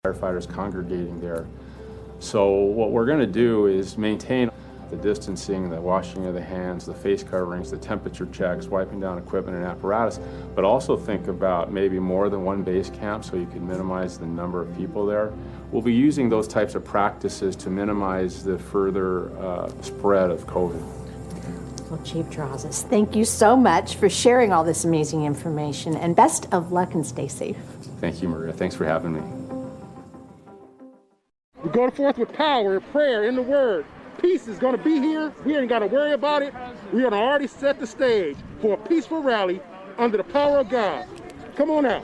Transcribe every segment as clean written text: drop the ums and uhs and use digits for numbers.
firefighters congregating there. So what we're going to do is maintain the distancing, the washing of the hands, the face coverings, the temperature checks, wiping down equipment and apparatus, but also think about maybe more than one base camp so you can minimize the number of people there. We'll be using those types of practices to minimize the further spread of COVID. Well, Chief Terrazas, thank you so much for sharing all this amazing information, and best of luck and stay safe. Thank you, Maria. Thanks for having me. We're going forth with power and prayer in the Word. Peace is going to be here. We ain't got to worry about it. We're going to already set the stage for a peaceful rally under the power of God. Come on out.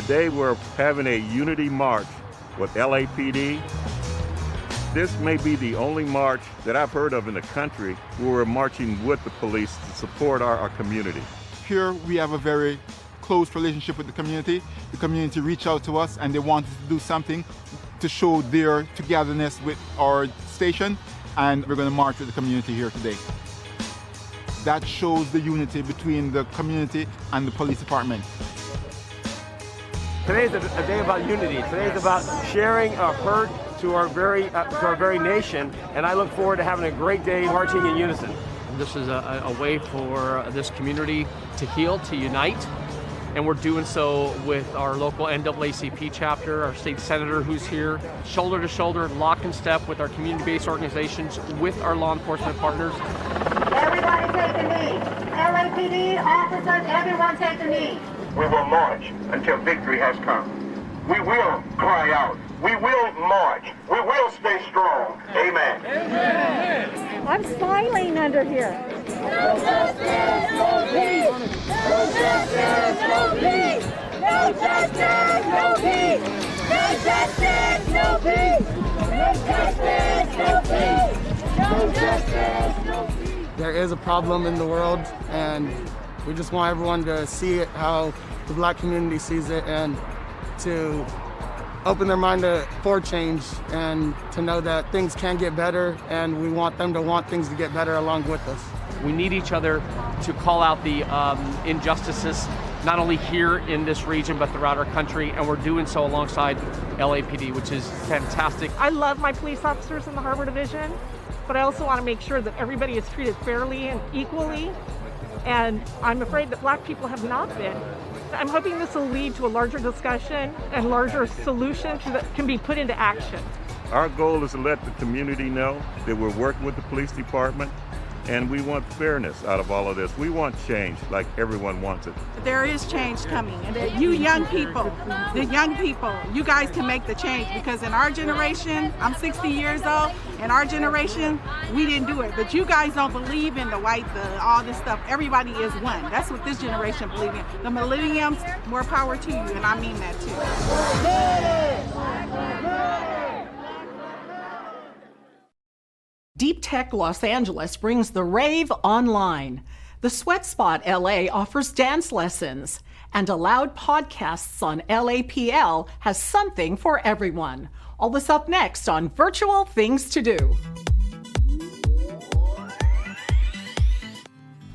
Today we're having a unity march with LAPD. This may be the only march that I've heard of in the country where we're marching with the police to support our community. Here we have a very close relationship with the community. The community reached out to us and they wanted to do something to show their togetherness with our station, and we're going to march with the community here today. That shows the unity between the community and the police department. Today's a day about unity. Today's about sharing a hurt to our very nation, and I look forward to having a great day marching in unison. This is a way for this community to heal, to unite, and we're doing so with our local NAACP chapter, our state senator who's here, shoulder to shoulder, lock and step with our community-based organizations, with our law enforcement partners. Everybody take a knee. LAPD officers, everyone take a knee. We will march until victory has come. We will cry out. We will march. We will stay strong. Amen. Amen. I'm smiling under here. No justice, no peace. No justice, no peace. No justice, no peace. No justice, no peace. No justice, no peace. No justice, no peace. There is a problem in the world, and we just want everyone to see it how the Black community sees it, and to open their mind for change, and to know that things can get better, and we want them to want things to get better along with us. We need each other to call out the injustices, not only here in this region, but throughout our country, and we're doing so alongside LAPD, which is fantastic. I love my police officers in the Harbor Division, but I also want to make sure that everybody is treated fairly and equally. And I'm afraid that Black people have not been. I'm hoping this will lead to a larger discussion and larger solutions that can be put into action. Our goal is to let the community know that we're working with the police department, and we want fairness out of all of this. We want change like everyone wants it. There is change coming, and you young people, you guys can make the change, because in our generation, I'm 60 years old, in our generation, we didn't do it. But you guys don't believe in all this stuff. Everybody is one. That's what this generation believes in. The millenniums, more power to you, and I mean that too. Deep Tech Los Angeles brings the rave online. The Sweat Spot LA offers dance lessons, and Allowed Podcasts on LAPL has something for everyone. All this up next on Virtual Things to Do.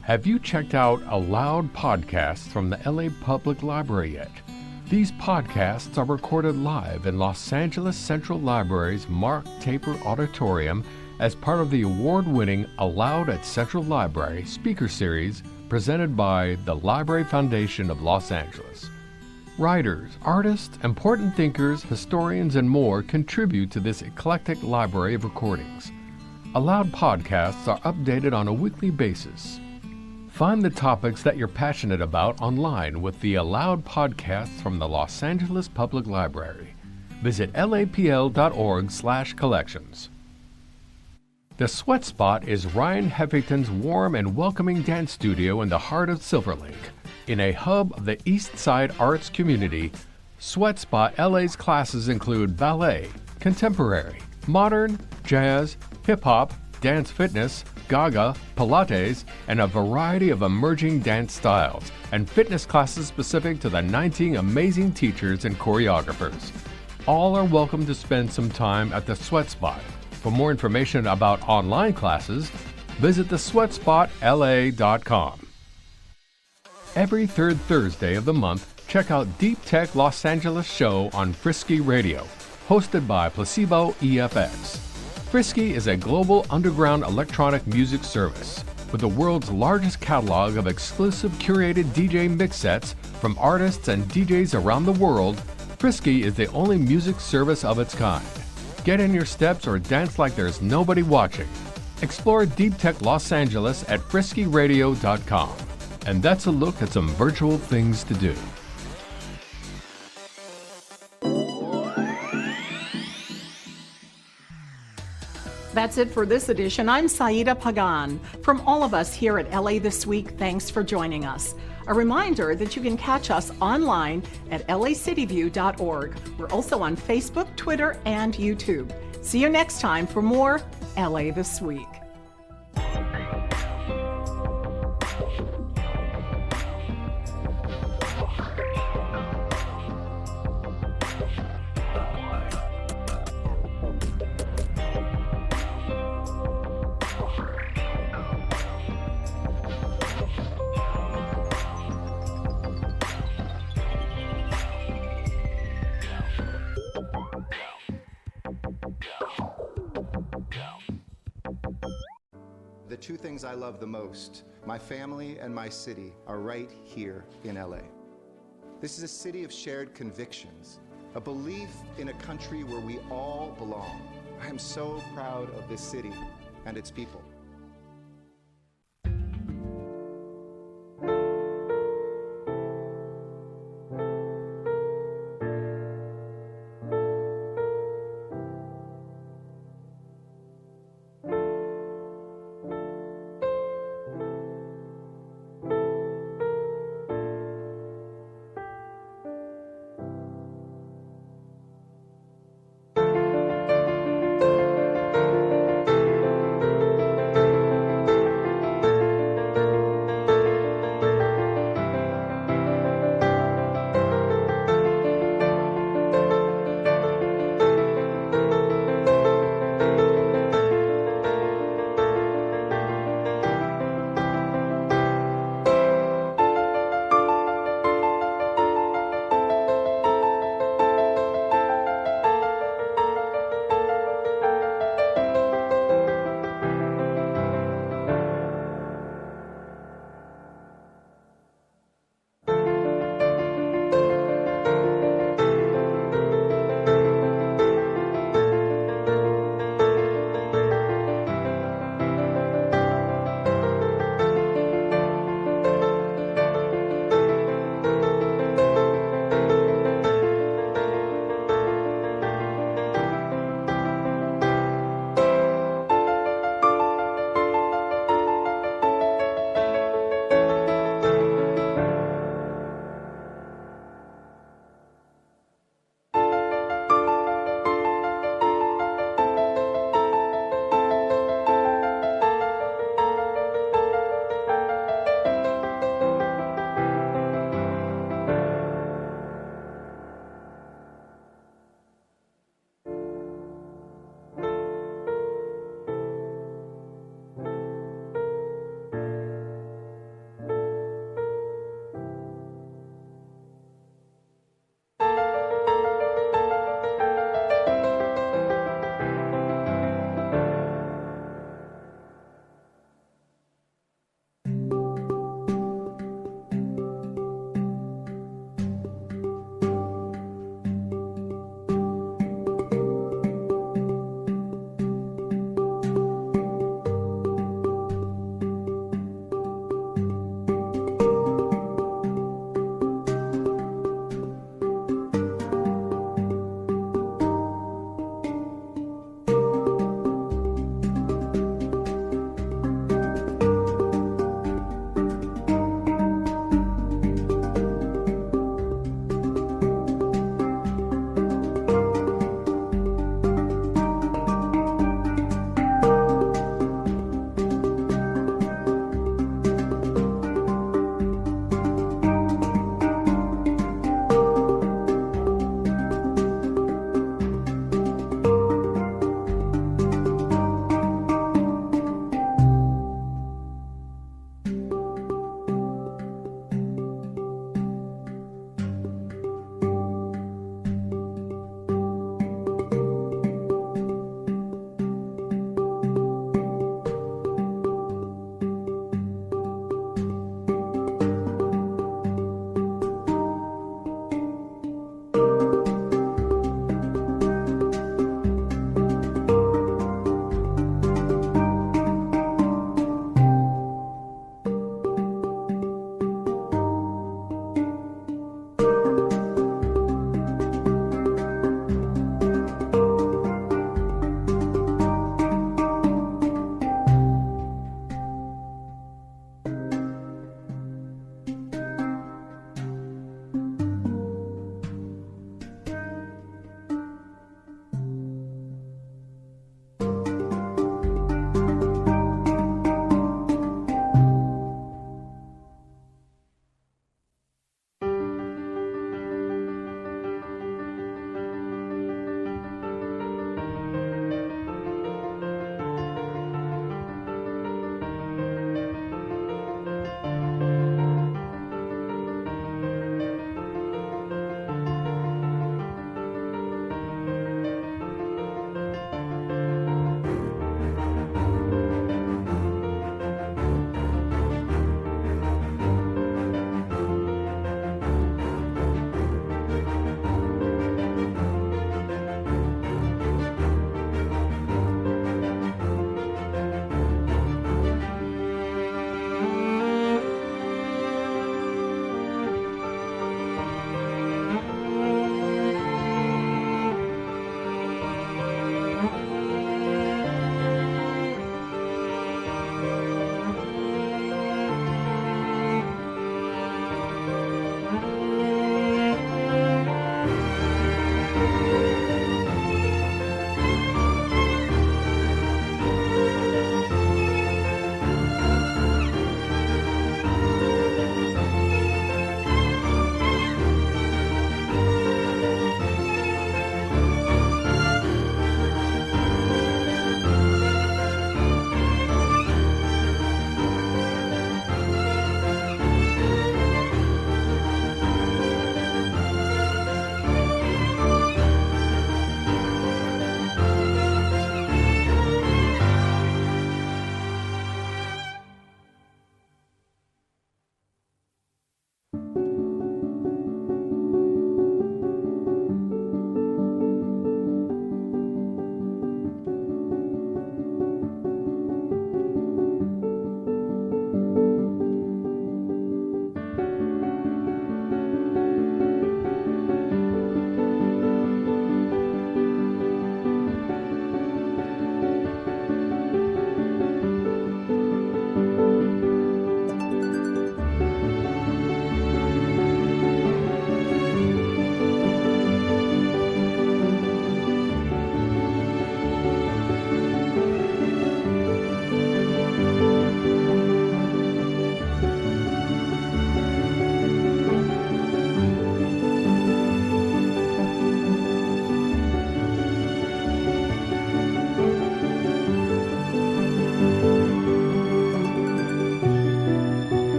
Have you checked out Allowed Podcasts from the LA Public Library yet? These podcasts are recorded live in Los Angeles Central Library's Mark Taper Auditorium as part of the award-winning Allowed at Central Library speaker series presented by the Library Foundation of Los Angeles. Writers, artists, important thinkers, historians, and more contribute to this eclectic library of recordings. Allowed podcasts are updated on a weekly basis. Find the topics that you're passionate about online with the Allowed podcasts from the Los Angeles Public Library. Visit lapl.org/collections. The Sweat Spot is Ryan Heffington's warm and welcoming dance studio in the heart of Silver Lake. In a hub of the East Side arts community, Sweat Spot LA's classes include ballet, contemporary, modern, jazz, hip-hop, dance fitness, Gaga, Pilates, and a variety of emerging dance styles, and fitness classes specific to the 19 amazing teachers and choreographers. All are welcome to spend some time at the Sweat Spot. For more information about online classes, visit thesweatspotla.com. Every third Thursday of the month, check out Deep Tech Los Angeles Show on Frisky Radio, hosted by Placebo EFX. Frisky is a global underground electronic music service with the world's largest catalog of exclusive curated DJ mix sets from artists and DJs around the world. Frisky is the only music service of its kind. Get in your steps or dance like there's nobody watching. Explore Deep Tech Los Angeles at friskyradio.com. And that's a look at some virtual things to do. That's it for this edition. I'm Saida Pagan. From all of us here at LA This Week, thanks for joining us. A reminder that you can catch us online at lacityview.org. We're also on Facebook, Twitter, and YouTube. See you next time for more LA This Week. The two things I love the most, my family and my city, are right here in LA. This is a city of shared convictions, a belief in a country where we all belong. I am so proud of this city and its people.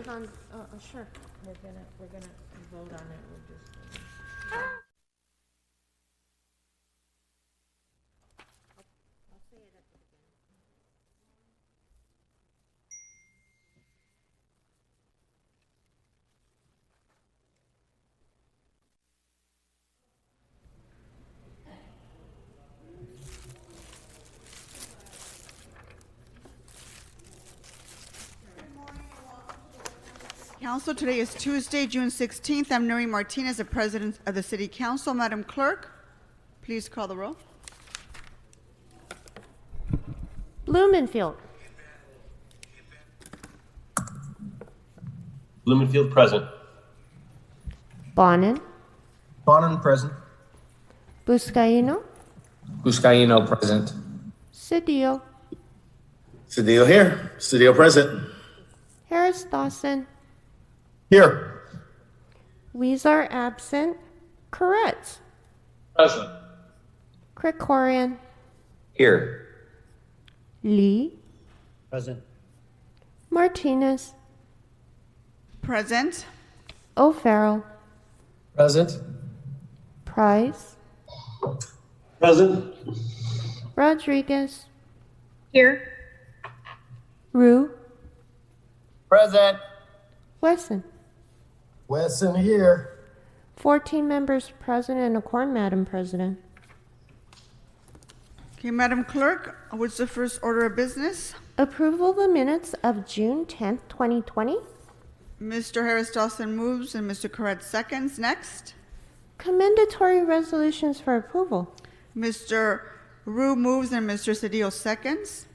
vote on, sure. We're gonna vote on it. We're just. Council, today is Tuesday, June 16th. I'm Nuri Martinez, the President of the City Council. Madam Clerk, please call the roll. Blumenfield. Blumenfield present. Bonin. Bonin present. Buscaino. Buscaino present. Cedillo. Cedillo here. Cedillo present. Harris Dawson. Here. Weezer absent. Koretz. Present. Krikorian. Here. Lee. Present. Martinez. Present. O'Farrell. Present. Price. Present. Rodriguez. Here. Rue. Present. Wesson. Wesson here. 14 members present and a quorum, Madam President. Okay, Madam Clerk, what's the first order of business? Approval of the minutes of June 10th, 2020. Mr. Harris Dawson moves and Mr. Koretz seconds. Next. Commendatory resolutions for approval. Mr. Rue moves and Mr. Cedillo seconds.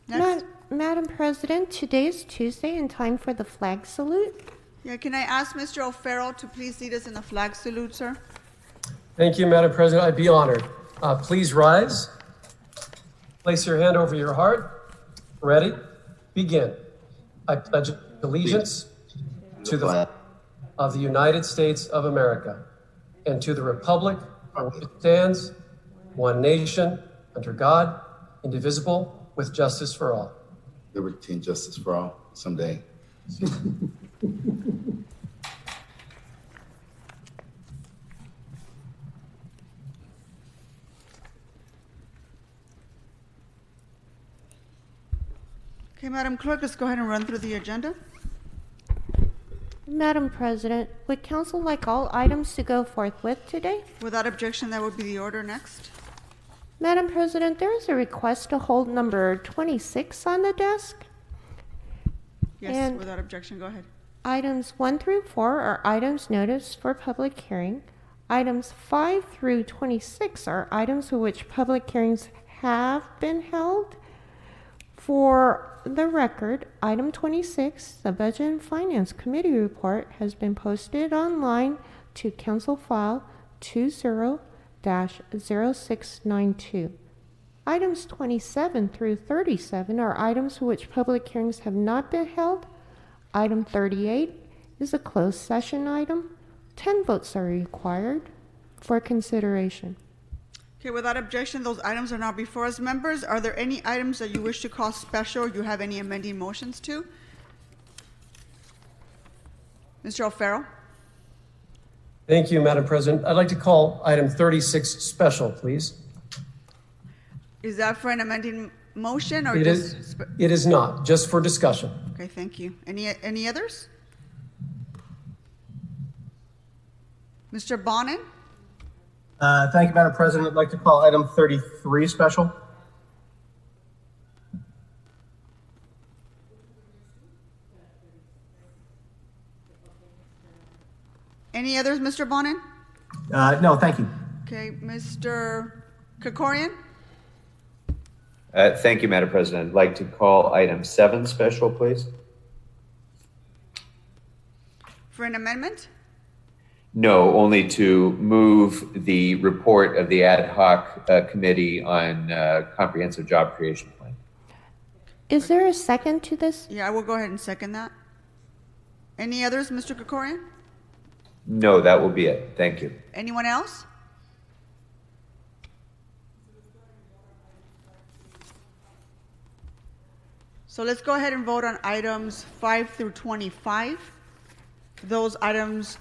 Next. Madam President, today is Tuesday and time for the flag salute. Yeah, can I ask Mr. O'Farrell to please lead us in the flag salute, sir? Thank you, Madam President. I'd be honored. Please rise. Place your hand over your heart. Ready? Begin. I pledge allegiance to the flag of the United States of America and to the republic for which it stands, one nation, under God, indivisible, with justice for all. Liberty and justice for all, someday. Okay, Madam Clerk, let's go ahead and run through the agenda. Madam President, would Council like all items to go forthwith today? Without objection, that would be the order. Next. Madam President, there is a request to hold number 26 on the desk. Yes, and without objection, go ahead. Items 1 through 4 are items noticed for public hearing. Items 5 through 26 are items for which public hearings have been held. For the record, item 26, the Budget and Finance Committee report, has been posted online to Council File 20-0692. Items 27 through 37 are items for which public hearings have not been held. Item 38 is a closed session item. 10 votes are required for consideration. Okay, without objection, those items are now before us. Members, are there any items that you wish to call special or you have any amending motions to? Mr. O'Farrell? Thank you, Madam President. I'd like to call item 36 special, please. Is that for an amending motion or It is not, just for discussion. Okay, thank you. Any others? Mr. Bonin? Thank you, Madam President. I'd like to call item 33 special. Any others, Mr. Bonin? No, thank you. Okay, Mr. Krikorian? Thank you, Madam President. I'd like to call item 7 special, please. For an amendment? No, only to move the report of the ad hoc committee on comprehensive job creation plan. Is there a second to this? Yeah, I will go ahead and second that. Any others, Mr. Krikorian? No, that will be it. Thank you. Anyone else? So let's go ahead and vote on items 5 through 25. Those items,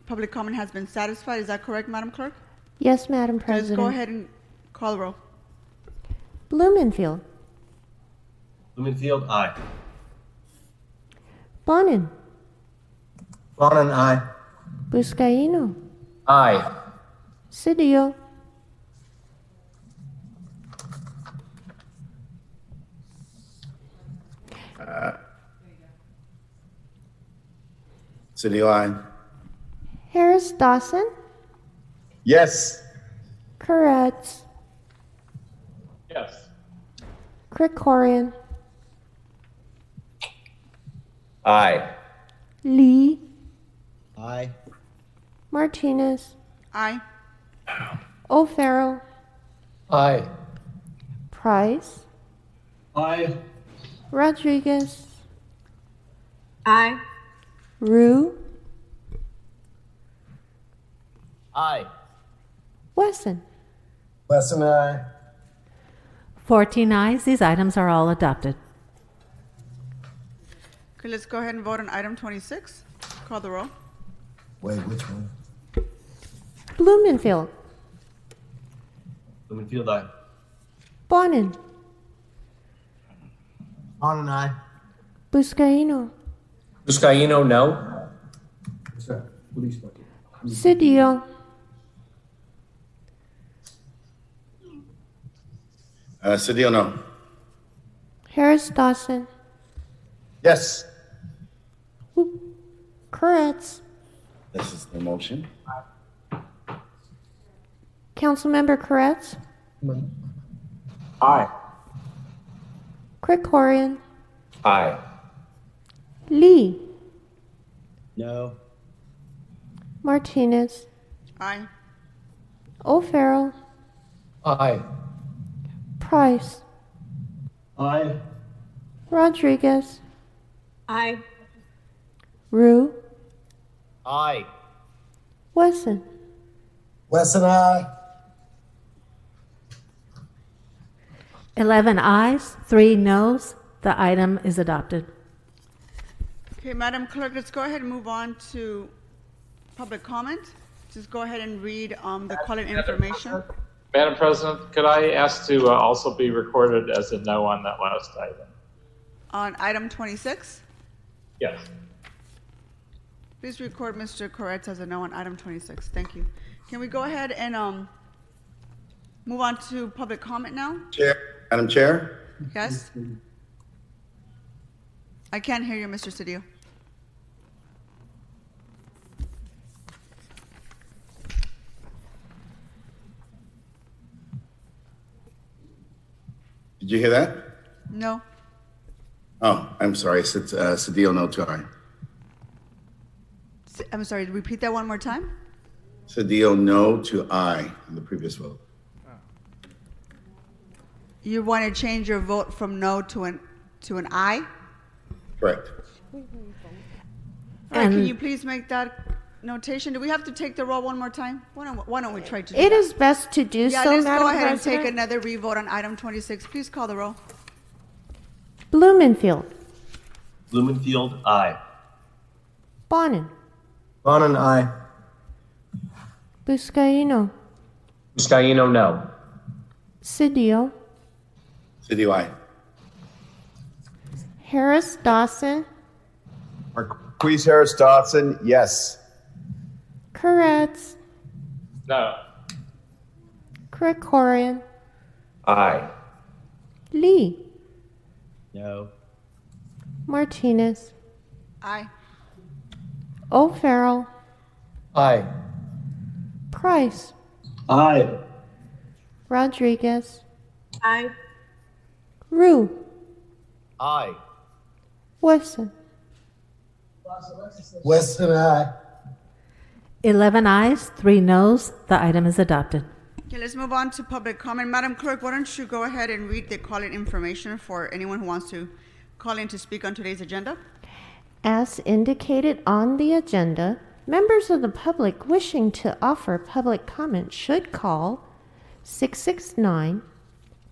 public comment has been satisfied. Is that correct, Madam Clerk? Yes, Madam Let's President. go ahead and call the roll. Blumenfield. Blumenfield, aye. Bonin. Bonin, aye. Buscaino. Aye. Cedillo. Cedillo, aye. Harris Dawson. Yes. Koretz. Yes. Krikorian. Aye. Lee. Aye. Martinez. Aye. O'Farrell. Aye. Price. Aye. Rodriguez. Aye. Rue. Aye. Wesson. Wesson, aye. 14 ayes. These items are all adopted. Okay, let's go ahead and vote on item 26. Call the roll. Wait, which one? Blumenfield. Blumenfield, aye. Bonin. Bonin, aye. Buscaino. Buscaino, no. Cedillo. Cedillo, no. Harris Dawson. Yes. Koretz. This is the motion. Councilmember Koretz. Aye. Krikorian. Aye. Lee. No. Martinez. Aye. O'Farrell. Aye. Price. Aye. Rodriguez. Aye. Rue. Aye. Wesson. Wesson, aye. 11 ayes, 3 noes. The item is adopted. Okay, Madam Clerk, let's go ahead and move on to public comment. Just go ahead and read the call-in information. Madam President, could I ask to also be recorded as a no on that last item? On item 26, Yes. please record Mr. Koretz as a no on item 26. Thank you. Can we go ahead and move on to public comment now? Madam Chair? Yes? I can't hear you, Mr. Cedillo. Did you hear that? No. Oh, I'm sorry. I said Cedillo, no to aye. I'm sorry, repeat that one more time? Cedillo, no to aye in the previous vote. You want to change your vote from no to an aye? Correct. All right, can you please make that notation? Do we have to take the roll one more time? Why don't we try to do It that? is best to do Yeah, so, let's Madam go ahead President. and take another revote on item 26. Please call the roll. Blumenfield. Blumenfield, aye. Bonin. Bonin, aye. Buscaino. Buscaino, no. Cedillo. Cedillo, aye. Harris Dawson. Marquise Harris Dodson, yes. Koretz. No. Krikorian. Aye. Lee. No. Martinez. Aye. O'Farrell. Aye. Price. Aye. Rodriguez. Aye. Rue. Aye. Wesson. Weston, aye. 11 ayes, 3 noes. The item is adopted. Okay, let's move on to public comment. Madam Clerk, why don't you go ahead and read the call-in information for anyone who wants to call in to speak on today's agenda? As indicated on the agenda, members of the public wishing to offer public comment should call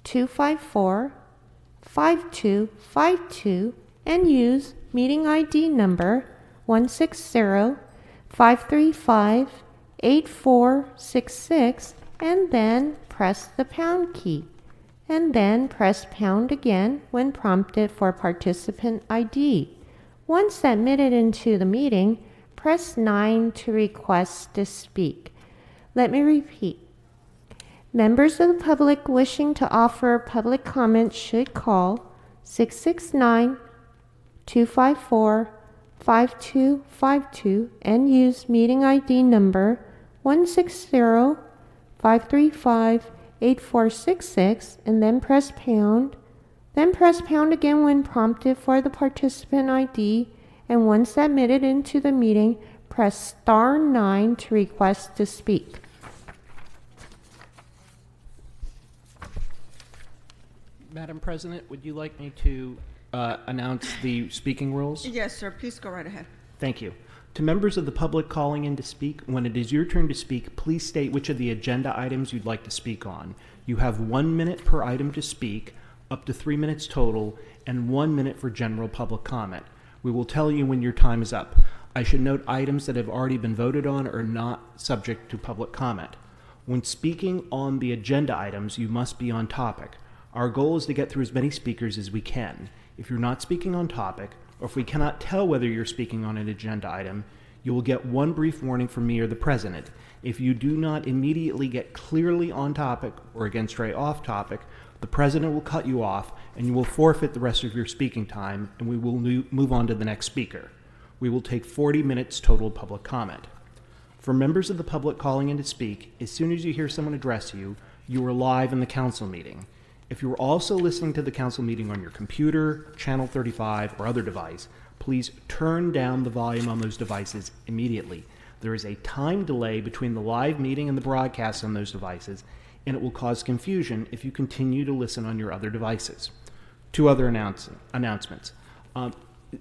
669-254-5600 5252 and use meeting ID number 160-535-8466 and then press the pound key. And then press pound again when prompted for participant ID. Once admitted into the meeting, press 9 to request to speak. Let me repeat. Members of the public wishing to offer public comment should call 669-254-5252 and use meeting ID number 160-535-8466 and then press pound. Then press pound again when prompted for the participant ID, and once admitted into the meeting, press star 9 to request to speak. Madam President, would you like me to announce the speaking rules? Yes, sir. Please go right ahead. Thank you. To members of the public calling in to speak, when it is your turn to speak, please state which of the agenda items you'd like to speak on. You have 1 minute per item to speak, up to 3 minutes total, and 1 minute for general public comment. We will tell you when your time is up. I should note items that have already been voted on are not subject to public comment. When speaking on the agenda items, you must be on topic. Our goal is to get through as many speakers as we can. If you're not speaking on topic, or if we cannot tell whether you're speaking on an agenda item, you will get one brief warning from me or the president. If you do not immediately get clearly on topic or again stray off topic, the president will cut you off and you will forfeit the rest of your speaking time, and we will move on to the next speaker. We will take 40 minutes total public comment. For members of the public calling in to speak, as soon as you hear someone address you, you are live in the council meeting. If you are also listening to the council meeting on your computer, channel 35, or other device, please turn down the volume on those devices immediately. There is a time delay between the live meeting and the broadcast on those devices, and it will cause confusion if you continue to listen on your other devices. Two other announcements.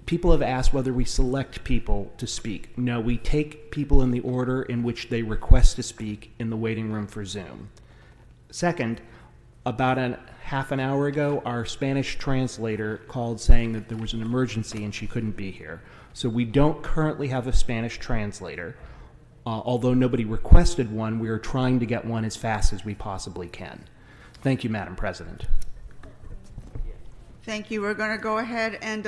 People have asked whether we select people to speak. No, we take people in the order in which they request to speak in the waiting room for Zoom. Second, about half an hour ago, our Spanish translator called saying that there was an emergency and she couldn't be here. So we don't currently have a Spanish translator. Although nobody requested one, we are trying to get one as fast as we possibly can. Thank you, Madam President. Thank you. We're going to go ahead and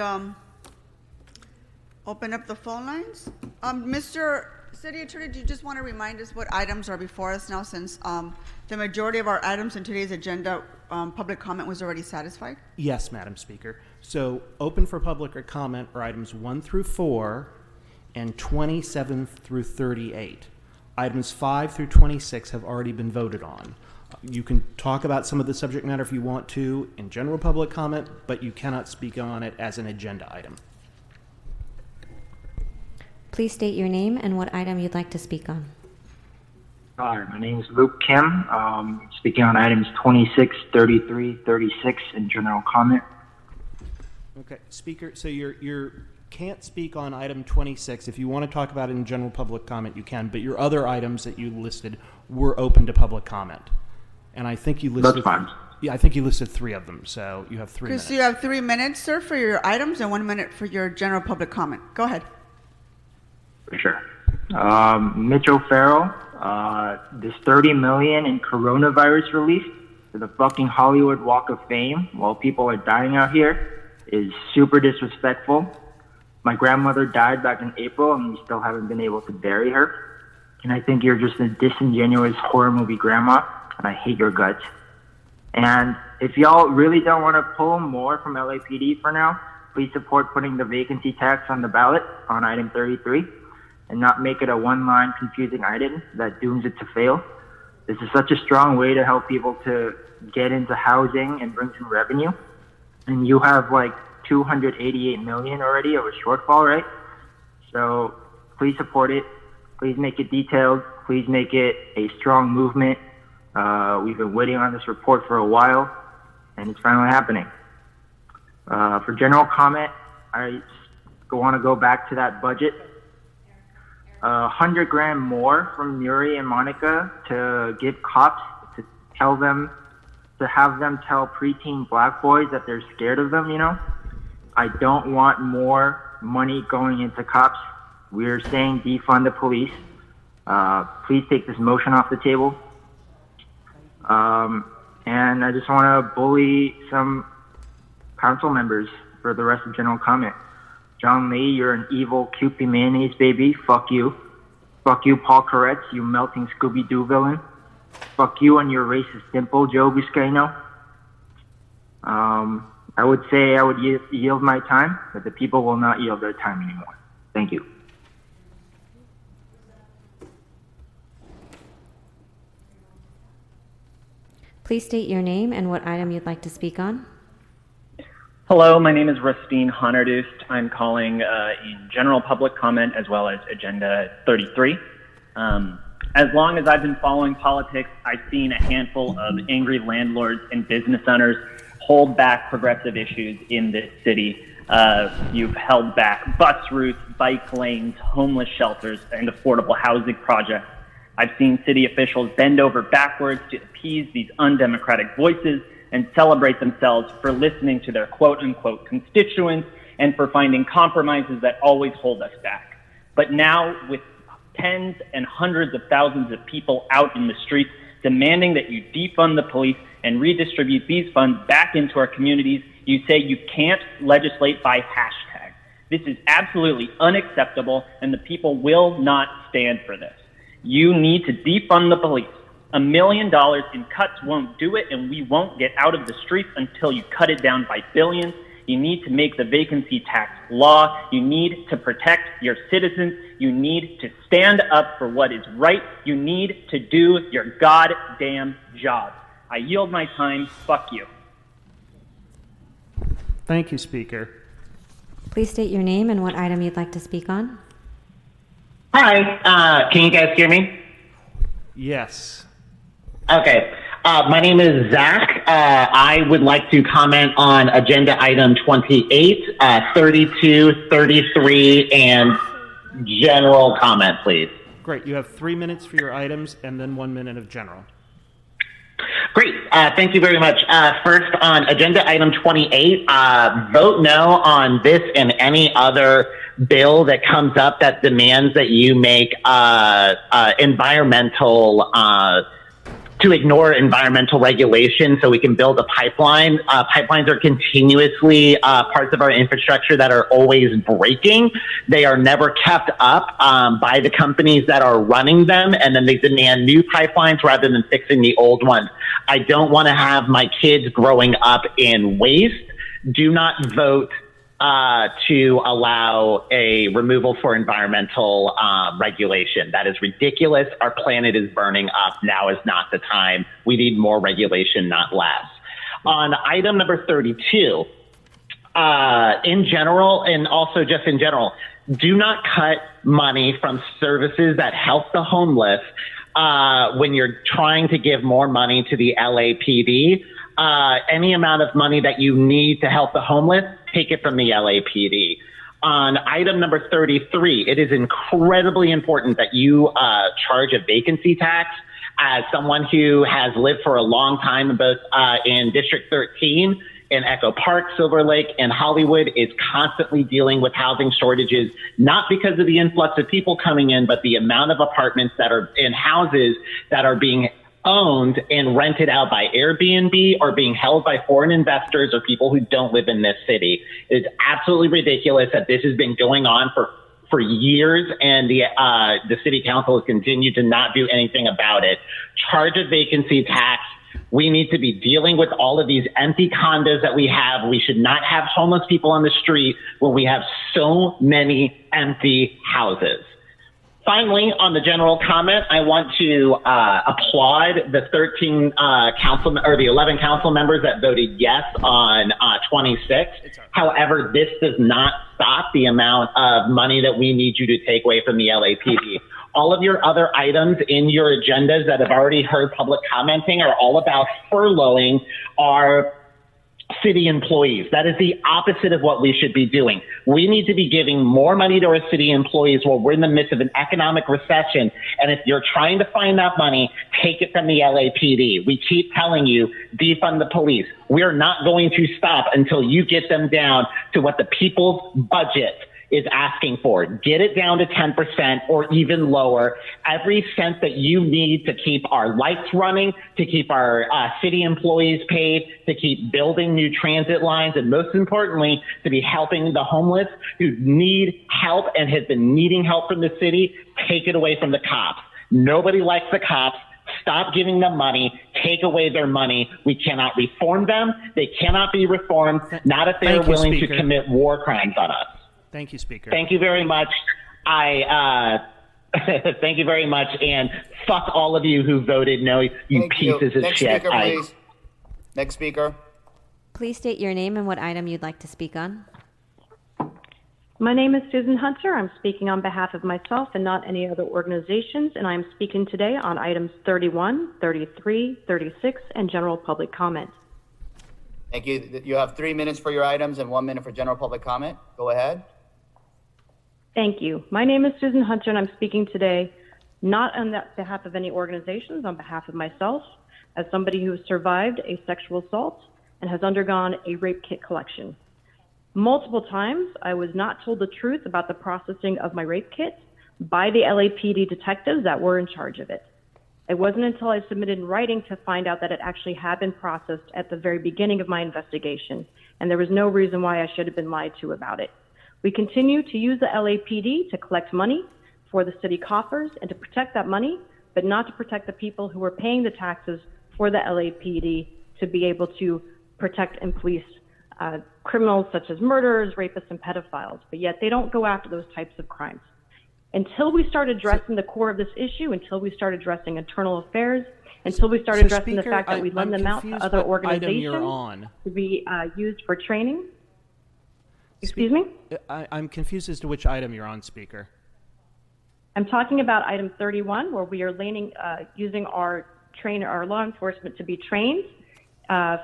open up the phone lines. Mr. City Attorney, do you just want to remind us what items are before us now, since the majority of our items in today's agenda, public comment was already satisfied? Yes, Madam Speaker. So open for public comment are items 1 through 4 and 27 through 38. Items 5 through 26 have already been voted on. You can talk about some of the subject matter if you want to in general public comment, but you cannot speak on it as an agenda item. Please state your name and what item you'd like to speak on. Hi, my name is Luke Kim. Speaking on items 26, 33, 36 in general comment. Okay, Speaker, so you can't speak on item 26. If you want to talk about it in general public comment, you can, but your other items that you listed were open to public comment. And I think you listed... That's fine. Yeah, I think you listed 3 of them, so you have 3 minutes. Chris, you have 3 minutes, sir, for your items and 1 minute for your general public comment. Go ahead. For sure. Mitch O'Farrell, this $30 million in coronavirus relief to the fucking Hollywood Walk of Fame while people are dying out here is super disrespectful. My grandmother died back in April and we still haven't been able to bury her. And I think you're just a disingenuous horror movie grandma, and I hate your guts. And if y'all really don't want to pull more from LAPD for now, please support putting the vacancy tax on the ballot on item 33. And not make it a one-line confusing item that dooms it to fail. This is such a strong way to help people to get into housing and brings in revenue. And you have like $288 million already of a shortfall, right? So please support it. Please make it detailed. Please make it a strong movement. We've been waiting on this report for a while, and it's finally happening. For general comment, I want to go back to that budget. $100,000 more from Yuri and Monica to give cops to tell them to have them tell preteen black boys that they're scared of them, you know? I don't want more money going into cops. We're saying defund the police. Please take this motion off the table. And I just want to bully some council members for the rest of general comment. John Lee, you're an evil Kewpie mayonnaise baby. Fuck you. Fuck you, Paul Koretz, you melting Scooby-Doo villain. Fuck you and your racist dimple, Joe Buscaino. I would say I would yield my time, but the people will not yield their time anymore. Thank you. Please state your name and what item you'd like to speak on. Hello, my name is Rustine Honardust. I'm calling in general public comment as well as Agenda 33. As long as I've been following politics, I've seen a handful of angry landlords and business owners hold back progressive issues in this city. You've held back bus routes, bike lanes, homeless shelters, and affordable housing projects. I've seen city officials bend over backwards to appease these undemocratic voices and celebrate themselves for listening to their quote-unquote constituents and for finding compromises that always hold us back. But now, with tens and hundreds of thousands of people out in the streets demanding that you defund the police and redistribute these funds back into our communities, you say you can't legislate by hashtag. This is absolutely unacceptable, and the people will not stand for this. You need to defund the police. $1 million in cuts won't do it, and we won't get out of the streets until you cut it down by billions. You need to make the vacancy tax law. You need to protect your citizens. You need to stand up for what is right. You need to do your goddamn job. I yield my time. Fuck you. Thank you, Speaker. Please state your name and what item you'd like to speak on. Hi, can you guys hear me? Yes. Okay. My name is Zach. I would like to comment on agenda item 28, 32, 33, and general comment, please. Great. You have 3 minutes for your items and then 1 minute of general. Great. Thank you very much. First, on agenda item 28, vote no on this and any other bill that comes up that demands that you make to ignore environmental regulation so we can build a pipeline. Pipelines are continuously parts of our infrastructure that are always breaking. They are never kept up by the companies that are running them, and then they demand new pipelines rather than fixing the old ones. I don't want to have my kids growing up in waste. Do not vote to allow a removal for environmental regulation. That is ridiculous. Our planet is burning up. Now is not the time. We need more regulation, not less. On item number 32, in general, and also just in general, do not cut money from services that help the homeless when you're trying to give more money to the LAPD. Any amount of money that you need to help the homeless, take it from the LAPD. On item number 33, it is incredibly important that you charge a vacancy tax. As someone who has lived for a long time both in District 13, in Echo Park, Silver Lake, and Hollywood, is constantly dealing with housing shortages, not because of the influx of people coming in, but the amount of apartments that are in houses that are being owned and rented out by Airbnb or being held by foreign investors or people who don't live in this city. It's absolutely ridiculous that this has been going on for years, and the city council has continued to not do anything about it. Charge a vacancy tax. We need to be dealing with all of these empty condos that we have. We should not have homeless people on the street when we have so many empty houses. Finally, on the general comment, I want to applaud the 11 council members that voted yes on 26. However, this does not stop the amount of money that we need you to take away from the LAPD. All of your other items in your agendas that have already heard public commenting are all about furloughing our city employees. That is the opposite of what we should be doing. We need to be giving more money to our city employees while we're in the midst of an economic recession. And if you're trying to find that money, take it from the LAPD. We keep telling you, defund the police. We're not going to stop until you get them down to what the people's budget is asking for. Get it down to 10% or even lower. Every cent that you need to keep our lights running, to keep our city employees paid, to keep building new transit lines, and most importantly, to be helping the homeless who need help and have been needing help from the city, take it away from the cops. Nobody likes the cops. Stop giving them money. Take away their money. We cannot reform them. They cannot be reformed, not if they're willing to commit war crimes on us. Thank you, Speaker. Thank you very much. Thank you very much, and fuck all of you who voted no, you pieces of Next shit. speaker, please. Next speaker. Please state your name and what item you'd like to speak on. My name is Susan Hunter. I'm speaking on behalf of myself and not any other organizations, and I'm speaking today on items 31, 33, 36, and general public comment. Thank you. You have 3 minutes for your items and 1 minute for general public comment. Go ahead. Thank you. My name is Susan Hunter, and I'm speaking today not on behalf of any organizations, on behalf of myself, as somebody who has survived a sexual assault and has undergone a rape kit collection. Multiple times, I was not told the truth about the processing of my rape kit by the LAPD detectives that were in charge of it. It wasn't until I submitted in writing to find out that it actually had been processed at the very beginning of my investigation, and there was no reason why I should have been lied to about it. We continue to use the LAPD to collect money for the city coffers and to protect that money, but not to protect the people who are paying the taxes for the LAPD to be able to protect and police criminals such as murderers, rapists, and pedophiles. But yet they don't go after those types of crimes. Until we start addressing the core of this issue, until we start addressing internal affairs, until we start addressing the fact that we lend them out to other organizations to be used for training. Excuse me? I'm confused as to which item you're on, Speaker. I'm talking about item 31, where we are using our law enforcement to be trained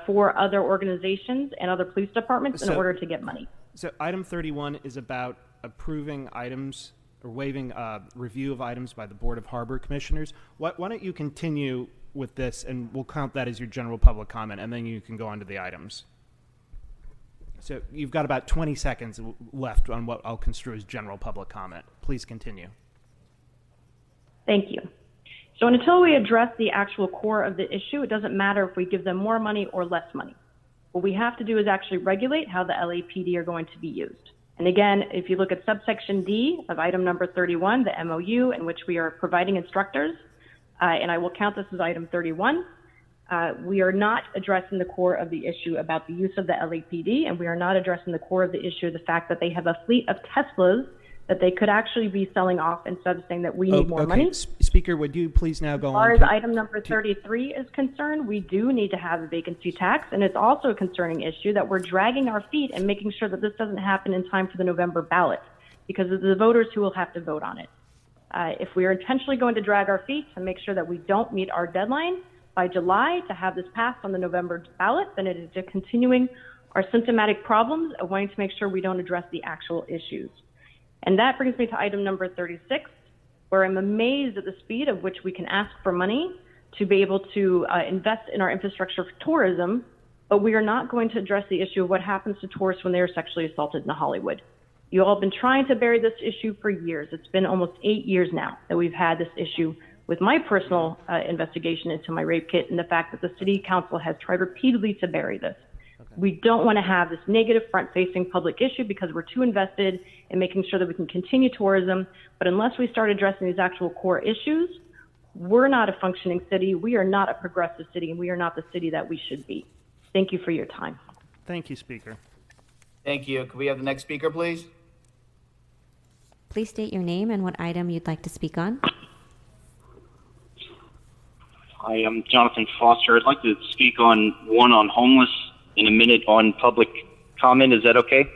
for other organizations and other police departments in order to get money. So item 31 is about approving items or waiving review of items by the Board of Harbor Commissioners. Why don't you continue with this, and we'll count that as your general public comment, and then you can go on to the items. So you've got about 20 seconds left on what I'll construe as general public comment. Please continue. Thank you. So until we address the actual core of the issue, it doesn't matter if we give them more money or less money. What we have to do is actually regulate how the LAPD are going to be used. And again, if you look at subsection D of item number 31, the MOU in which we are providing instructors, and I will count this as item 31, we are not addressing the core of the issue about the use of the LAPD, and we are not addressing the core of the issue of the fact that they have a fleet of Teslas that they could actually be selling off instead of saying that we need more money. Speaker, would you please now go on? As far as item number 33 is concerned, we do need to have a vacancy tax, and it's also a concerning issue that we're dragging our feet and making sure that this doesn't happen in time for the November ballot, because of the voters who will have to vote on it. If we are intentionally going to drag our feet to make sure that we don't meet our deadline by July to have this passed on the November ballot, then it is just continuing our symptomatic problems of wanting to make sure we don't address the actual issues. And that brings me to item number 36, where I'm amazed at the speed of which we can ask for money to be able to invest in our infrastructure for tourism, but we are not going to address the issue of what happens to tourists when they are sexually assaulted in Hollywood. You all have been trying to bury this issue for years. It's been almost 8 years now that we've had this issue with my personal investigation into my rape kit and the fact that the city council has tried repeatedly to bury this. We don't want to have this negative front-facing public issue because we're too invested in making sure that we can continue tourism. But unless we start addressing these actual core issues, we're not a functioning city. We are not a progressive city, and we are not the city that we should be. Thank you for your time. Thank you, Speaker. Thank you. Could we have the next speaker, please? Please state your name and what item you'd like to speak on. Hi, I'm Jonathan Foster. I'd like to speak on homeless in a minute on public comment. Is that okay?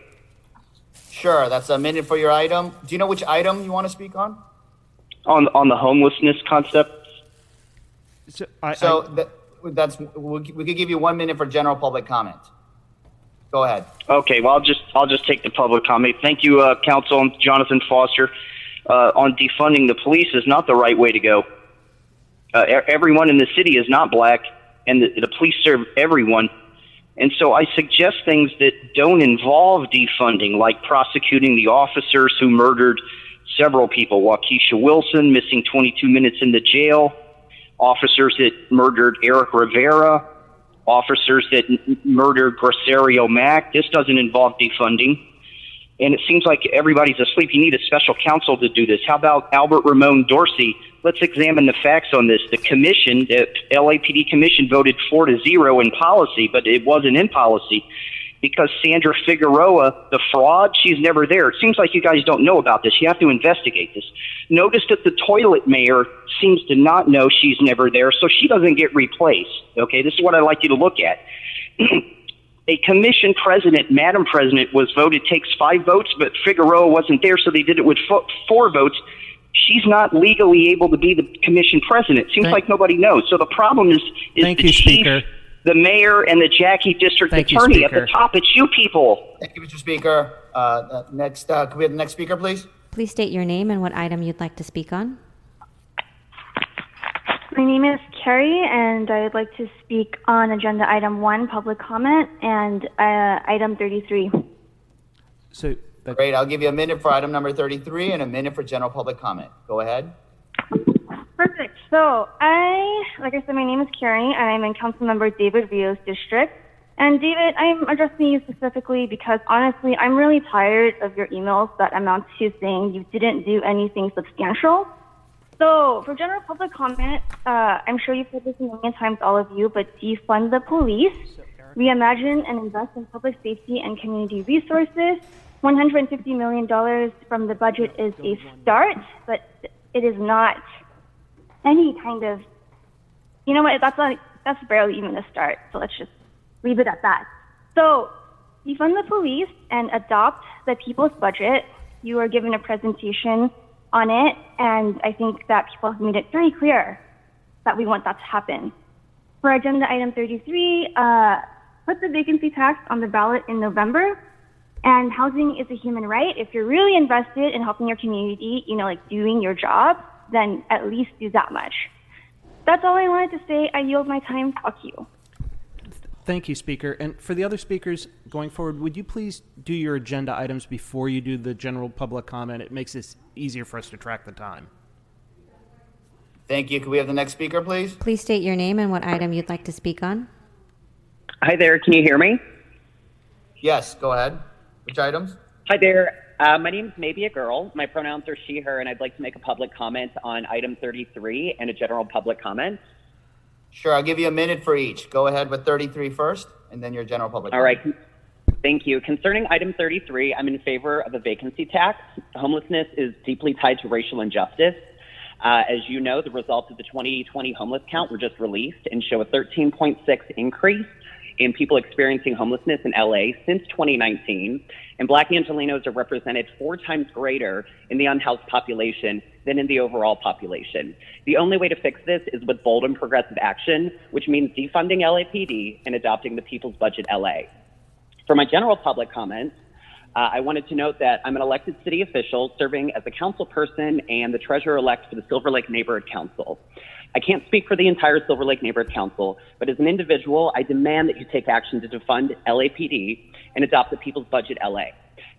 Sure, that's a minute for your item. Do you know which item you want to speak on? On the homelessness concept. We could give you 1 minute for general public comment. Go ahead. Okay, well, I'll just take the public comment. Thank you, Council. I'm Jonathan Foster. On defunding the police is not the right way to go. Everyone in the city is not black, and the police serve everyone. And so I suggest things that don't involve defunding, like prosecuting the officers who murdered several people. Waukesha Wilson missing 22 minutes in the jail, officers that murdered Eric Rivera, officers that murdered Gracerio Mack. This doesn't involve defunding. And it seems like everybody's asleep. You need a special counsel to do this. How about Albert Ramon Dorsey? Let's examine the facts on this. The commission, the LAPD commission, voted 4-0 in policy, but it wasn't in policy because Sandra Figueroa, the fraud, she's never there. It seems like you guys don't know about this. You have to investigate this. Notice that the toilet mayor seems to not know she's never there, so she doesn't get replaced. Okay, this is what I'd like you to look at. A commission president, Madam President, was voted, takes 5 votes, but Figueroa wasn't there, so they did it with 4 votes. She's not legally able to be the commission president. Seems like nobody knows. So the problem is the chief, the mayor, and the Jackie district attorney at the top. It's you people. Thank you, Mr. Speaker. Next, can we have the next speaker, please? Please state your name and what item you'd like to speak on. My name is Carrie, and I'd like to speak on agenda item 1, public comment, and item 33. So great. I'll give you a minute for item number 33 and a minute for general public comment. Go ahead. Perfect. So like I said, my name is Carrie, and I'm in Councilmember David Rio's district. And David, I'm addressing you specifically because honestly, I'm really tired of your emails that amount to saying you didn't do anything substantial. So for general public comment, I'm sure you've heard this a million times, all of you, but defund the police, reimagine and invest in public safety and community resources. $150 million from the budget is a start, but it is not any kind of, you know what, that's barely even a start. So let's just leave it at that. So defund the police and adopt the people's budget. You are given a presentation on it, and I think that people have made it very clear that we want that to happen. For agenda item 33, put the vacancy tax on the ballot in November. And housing is a human right. If you're really invested in helping your community, you know, like doing your job, then at least do that much. That's all I wanted to say. I yield my time. Fuck you. Thank you, Speaker. And for the other speakers going forward, would you please do your agenda items before you do the general public comment? It makes this easier for us to track the time. Thank you. Can we have the next speaker, please? Please state your name and what item you'd like to speak on. Hi there. Can you hear me? Yes, go ahead. Which items? Hi there. My name is Maybe a Girl. My pronouns are she, her, and I'd like to make a public comment on item 33 and a general public comment. Sure, I'll give you a minute for each. Go ahead with 33 first, and then your general public All comment. right. Thank you. Concerning item 33, I'm in favor of a vacancy tax. Homelessness is deeply tied to racial injustice. As you know, the results of the 2020 homeless count were just released and show a 13.6 increase in people experiencing homelessness in LA since 2019, and Black Angelenos are represented 4 times greater in the unhoused population than in the overall population. The only way to fix this is with bold and progressive action, which means defunding LAPD and adopting the People's Budget LA. For my general public comments, I wanted to note that I'm an elected city official serving as a council person and the treasurer-elect for the Silver Lake Neighborhood Council. I can't speak for the entire Silver Lake Neighborhood Council, but as an individual, I demand that you take action to defund LAPD and adopt the People's Budget LA.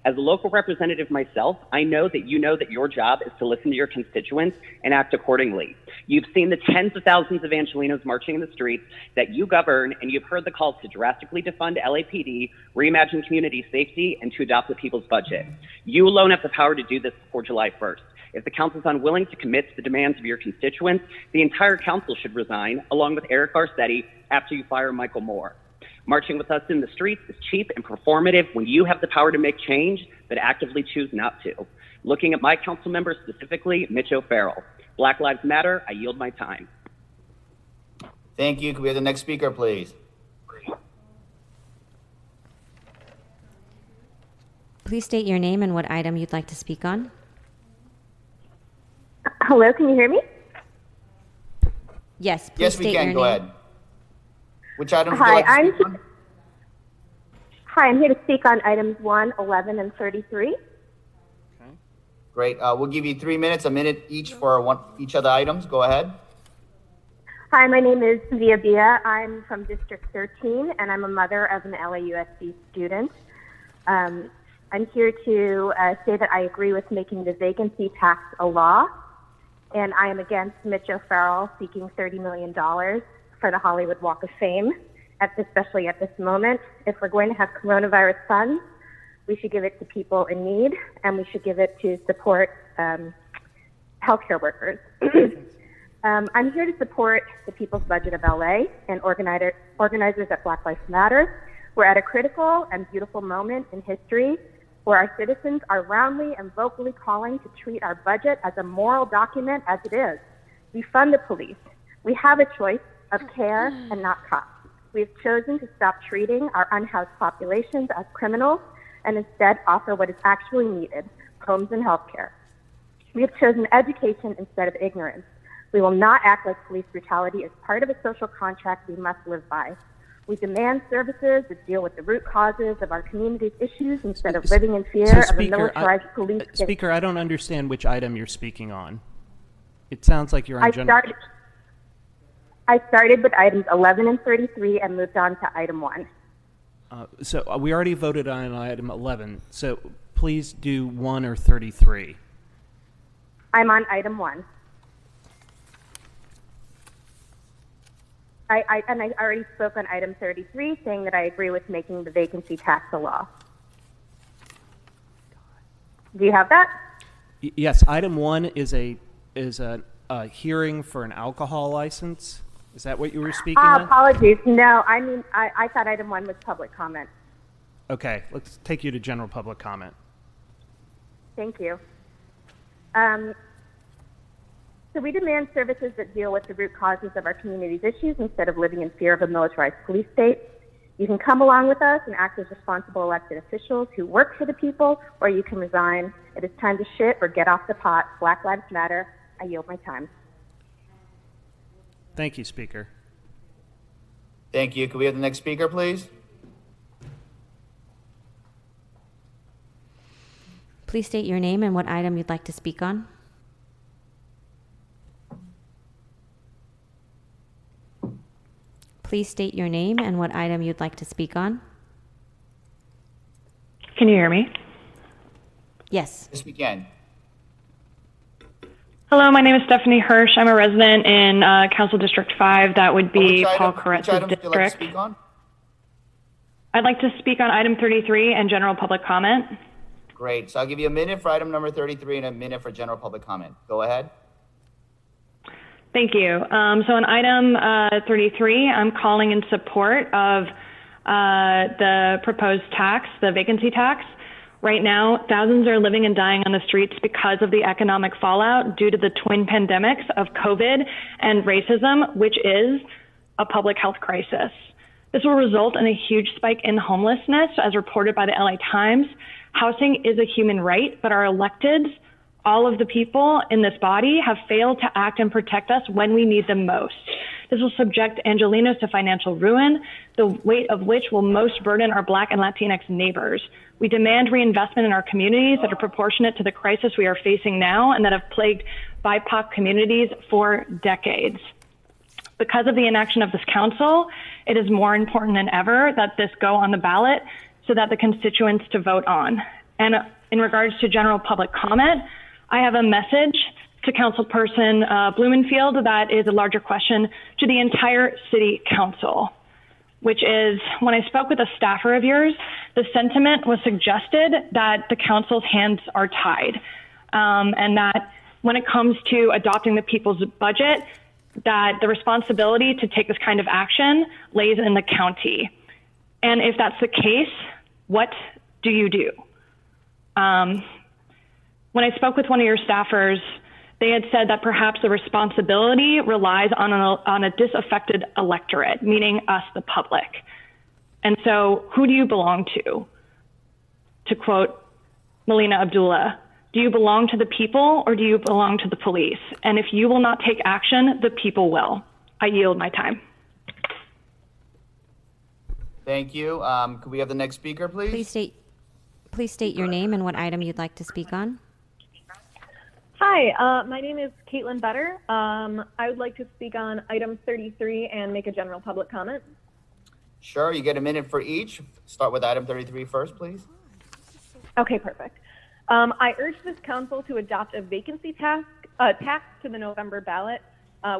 As a local representative myself, I know that you know that your job is to listen to your constituents and act accordingly. You've seen the tens of thousands of Angelenos marching in the streets that you govern, and you've heard the calls to drastically defund LAPD, reimagine community safety, and to adopt the People's Budget. You alone have the power to do this before July 1st. If the council is unwilling to commit to the demands of your constituents, the entire council should resign, along with Eric Garcetti, after you fire Michael Moore. Marching with us in the streets is cheap and performative when you have the power to make change, but actively choose not to. Looking at my council member specifically, Mitch O'Farrell. Black Lives Matter, I yield my time. Thank you. Can we have the next speaker, please? Please state your name and what item you'd like to speak on. Hello, can you hear me? Yes, please Yes, we state can. your Go name. ahead. Which items would you like to speak on? Hi, I'm here to speak on items 1, 11, and 33. Great. We'll give you 3 minutes, a minute each for each of the items. Go ahead. Hi, my name is Via Bia. I'm from District 13, and I'm a mother of an LAUSD student. I'm here to say that I agree with making the vacancy tax a law, and I am against Mitch O'Farrell seeking $30 million for the Hollywood Walk of Fame, especially at this moment. If we're going to have coronavirus funds, we should give it to people in need, and we should give it to support healthcare workers. I'm here to support the People's Budget of LA and organizers at Black Lives Matter. We're at a critical and beautiful moment in history where our citizens are roundly and vocally calling to treat our budget as a moral document as it is. We fund the police. We have a choice of care and not cops. We have chosen to stop treating our unhoused populations as criminals and instead offer what is actually needed, homes and health care. We have chosen education instead of ignorance. We will not act like police brutality is part of a social contract we must live by. We demand services that deal with the root causes of our community's issues instead of living in fear of a militarized police state. Speaker, I don't understand which item you're speaking on. It sounds like you're on I started with items 11 and 33 and moved on to item 1. So we already voted on item 11, so please do 1 or 33. I'm on item 1. I already spoke on item 33, saying that I agree with making the vacancy tax a law. Do you have that? Yes, item 1 is a hearing for an alcohol license. Is that what you were speaking on? Apologies. No, I mean, I thought item 1 was public comment. Okay, let's take you to general public comment. Thank you. So we demand services that deal with the root causes of our community's issues instead of living in fear of a militarized police state. You can come along with us and act as responsible elected officials who work for the people, or you can resign. It is time to shit or get off the pot. Black Lives Matter. I yield my time. Thank you, Speaker. Thank you. Can we have the next speaker, please? Please state your name and what item you'd like to speak on. Please state your name and what item you'd like to speak on. Can you hear me? Yes, we can. Hello, my name is Stephanie Hirsch. I'm a resident in Council District 5. That would be Paul Koretz's district. Would you like to speak on? I'd like to speak on item 33 and general public comment. Great. So I'll give you a minute for item number 33 and a minute for general public comment. Go ahead. Thank you. So on item 33, I'm calling in support of the proposed tax, the vacancy tax. Right now, thousands are living and dying on the streets because of the economic fallout due to the twin pandemics of COVID and racism, which is a public health crisis. This will result in a huge spike in homelessness, as reported by the LA Times. Housing is a human right, but our electeds, all of the people in this body, have failed to act and protect us when we need them most. This will subject Angelenos to financial ruin, the weight of which will most burden our Black and Latinx neighbors. We demand reinvestment in our communities that are proportionate to the crisis we are facing now and that have plagued BIPOC communities for decades. Because of the inaction of this council, it is more important than ever that this go on the ballot so that the constituents to vote on. And in regards to general public comment, I have a message to Councilperson Blumenfield that is a larger question to the entire city council, which is, when I spoke with a staffer of yours, the sentiment was suggested that the council's hands are tied, and that when it comes to adopting the people's budget, that the responsibility to take this kind of action lays in the county. And if that's the case, what do you do? When I spoke with one of your staffers, they had said that perhaps the responsibility relies on a disaffected electorate, meaning us, the public. And so who do you belong to? To quote Melina Abdullah, do you belong to the people or do you belong to the police? And if you will not take action, the people will. I yield my time. Thank you. Could we have the next speaker, please? Please state your name and what item you'd like to speak on. Hi, my name is Caitlin Better. I would like to speak on item 33 and make a general public comment. Sure, you get a minute for each. Start with item 33 first, please. Okay, perfect. I urge this council to adopt a vacancy tax to the November ballot.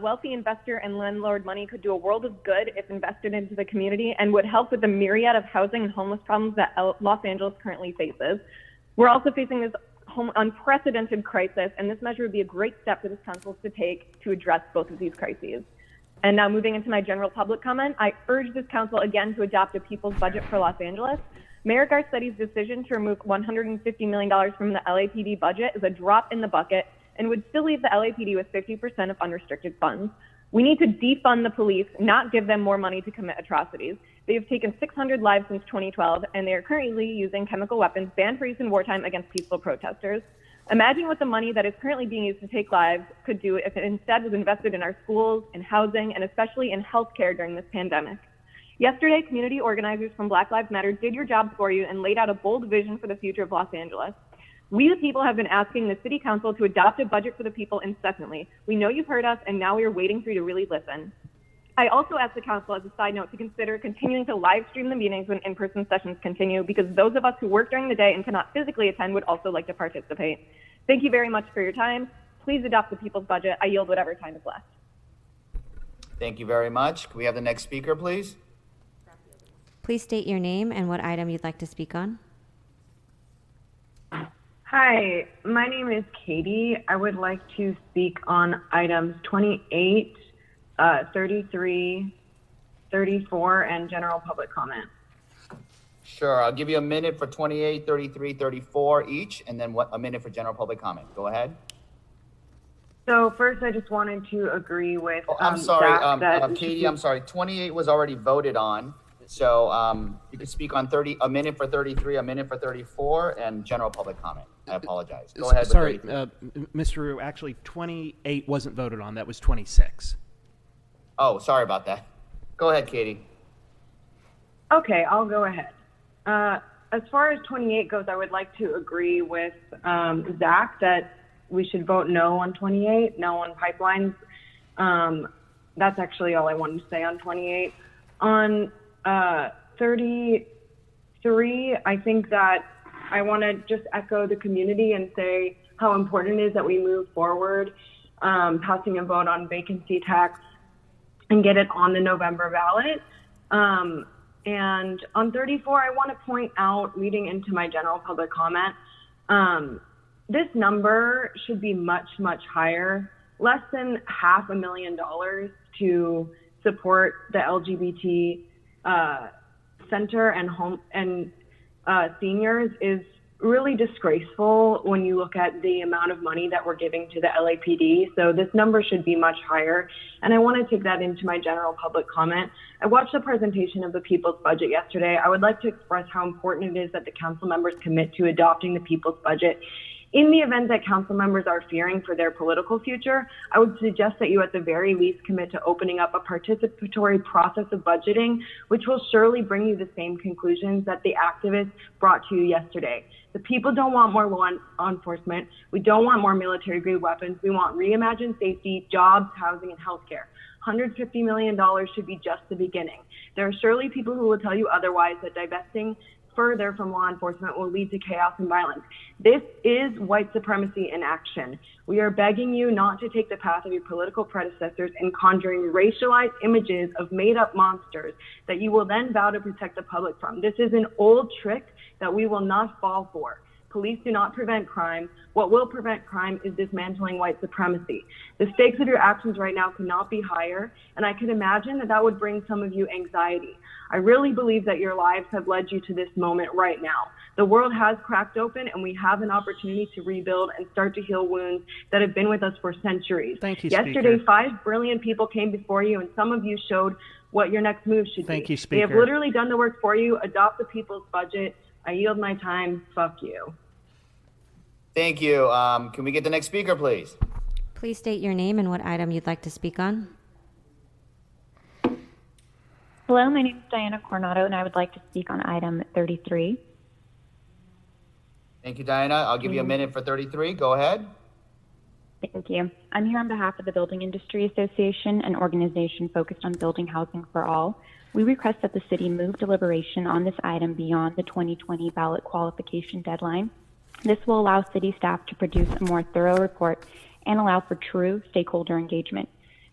Wealthy investor and landlord money could do a world of good if invested into the community and would help with the myriad of housing and homeless problems that Los Angeles currently faces. We're also facing this unprecedented crisis, and this measure would be a great step for this council to take to address both of these crises. And now moving into my general public comment, I urge this council again to adopt a people's budget for Los Angeles. Mayor Garcetti's decision to remove $150 million from the LAPD budget is a drop in the bucket and would still leave the LAPD with 50% of unrestricted funds. We need to defund the police, not give them more money to commit atrocities. They have taken 600 lives since 2012, and they are currently using chemical weapons banned for use in wartime against peaceful protesters. Imagine what the money that is currently being used to take lives could do if it instead was invested in our schools, in housing, and especially in healthcare during this pandemic. Yesterday, community organizers from Black Lives Matter did your jobs for you and laid out a bold vision for the future of Los Angeles. We, the people, have been asking the city council to adopt a budget for the people incessantly. We know you've heard us, and now we are waiting for you to really listen. I also ask the council, as a side note, to consider continuing to live stream the meetings when in-person sessions continue, because those of us who work during the day and cannot physically attend would also like to participate. Thank you very much for your time. Please adopt the people's budget. I yield whatever time is left. Thank you very much. Can we have the next speaker, please? Please state your name and what item you'd like to speak on. Hi, my name is Katie. I would like to speak on items 28, 33, 34, and general public comment. Sure, I'll give you a minute for 28, 33, 34 each, and then a minute for general public comment. Go ahead. So first, I just wanted to agree with I'm sorry, Zach, Katie, I'm sorry. 28 was already voted on. So you can speak on a minute for 33, a minute for 34, and general public comment. I apologize. Go ahead. Sorry, Mr. Rue, actually 28 wasn't voted on. That was 26. Oh, sorry about that. Go ahead, Katie. Okay, I'll go ahead. As far as 28 goes, I would like to agree with Zach that we should vote no on 28, no on pipelines. That's actually all I wanted to say on 28. On 33, I think that I want to just echo the community and say how important it is that we move forward, passing a vote on vacancy tax and get it on the November ballot. And on 34, I want to point out, leading into my general public comment, this number should be much, much higher, less than $500,000 to support the LGBT center and home and seniors is really disgraceful when you look at the amount of money that we're giving to the LAPD. So this number should be much higher. And I want to take that into my general public comment. I watched the presentation of the people's budget yesterday. I would like to express how important it is that the council members commit to adopting the people's budget. In the event that council members are fearing for their political future, I would suggest that you at the very least commit to opening up a participatory process of budgeting, which will surely bring you the same conclusions that the activists brought to you yesterday. The people don't want more law enforcement. We don't want more military-grade weapons. We want reimagined safety, jobs, housing, and healthcare. $150 million should be just the beginning. There are surely people who will tell you otherwise, that divesting further from law enforcement will lead to chaos and violence. This is white supremacy in action. We are begging you not to take the path of your political predecessors in conjuring racialized images of made-up monsters that you will then vow to protect the public from. This is an old trick that we will not fall for. Police do not prevent crime. What will prevent crime is dismantling white supremacy. The stakes of your actions right now cannot be higher, and I can imagine that that would bring some of you anxiety. I really believe that your lives have led you to this moment right now. The world has cracked open, and we have an opportunity to rebuild and start to heal wounds that have been with us for centuries. Thank you, Yesterday, Speaker. 5 brilliant people came before you, and some of you showed what your next move should be. Thank you, They have Speaker. literally done the work for you. Adopt the people's budget. I yield my time. Fuck you. Thank you. Can we get the next speaker, please? Please state your name and what item you'd like to speak on. Hello, my name is Diana Coronado, and I would like to speak on item 33. Thank you, Diana. I'll give you a minute for 33. Go ahead. Thank you. I'm here on behalf of the Building Industry Association, an organization focused on building housing for all. We request that the city move deliberation on this item beyond the 2020 ballot qualification deadline. This will allow city staff to produce a more thorough report and allow for true stakeholder engagement.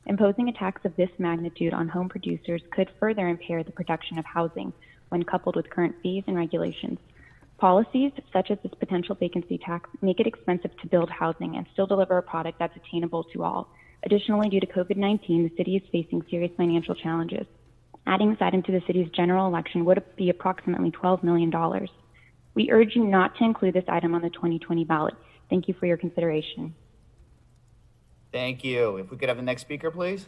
Imposing a tax of this magnitude on home producers could further impair the production of housing when coupled with current fees and regulations. Policies such as this potential vacancy tax make it expensive to build housing and still deliver a product that's attainable to all. Additionally, due to COVID-19, the city is facing serious financial challenges. Adding this item to the city's general election would be approximately $12 million. We urge you not to include this item on the 2020 ballot. Thank you for your consideration. Thank you. If we could have the next speaker, please.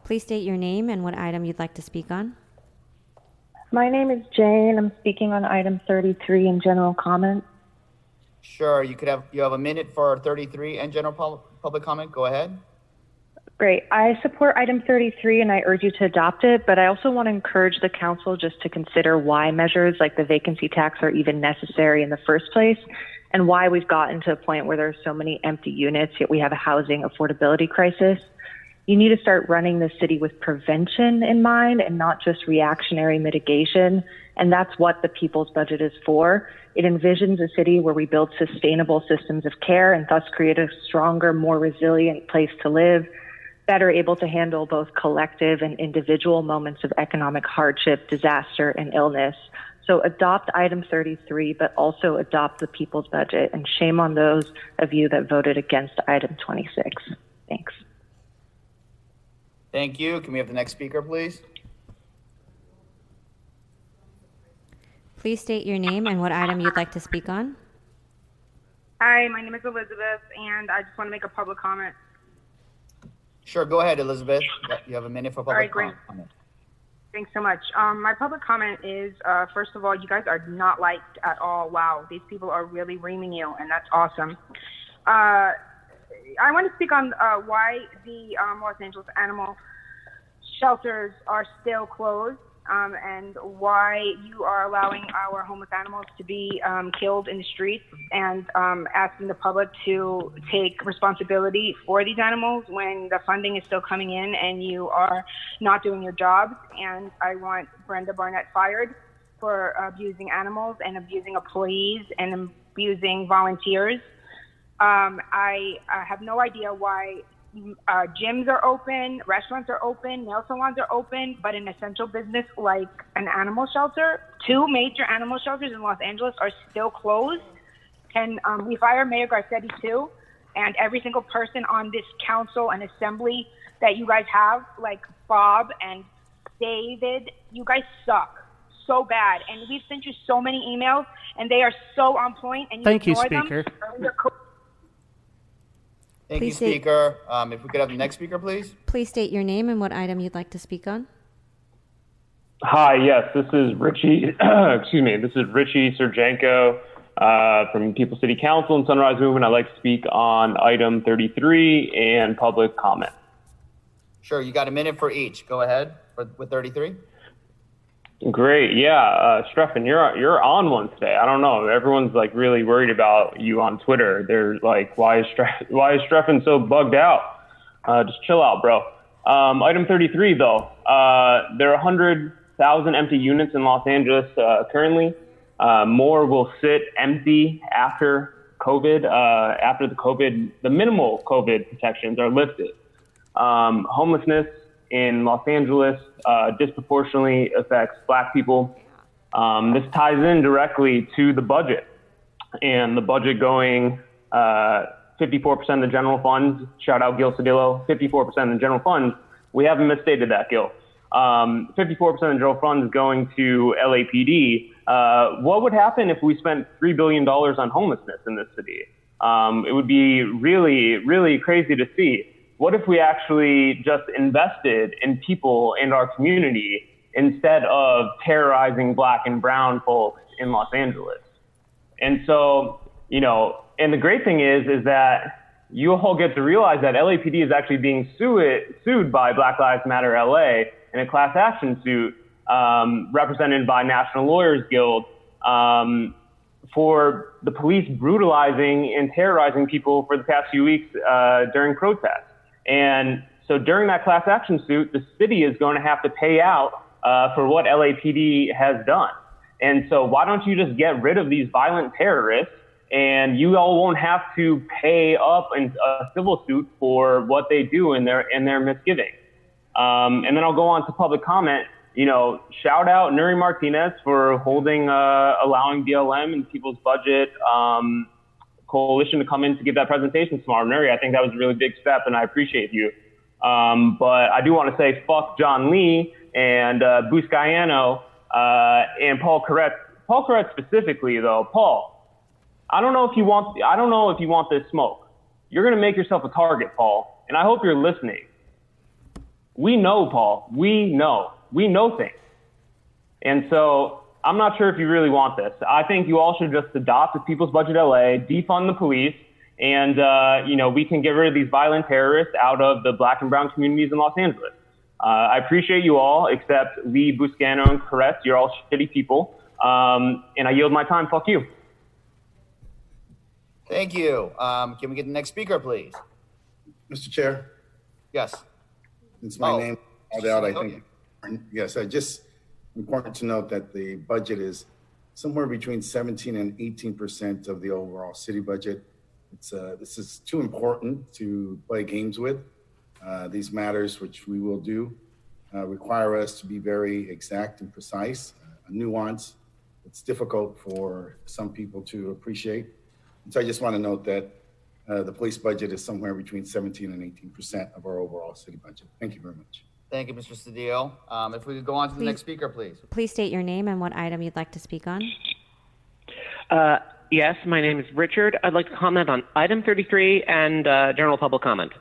Please state your name and what item you'd like to speak on. My name is Jane. I'm speaking on item 33 in general comment. Sure. You have a minute for 33 and general public comment. Go ahead. Great. I support item 33 and I urge you to adopt it, but I also want to encourage the council just to consider why measures like the vacancy tax are even necessary in the first place and why we've gotten to a point where there's so many empty units, yet we have a housing affordability crisis. You need to start running the city with prevention in mind and not just reactionary mitigation. And that's what the people's budget is for. It envisions a city where we build sustainable systems of care and thus create a stronger, more resilient place to live, better able to handle both collective and individual moments of economic hardship, disaster, and illness. So adopt item 33, but also adopt the people's budget. And shame on those of you that voted against item 26. Thanks. Thank you. Can we have the next speaker, please? Please state your name and what item you'd like to speak on. Hi, my name is Elizabeth, and I just want to make a public comment. Sure. Go ahead, Elizabeth. You have a minute for public great. comment. Thanks so much. My public comment is, first of all, you guys are not liked at all. Wow, these people are really reaming you, and that's awesome. I want to speak on why the Los Angeles animal shelters are still closed and why you are allowing our homeless animals to be killed in the streets and asking the public to take responsibility for these animals when the funding is still coming in and you are not doing your jobs. And I want Brenda Barnett fired for abusing animals and abusing employees and abusing volunteers. I have no idea why gyms are open, restaurants are open, nail salons are open, but an essential business like an animal shelter, 2 major animal shelters in Los Angeles are still closed. Can we fire Mayor Garcetti too? And every single person on this council and assembly that you guys have, like Bob and David, you guys suck so bad. And we've sent you so many emails and they are so on point and you Thank you, ignore Speaker. them. Thank you, Please state- Speaker. If we could have the next speaker, please. Please state your name and what item you'd like to speak on. Hi, yes, this is Richie. Excuse me, this is Richie Sergenko from People City Council and Sunrise Movement. I'd like to speak on item 33 and public comment. Sure, you got a minute for each. Go ahead with 33. Great, yeah, Streffen, you're on one today. I don't know, everyone's like really worried about you on Twitter. They're like, why is Streffen so bugged out? Just chill out, bro. Item 33 though, there are 100,000 empty units in Los Angeles currently. More will sit empty after COVID, after the minimal COVID protections are lifted. Homelessness in Los Angeles disproportionately affects Black people. This ties in directly to the budget, and the budget going 54% of the general funds. Shout out Gil Cedillo, 54% of the general funds. We haven't misstated that, Gil. 54% of the general funds going to LAPD. What would happen if we spent $3 billion on homelessness in this city? It would be really, really crazy to see. What if we actually just invested in people in our community instead of terrorizing Black and brown folks in Los Angeles? And so, and the great thing is that you all get to realize that LAPD is actually being sued by Black Lives Matter LA in a class action suit represented by National Lawyers Guild for the police brutalizing and terrorizing people for the past few weeks during protests. And so during that class action suit, the city is going to have to pay out for what LAPD has done. And so why don't you just get rid of these violent terrorists, and you all won't have to pay up in a civil suit for what they do in their misgivings. And then I'll go on to public comment. You know, shout out Nuri Martinez for allowing BLM and People's Budget Coalition to come in to give that presentation tomorrow. Nuri, I think that was a really big step, and I appreciate you. But I do want to say fuck John Lee and Buscaino and Paul Corrett. Paul Corrett specifically, though. Paul, I don't know if you want this smoke. You're going to make yourself a target, Paul, and I hope you're listening. We know, Paul. We know things. And so I'm not sure if you really want this. I think you all should just adopt the People's Budget LA, defund the police, and we can get rid of these violent terrorists out of the black and brown communities in Los Angeles. I appreciate you all, except Lee, Buscano, and Correct. You're all shitty people. And I yield my time. Fuck you. Thank you. Can we get the next speaker, please? Mr. Chair? Yes. Since my name called out, I think, yes, important to note that the budget is somewhere between 17 and 18% of the overall city budget. This is too important to play games with. These matters, which we will do, require us to be very exact and precise, nuance. It's difficult for some people to appreciate. And so I just want to note that the police budget is somewhere between 17 and 18% of our overall city budget. Thank you very much. Thank you, Mr. Cedillo. If we could go on to the next speaker, please. Please state your name and what item you'd like to speak on. Yes, my name is Richard. I'd like to comment on item 33 and general public comment.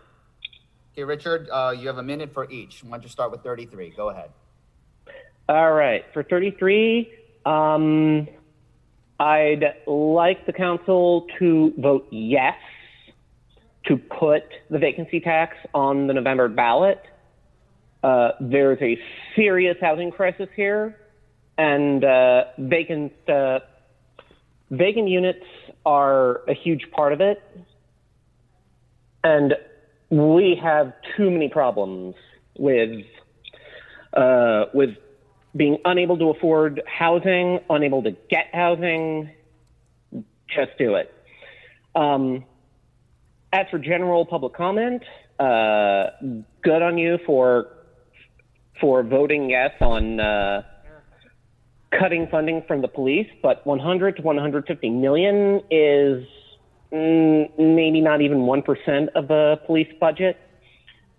Okay, Richard, you have a minute for each. Why don't you start with 33? Go ahead. All right. For 33, I'd like the council to vote yes to put the vacancy tax on the November ballot. There's a serious housing crisis here, and vacant units are a huge part of it. And we have too many problems with being unable to afford housing, unable to get housing. Just do it. As for general public comment, good on you for voting yes on cutting funding from the police, but 100 to 150 million is maybe not even 1% of the police budget.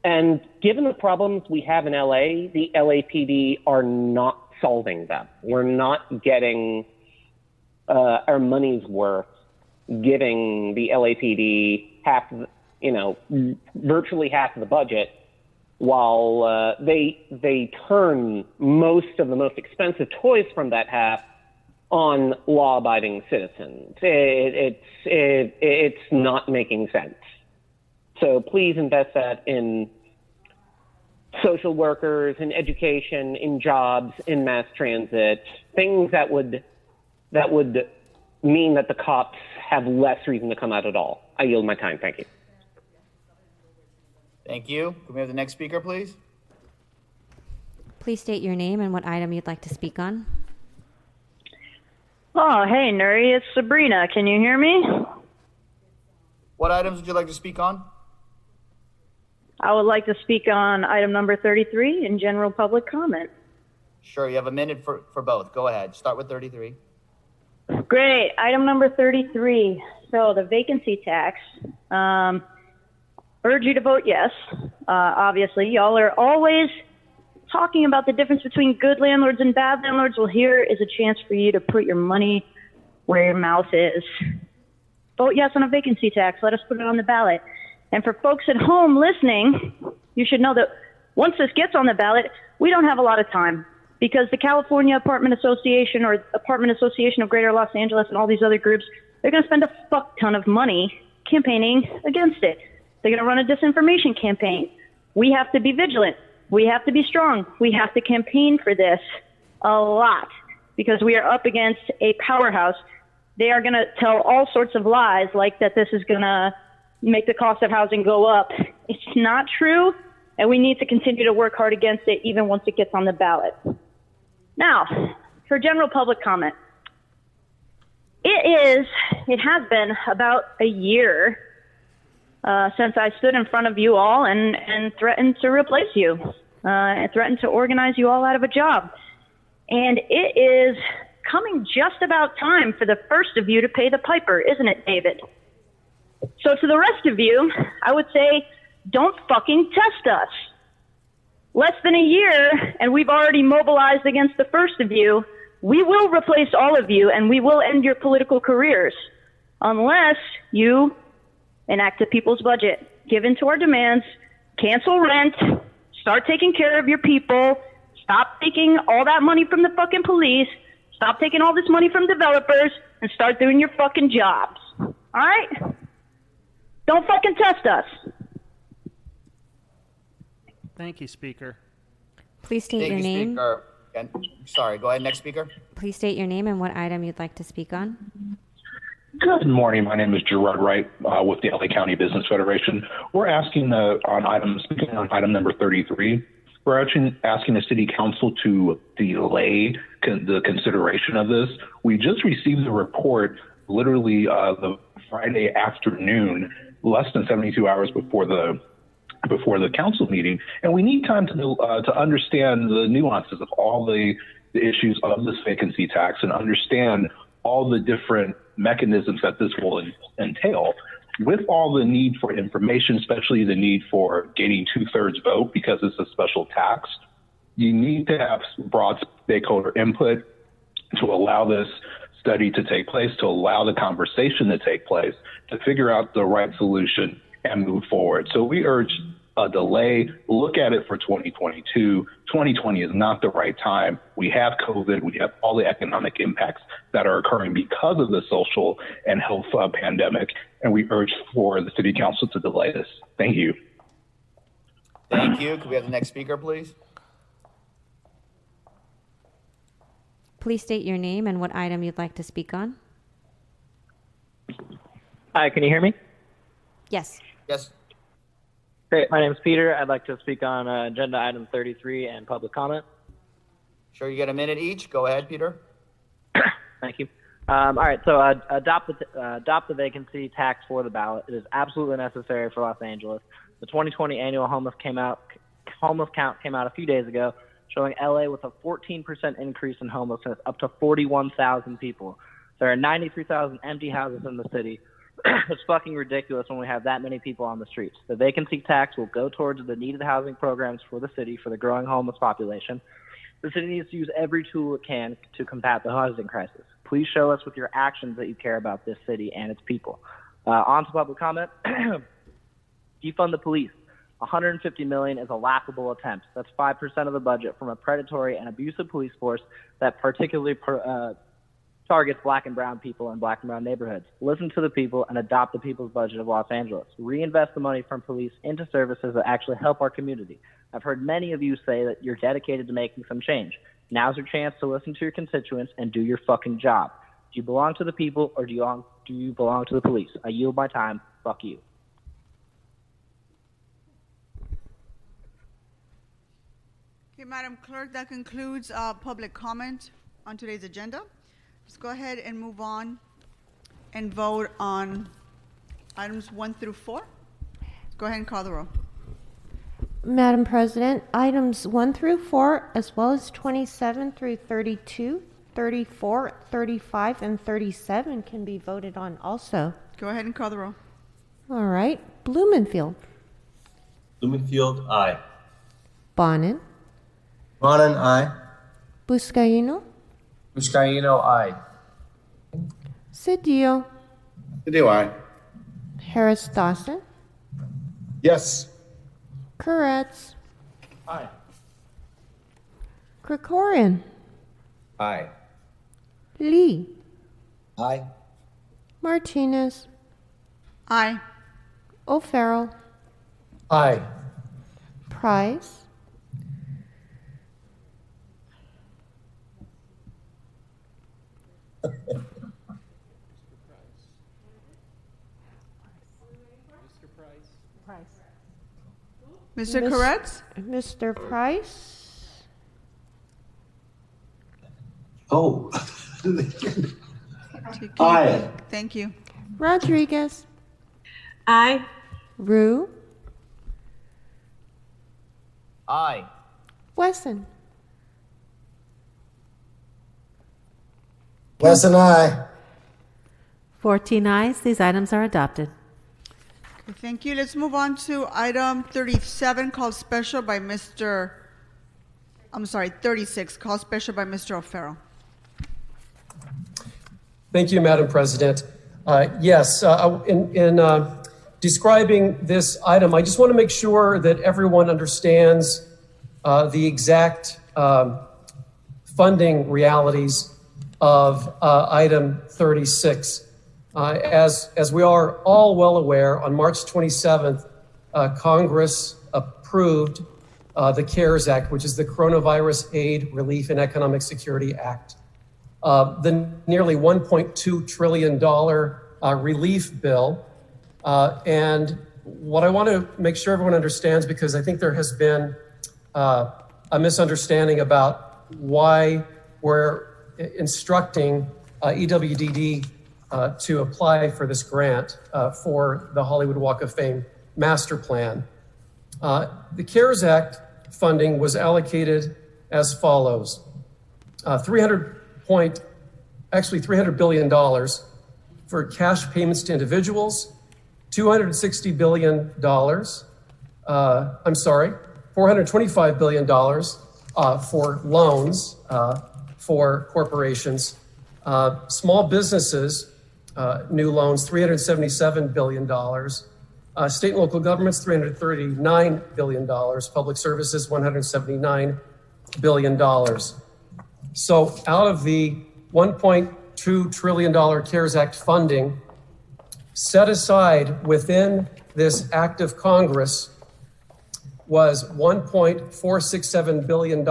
And given the problems we have in LA, the LAPD are not solving them. We're not getting our money's worth giving the LAPD virtually half of the budget, while they turn most of the most expensive toys from that half on law-abiding citizens. It's not making sense. So please invest that in social workers, in education, in jobs, in mass transit, things that would mean that the cops have less reason to come out at all. I yield my time. Thank you. Thank you. Can we have the next speaker, please? Please state your name and what item you'd like to speak on. Oh, hey, Nuri, it's Sabrina. Can you hear me? What items would you like to speak on? I would like to speak on item number 33 in general public comment. Sure, you have a minute for both. Go ahead. Start with 33. Great. Item number 33. So the vacancy tax. Urge you to vote yes. Obviously, y'all are always talking about the difference between good landlords and bad landlords. Well, here is a chance for you to put your money where your mouth is. Vote yes on a vacancy tax. Let us put it on the ballot. And for folks at home listening, you should know that once this gets on the ballot, we don't have a lot of time, because the California Apartment Association or Apartment Association of Greater Los Angeles and all these other groups, they're going to spend a fuck ton of money campaigning against it. They're going to run a disinformation campaign. We have to be vigilant. We have to be strong. We have to campaign for this a lot because we are up against a powerhouse. They are going to tell all sorts of lies like that this is going to make the cost of housing go up. It's not true, and we need to continue to work hard against it even once it gets on the ballot. Now, for general public comment. It has been about a year since I stood in front of you all and threatened to replace you, and threatened to organize you all out of a job. And it is coming just about time for the first of you to pay the piper, isn't it, David? So to the rest of you, I would say, don't fucking test us. Less than a year, and we've already mobilized against the first of you. We will replace all of you, and we will end your political careers unless you enact a people's budget, give in to our demands, cancel rent, start taking care of your people, stop taking all that money from the fucking police, stop taking all this money from developers, and start doing your fucking jobs. All right? Don't fucking test us. Thank you, Speaker. Please state your name. Speaker. And, sorry, go ahead, next speaker. Please state your name and what item you'd like to speak on. Good morning. My name is Gerard Wright with the LA County Business Federation. We're asking speaking on item number 33, we're actually asking the City Council to delay the consideration of this. We just received the report literally the Friday afternoon, less than 72 hours before the council meeting, and we need time to understand the nuances of all the issues of this vacancy tax and understand all the different mechanisms that this will entail. With all the need for information, especially the need for gaining 2/3 vote because it's a special tax, you need to have broad stakeholder input to allow this study to take place, to allow the conversation to take place, to figure out the right solution and move forward. So we urge a delay, look at it for 2022. 2020 is not the right time. We have COVID, we have all the economic impacts that are occurring because of the social and health pandemic, and we urge for the City Council to delay this. Thank you. Thank you. Could we have the next speaker, please? Please state your name and what item you'd like to speak on. Hi, can you hear me? Yes. Yes. Great. My name is Peter. I'd like to speak on agenda item 33 and public comment. Sure, you get a minute each. Go ahead, Peter. Thank you. All right, so adopt the vacancy tax for the ballot. It is absolutely necessary for Los Angeles. The 2020 annual homeless count came out a few days ago, showing LA with a 14% increase in homelessness, up to 41,000 people. There are 93,000 empty houses in the city. It's fucking ridiculous when we have that many people on the streets. The vacancy tax will go towards the needed housing programs for the city for the growing homeless population. The city needs to use every tool it can to combat the housing crisis. Please show us with your actions that you care about this city and its people. On to public comment. Defund the police. $150 million is a laughable attempt. That's 5% of the budget from a predatory and abusive police force that particularly targets black and brown people in black and brown neighborhoods. Listen to the people and adopt the people's budget of Los Angeles. Reinvest the money from police into services that actually help our community. I've heard many of you say that you're dedicated to making some change. Now's your chance to listen to your constituents and do your fucking job. Do you belong to the people or do you belong to the police? I yield my time. Fuck you. Okay, Madam Clerk, that concludes public comment on today's agenda. Let's go ahead and move on and vote on items 1 through 4. Go ahead and call the roll. Madam President, items 1 through 4, as well as 27 through 32, 34, 35, and 37 can be voted on also. Go ahead and call the roll. All right. Blumenfield. Blumenfield, aye. Bonin. Bonin, aye. Buscaino. Buscaino, aye. Cedillo. Cedillo, aye. Harris Dawson. Yes. Koretz. Aye. Krikorian. Aye. Lee. Aye. Martinez. Aye. O'Farrell, Aye. Price, Mr. Koretz? Mr. Price, Oh. TK. Aye. Thank you. Rodriguez, Aye. Rue, Aye. Wesson. Wesson, aye. 14 ayes. These items are adopted. Okay, thank you. Let's move on to item 37, called special by Mr. I'm sorry, 36, called special by Mr. O'Farrell. Thank you, Madam President. Yes, in describing this item, I just want to make sure that everyone understands the exact funding realities of item 36. As we are all well aware, on March 27th, Congress approved the CARES Act, which is the Coronavirus Aid, Relief, and Economic Security Act. The nearly $1.2 trillion relief bill. And what I want to make sure everyone understands, because I think there has been a misunderstanding about why we're instructing EWDD to apply for this grant for the Hollywood Walk of Fame master plan. The CARES Act funding was allocated as follows. $300 billion for cash payments to individuals, $425 billion for loans for corporations, small businesses, new loans, $377 billion, state and local governments, $339 billion, public services, $179 billion. So out of the $1.2 trillion CARES Act funding set aside within this act of Congress was $1.467 billion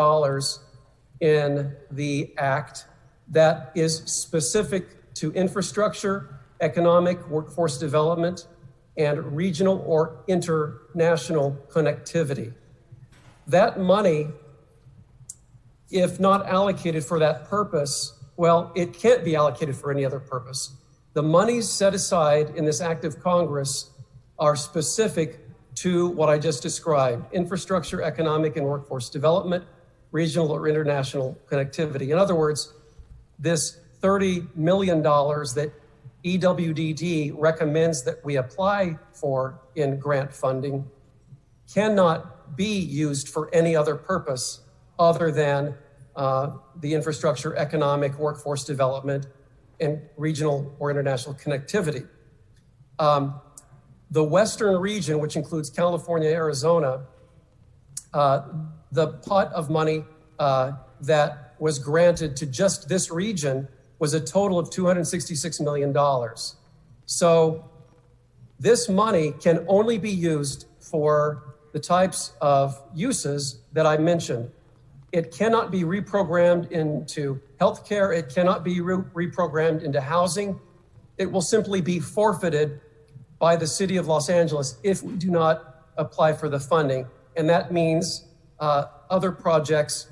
in the act that is specific to infrastructure, economic, workforce development, and regional or international connectivity. That money, if not allocated for that purpose, well, it can't be allocated for any other purpose. The monies set aside in this act of Congress are specific to what I just described: infrastructure, economic, and workforce development, regional or international connectivity. In other words, this $30 million that EWDD recommends that we apply for in grant funding cannot be used for any other purpose other than the infrastructure, economic, workforce development, and regional or international connectivity. The Western region, which includes California, Arizona, the pot of money that was granted to just this region was a total of $266 million. So this money can only be used for the types of uses that I mentioned. It cannot be reprogrammed into healthcare. It cannot be reprogrammed into housing. It will simply be forfeited by the city of Los Angeles if we do not apply for the funding. And that means other projects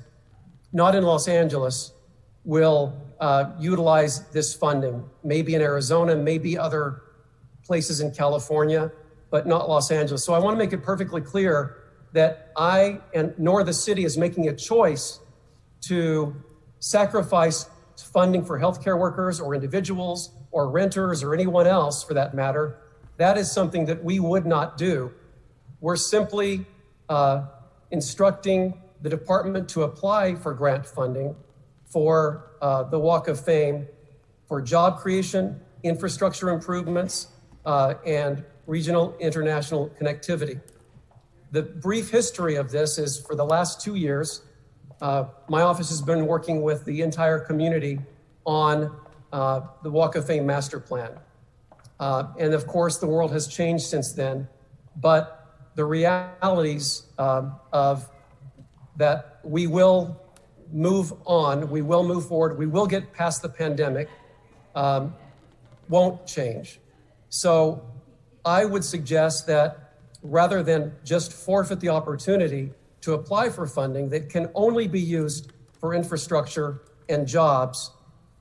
not in Los Angeles will utilize this funding, maybe in Arizona, maybe other places in California, but not Los Angeles. So I want to make it perfectly clear that I and nor the city is making a choice to sacrifice funding for healthcare workers or individuals or renters or anyone else for that matter. That is something that we would not do. We're simply instructing the department to apply for grant funding for the Walk of Fame for job creation, infrastructure improvements, and regional international connectivity. The brief history of this is for the last 2 years, my office has been working with the entire community on the Walk of Fame master plan. And of course, the world has changed since then. But the realities of that we will move on, we will move forward, we will get past the pandemic, won't change. So I would suggest that rather than just forfeit the opportunity to apply for funding that can only be used for infrastructure and jobs,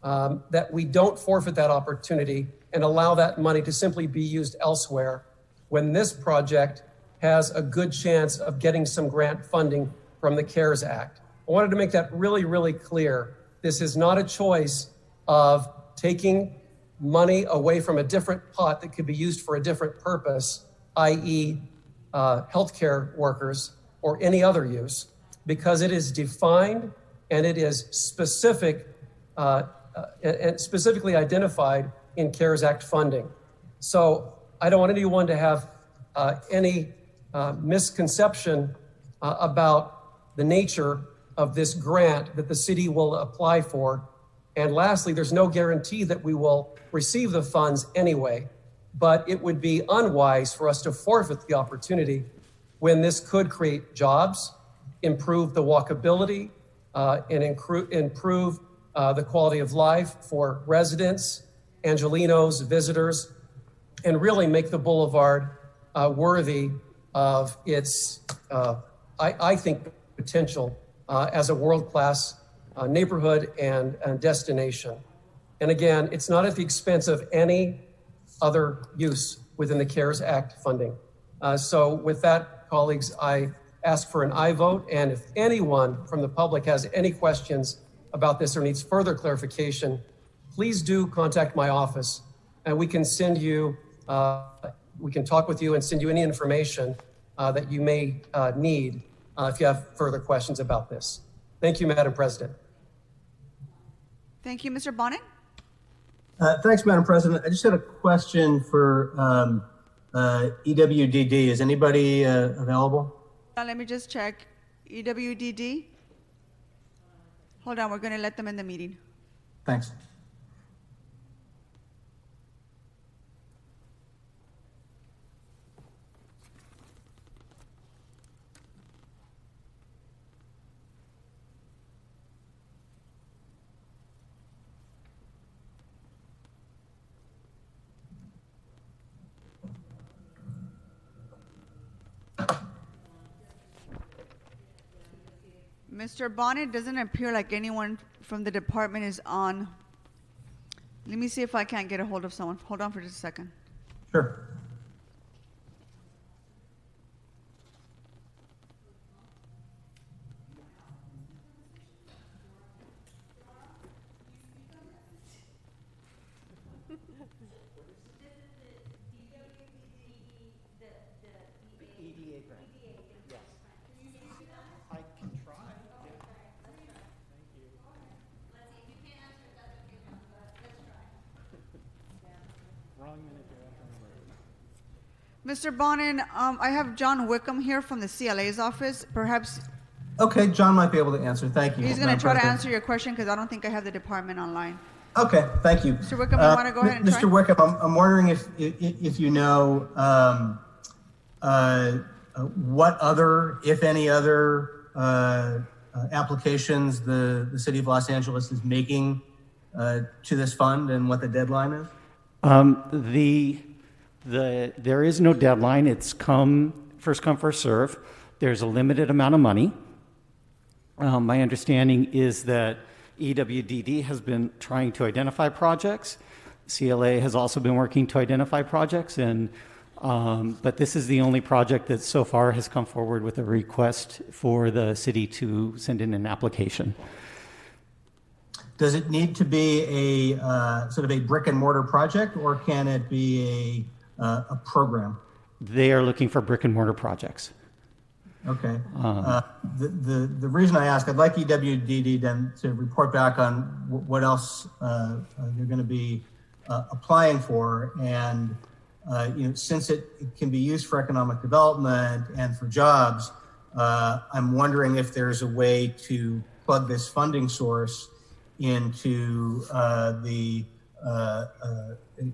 that we don't forfeit that opportunity and allow that money to simply be used elsewhere when this project has a good chance of getting some grant funding from the CARES Act. I wanted to make that really, really clear. This is not a choice of taking money away from a different pot that could be used for a different purpose, i.e. Healthcare workers or any other use, because it is defined and it is specific and specifically identified in CARES Act funding. So I don't want anyone to have any misconception about the nature of this grant that the city will apply for. And lastly, there's no guarantee that we will receive the funds anyway, but it would be unwise for us to forfeit the opportunity when this could create jobs, improve the walkability, and improve the quality of life for residents, Angelenos, visitors, and really make the boulevard worthy of its, I think, potential as a world-class neighborhood and destination. And again, it's not at the expense of any other use within the CARES Act funding. So with that, colleagues, I ask for an aye vote. And if anyone from the public has any questions about this or needs further clarification, please do contact my office and we can send you, we can talk with you and send you any information that you may need if you have further questions about this. Thank you, Madam President. Thank you, Mr. Bonnet. Thanks, Madam President. I just had a question for EWDD. Is anybody available? Let me just check. EWDD? Hold on, we're going to let them in the meeting. Thanks. Mr. Bonnet, doesn't appear like anyone from the department is on. Let me see if I can't get a hold of someone. Hold on for just a second. Sure. Mr. Bonin, I have John Wickham here from the CLA's office. Perhaps Okay, John might be able to answer. Thank you. he's going to Madam try to President. answer your question because I don't think I have the department online. Okay, thank you. Mr. Wickham, you want to go ahead and Mr. try? Wickham, I'm wondering if you know what other, if any other, applications the City of Los Angeles is making to this fund and what the deadline is? There is no deadline. It's first come, first serve. There's a limited amount of money. My understanding is that EWDD has been trying to identify projects. CLA has also been working to identify projects, but this is the only project that so far has come forward with a request for the city to send in an application. Does it need to be a sort of a brick and mortar project, or can it be a program? They are looking for brick and mortar projects. Okay. The reason I ask, I'd like EWDD then to report back on what else they're going to be applying for, and since it can be used for economic development and for jobs, I'm wondering if there's a way to plug this funding source into the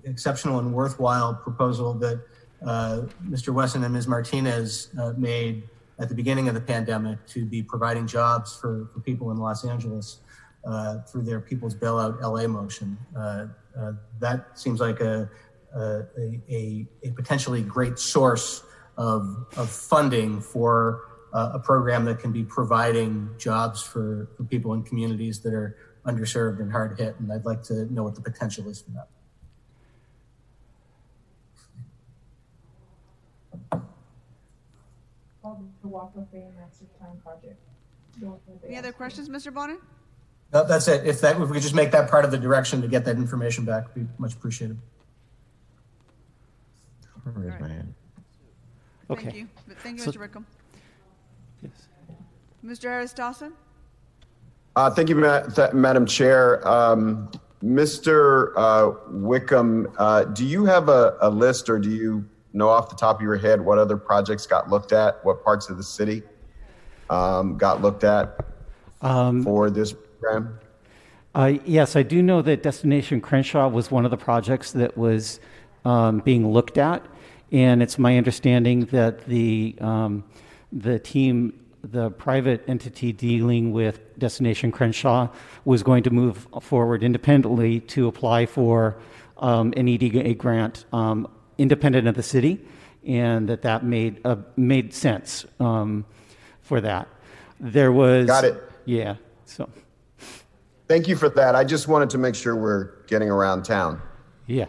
exceptional and worthwhile proposal that Mr. Wesson and Ms. Martinez made at the beginning of the pandemic to be providing jobs for people in Los Angeles through their People's Bailout LA motion. That seems like a potentially great source of funding for a program that can be providing jobs for people in communities that are underserved and hard hit. And I'd like to know what the potential is for that. The Walk of Fame Master Plan Project. Any other questions, Mr. Bonin? No, that's it. If we could just make that part of the direction to get that information back, it'd be much appreciated. Raise my hand. Okay. Thank you. Thank you, Mr. Rickham. Yes. Mr. Harris Dawson? Thank you, Madam Chair. Mr. Wickham, do you have a list, or do you know off the top of your head what other projects got looked at, what parts of the city got looked at for this program? Yes, I do know that Destination Crenshaw was one of the projects that was being looked at, and it's my understanding that the team, the private entity dealing with Destination Crenshaw, was going to move forward independently to apply for an EDA grant independent of the city, and that made sense for that. There was... Got it. Yeah, so... Thank you for that. I just wanted to make sure we're getting around town. Yeah.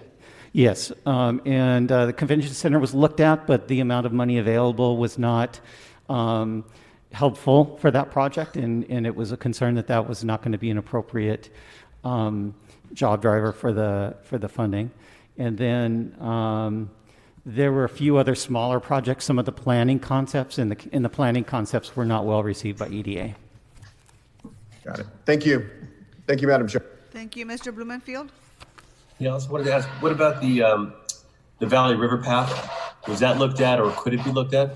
Yes. And the convention center was looked at, but the amount of money available was not helpful for that project. And it was a concern that was not going to be an appropriate job driver for the funding. And then there were a few other smaller projects. Some of the planning concepts and the planning concepts were not well received by EDA. Got it. Thank you. Thank you, Madam Chair. Thank you, Mr. Blumenfield. Yeah, I also wanted to ask, what about the Valley River Path? Was that looked at, or could it be looked at?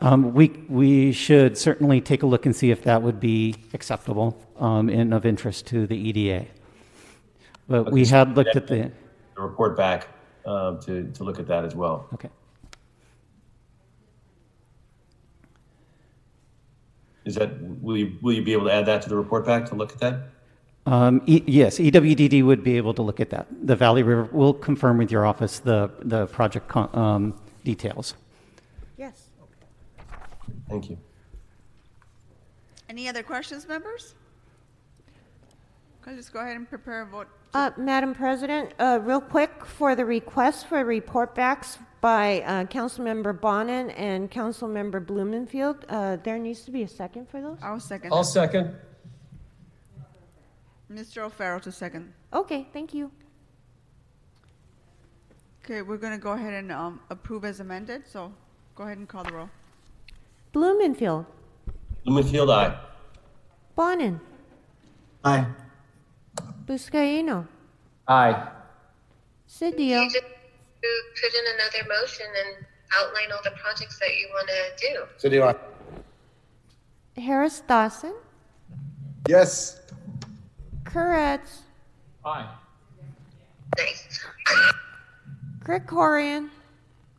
We should certainly take a look and see if that would be acceptable and of interest to the EDA. But okay, we had looked at the report back to look at that as well. Okay. Is that will you be able to add that to the report back to look at that? Yes, EWDD would be able to look at that. The Valley River will confirm with your office the project details. Yes. Thank you. Any other questions, members? Okay, just go ahead and prepare a vote. Madam President, real quick, for the request for report backs by Councilmember Bonin and Councilmember Blumenfield, there needs to be a second for those? I'll second. I'll second. Mr. O'Farrell to second. Okay, thank you. Okay, we're going to go ahead and approve as amended, so go ahead and call the roll. Blumenfield. Blumenfield, aye. Bonin. Aye. Buscaino. Aye. Cedillo. You just put in another motion and outline all the projects that you want to do. Cedillo, aye. Harris Dawson. Yes. Koretz. Aye. Nice. Krikorian.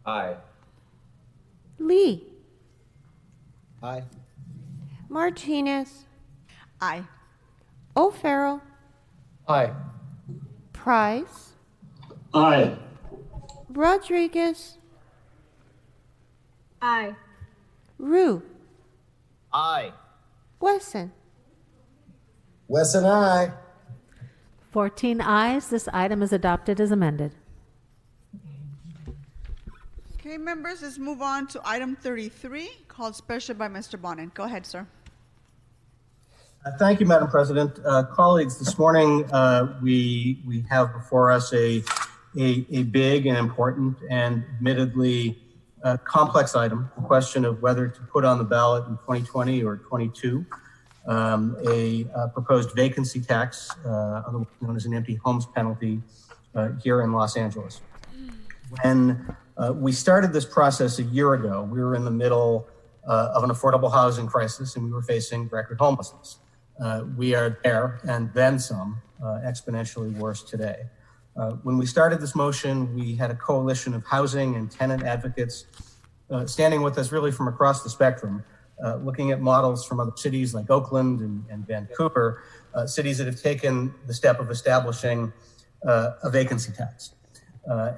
Aye. Lee. Aye. Martinez. Aye. O'Farrell. Aye. Price. Aye. Rodriguez. Aye. Rue. Aye. Wesson. Wesson, aye. 14 ayes. This item is adopted as amended. Okay, members, let's move on to item 33, called special by Mr. Bonin. Go ahead, sir. Thank you, Madam President. Colleagues, this morning we have before us a big and important and admittedly complex item, the question of whether to put on the ballot in 2020 or 22 a proposed vacancy tax, otherwise known as an empty homes penalty, here in Los Angeles. When we started this process a year ago, we were in the middle of an affordable housing crisis, and we were facing record homelessness. We are there, and then some, exponentially worse today. When we started this motion, we had a coalition of housing and tenant advocates standing with us really from across the spectrum, looking at models from other cities like Oakland and Vancouver, cities that have taken the step of establishing a vacancy tax.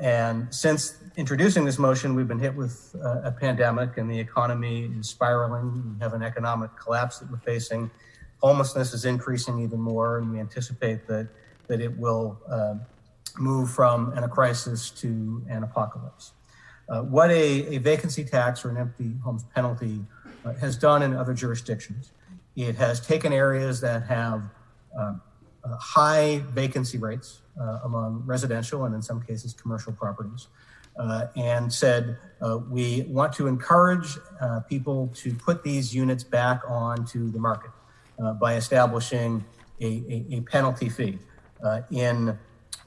And since introducing this motion, we've been hit with a pandemic and the economy is spiraling. We have an economic collapse that we're facing. Homelessness is increasing even more, and we anticipate that it will move from a crisis to an apocalypse. What a vacancy tax or an empty homes penalty has done in other jurisdictions, it has taken areas that have high vacancy rates among residential and in some cases commercial properties, and said we want to encourage people to put these units back onto the market by establishing a penalty fee. In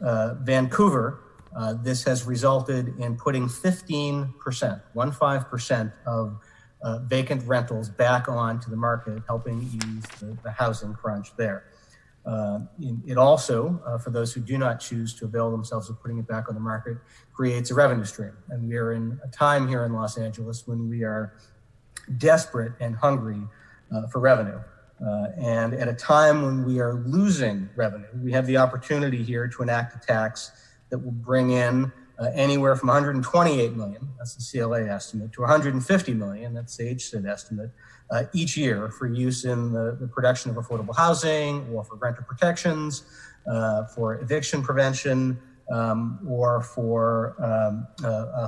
Vancouver, this has resulted in putting 15% of vacant rentals back onto the market, helping ease the housing crunch there. It also, for those who do not choose to avail themselves of putting it back on the market, creates a revenue stream. And we are in a time here in Los Angeles when we are desperate and hungry for revenue. And at a time when we are losing revenue, we have the opportunity here to enact a tax that will bring in anywhere from 128 million, that's the CLA estimate, to 150 million, that's the HCID estimate, each year for use in the production of affordable housing or for renter protections, for eviction prevention, or for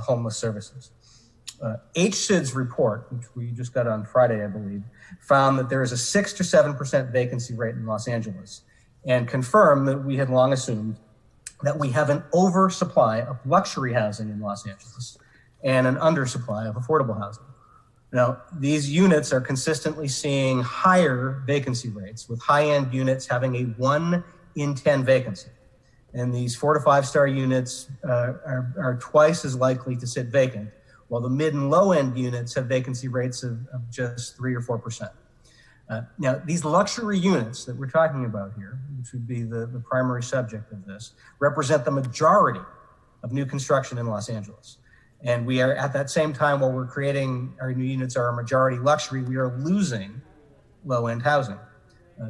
homeless services. HCID's report, which we just got on Friday, I believe, found that there is a 6 to 7% vacancy rate in Los Angeles and confirmed that we had long assumed that we have an oversupply of luxury housing in Los Angeles and an undersupply of affordable housing. Now, these units are consistently seeing higher vacancy rates, with high-end units having a 1 in 10 vacancy. And these 4 to 5 star units are twice as likely to sit vacant, while the mid and low-end units have vacancy rates of just 3 or 4%. Now, these luxury units that we're talking about here, which would be the primary subject of this, represent the majority of new construction in Los Angeles. And we are, at that same time, while we're creating our new units are a majority luxury, we are losing low-end housing.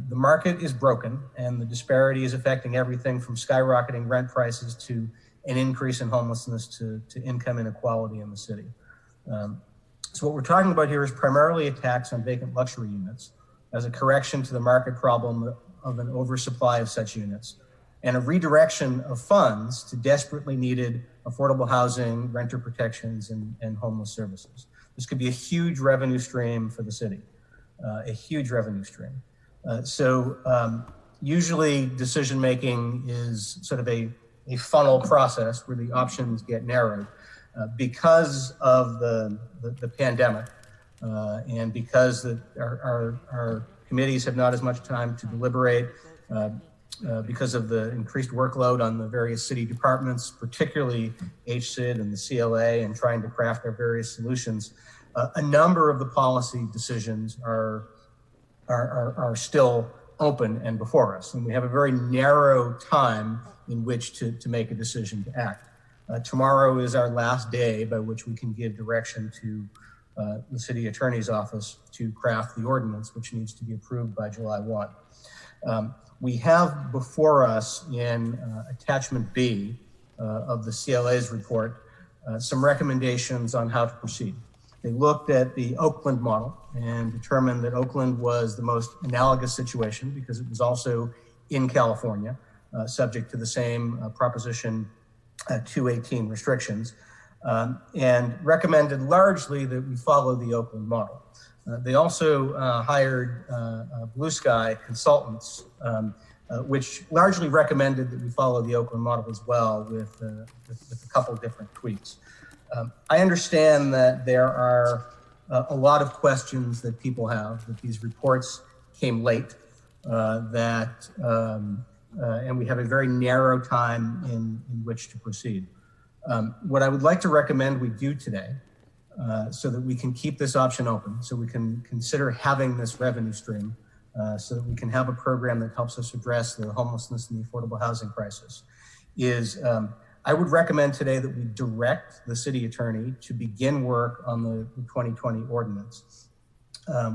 The market is broken, and the disparity is affecting everything from skyrocketing rent prices to an increase in homelessness to income inequality in the city. So what we're talking about here is primarily a tax on vacant luxury units as a correction to the market problem of an oversupply of such units, and a redirection of funds to desperately needed affordable housing, renter protections, and homeless services. This could be a huge revenue stream for the city, a huge revenue stream. Usually decision-making is sort of a funnel process where the options get narrowed. Because of the pandemic and because our committees have not as much time to deliberate, because of the increased workload on the various city departments, particularly HCID and the CLA, and trying to craft our various solutions, a number of the policy decisions are still open and before us. And we have a very narrow time in which to make a decision to act. Tomorrow is our last day by which we can give direction to the city attorney's office to craft the ordinance, which needs to be approved by July 1. We have before us in attachment B of the CLA's report some recommendations on how to proceed. They looked at the Oakland model and determined that Oakland was the most analogous situation because it was also in California, subject to the same Proposition 218 restrictions, and recommended largely that we follow the Oakland model. They also hired Blue Sky consultants, which largely recommended that we follow the Oakland model as well, with a couple different tweaks. I understand that there are a lot of questions that people have, that these reports came late, and we have a very narrow time in which to proceed. What I would like to recommend we do today, so that we can keep this option open, so we can consider having this revenue stream, so that we can have a program that helps us address the homelessness and the affordable housing crisis, is I would recommend today that we direct the city attorney to begin work on the 2020 ordinance,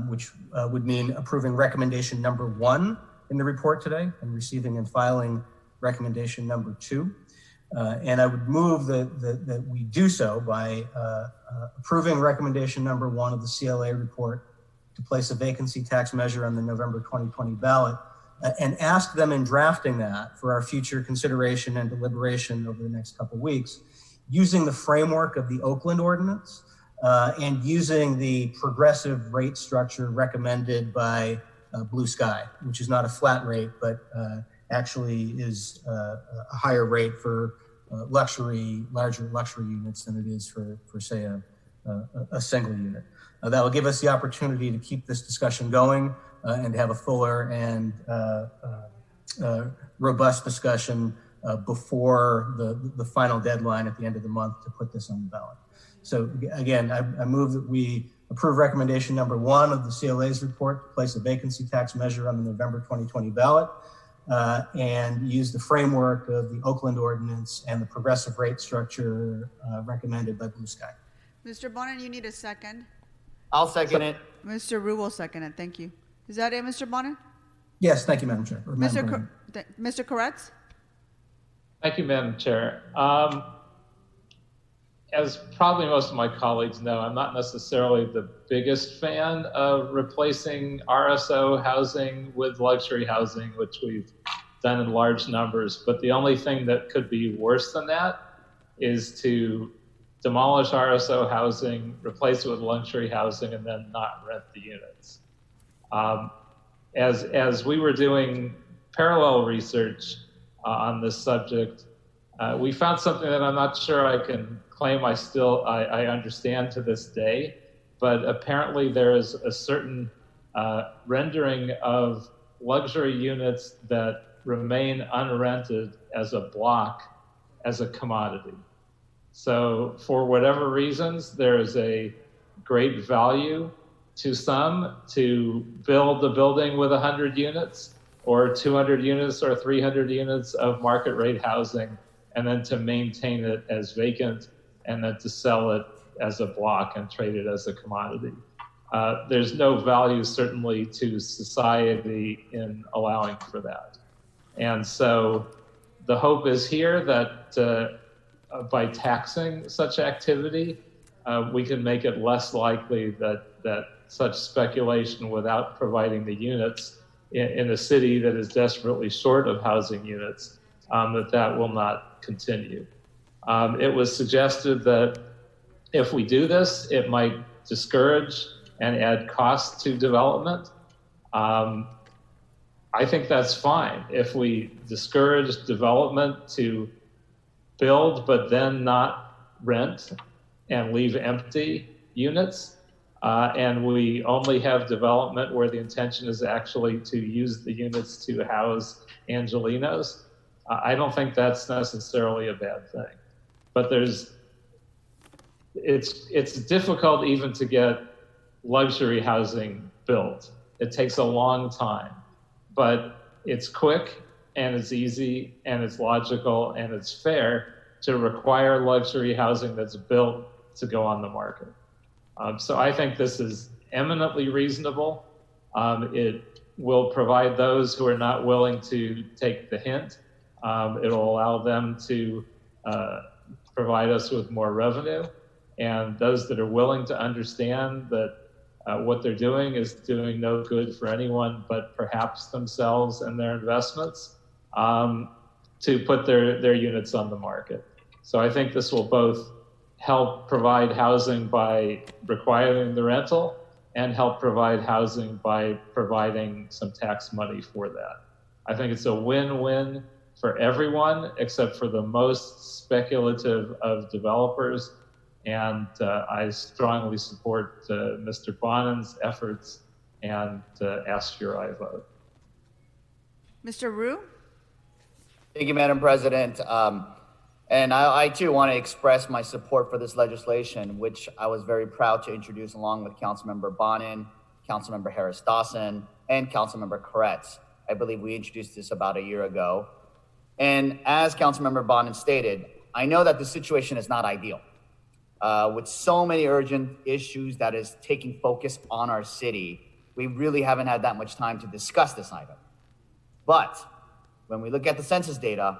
which would mean approving recommendation number 1 in the report today and receiving and filing recommendation number 2. And I would move that we do so by approving recommendation number 1 of the CLA report to place a vacancy tax measure on the November 2020 ballot, and ask them in drafting that for our future consideration and deliberation over the next couple of weeks, using the framework of the Oakland ordinance and using the progressive rate structure recommended by Blue Sky, which is not a flat rate, but actually is a higher rate for larger luxury units than it is for say, a single unit. That will give us the opportunity to keep this discussion going and have a fuller and robust discussion before the final deadline at the end of the month to put this on the ballot. So again, I move that we approve recommendation number 1 of the CLA's report to place a vacancy tax measure on the November 2020 ballot and use the framework of the Oakland ordinance and the progressive rate structure recommended by Blue Sky. Mr. Bonin, you need a second. I'll second it. Mr. Rue will second it. Thank you. Is that it, Mr. Bonin? Yes, thank you, Madam Chair. Mr. Koretz? Thank you, Madam Chair. As probably most of my colleagues know, I'm not necessarily the biggest fan of replacing RSO housing with luxury housing, which we've done in large numbers. But the only thing that could be worse than that is to demolish RSO housing, replace it with luxury housing, and then not rent the units. As we were doing parallel research on this subject, we found something that I'm not sure I can claim I understand to this day, but apparently there is a certain rendering of luxury units that remain unrented as a block, as a commodity. So for whatever reasons, there is a great value to some to build a building with 100 units or 200 units or 300 units of market rate housing, and then to maintain it as vacant and then to sell it as a block and trade it as a commodity. There's no value certainly to society in allowing for that. And so the hope is here that by taxing such activity, we can make it less likely that such speculation without providing the units in a city that is desperately short of housing units, that will not continue. It was suggested that if we do this, it might discourage and add costs to development. I think that's fine. If we discourage development to build but then not rent and leave empty units, and we only have development where the intention is actually to use the units to house Angelinos, I don't think that's necessarily a bad thing. But it's difficult even to get luxury housing built. It takes a long time, but it's quick and it's easy and it's logical and it's fair to require luxury housing that's built to go on the market. So I think this is eminently reasonable. It will provide those who are not willing to take the hint. It will allow them to provide us with more revenue. And those that are willing to understand that what they're doing is doing no good for anyone but perhaps themselves and their investments, to put their units on the market. So I think this will both help provide housing by requiring the rental and help provide housing by providing some tax money for that. I think it's a win-win for everyone except for the most speculative of developers. And I strongly support Mr. Bonin's efforts and ask for your aye vote. Mr. Rue? Thank you, Madam President. And I too want to express my support for this legislation, which I was very proud to introduce along with Councilmember Bonin, Councilmember Harris Dawson, and Councilmember Koretz. I believe we introduced this about a year ago. And as Councilmember Bonin stated, I know that the situation is not ideal. With so many urgent issues that is taking focus on our city, we really haven't had that much time to discuss this item. But when we look at the census data,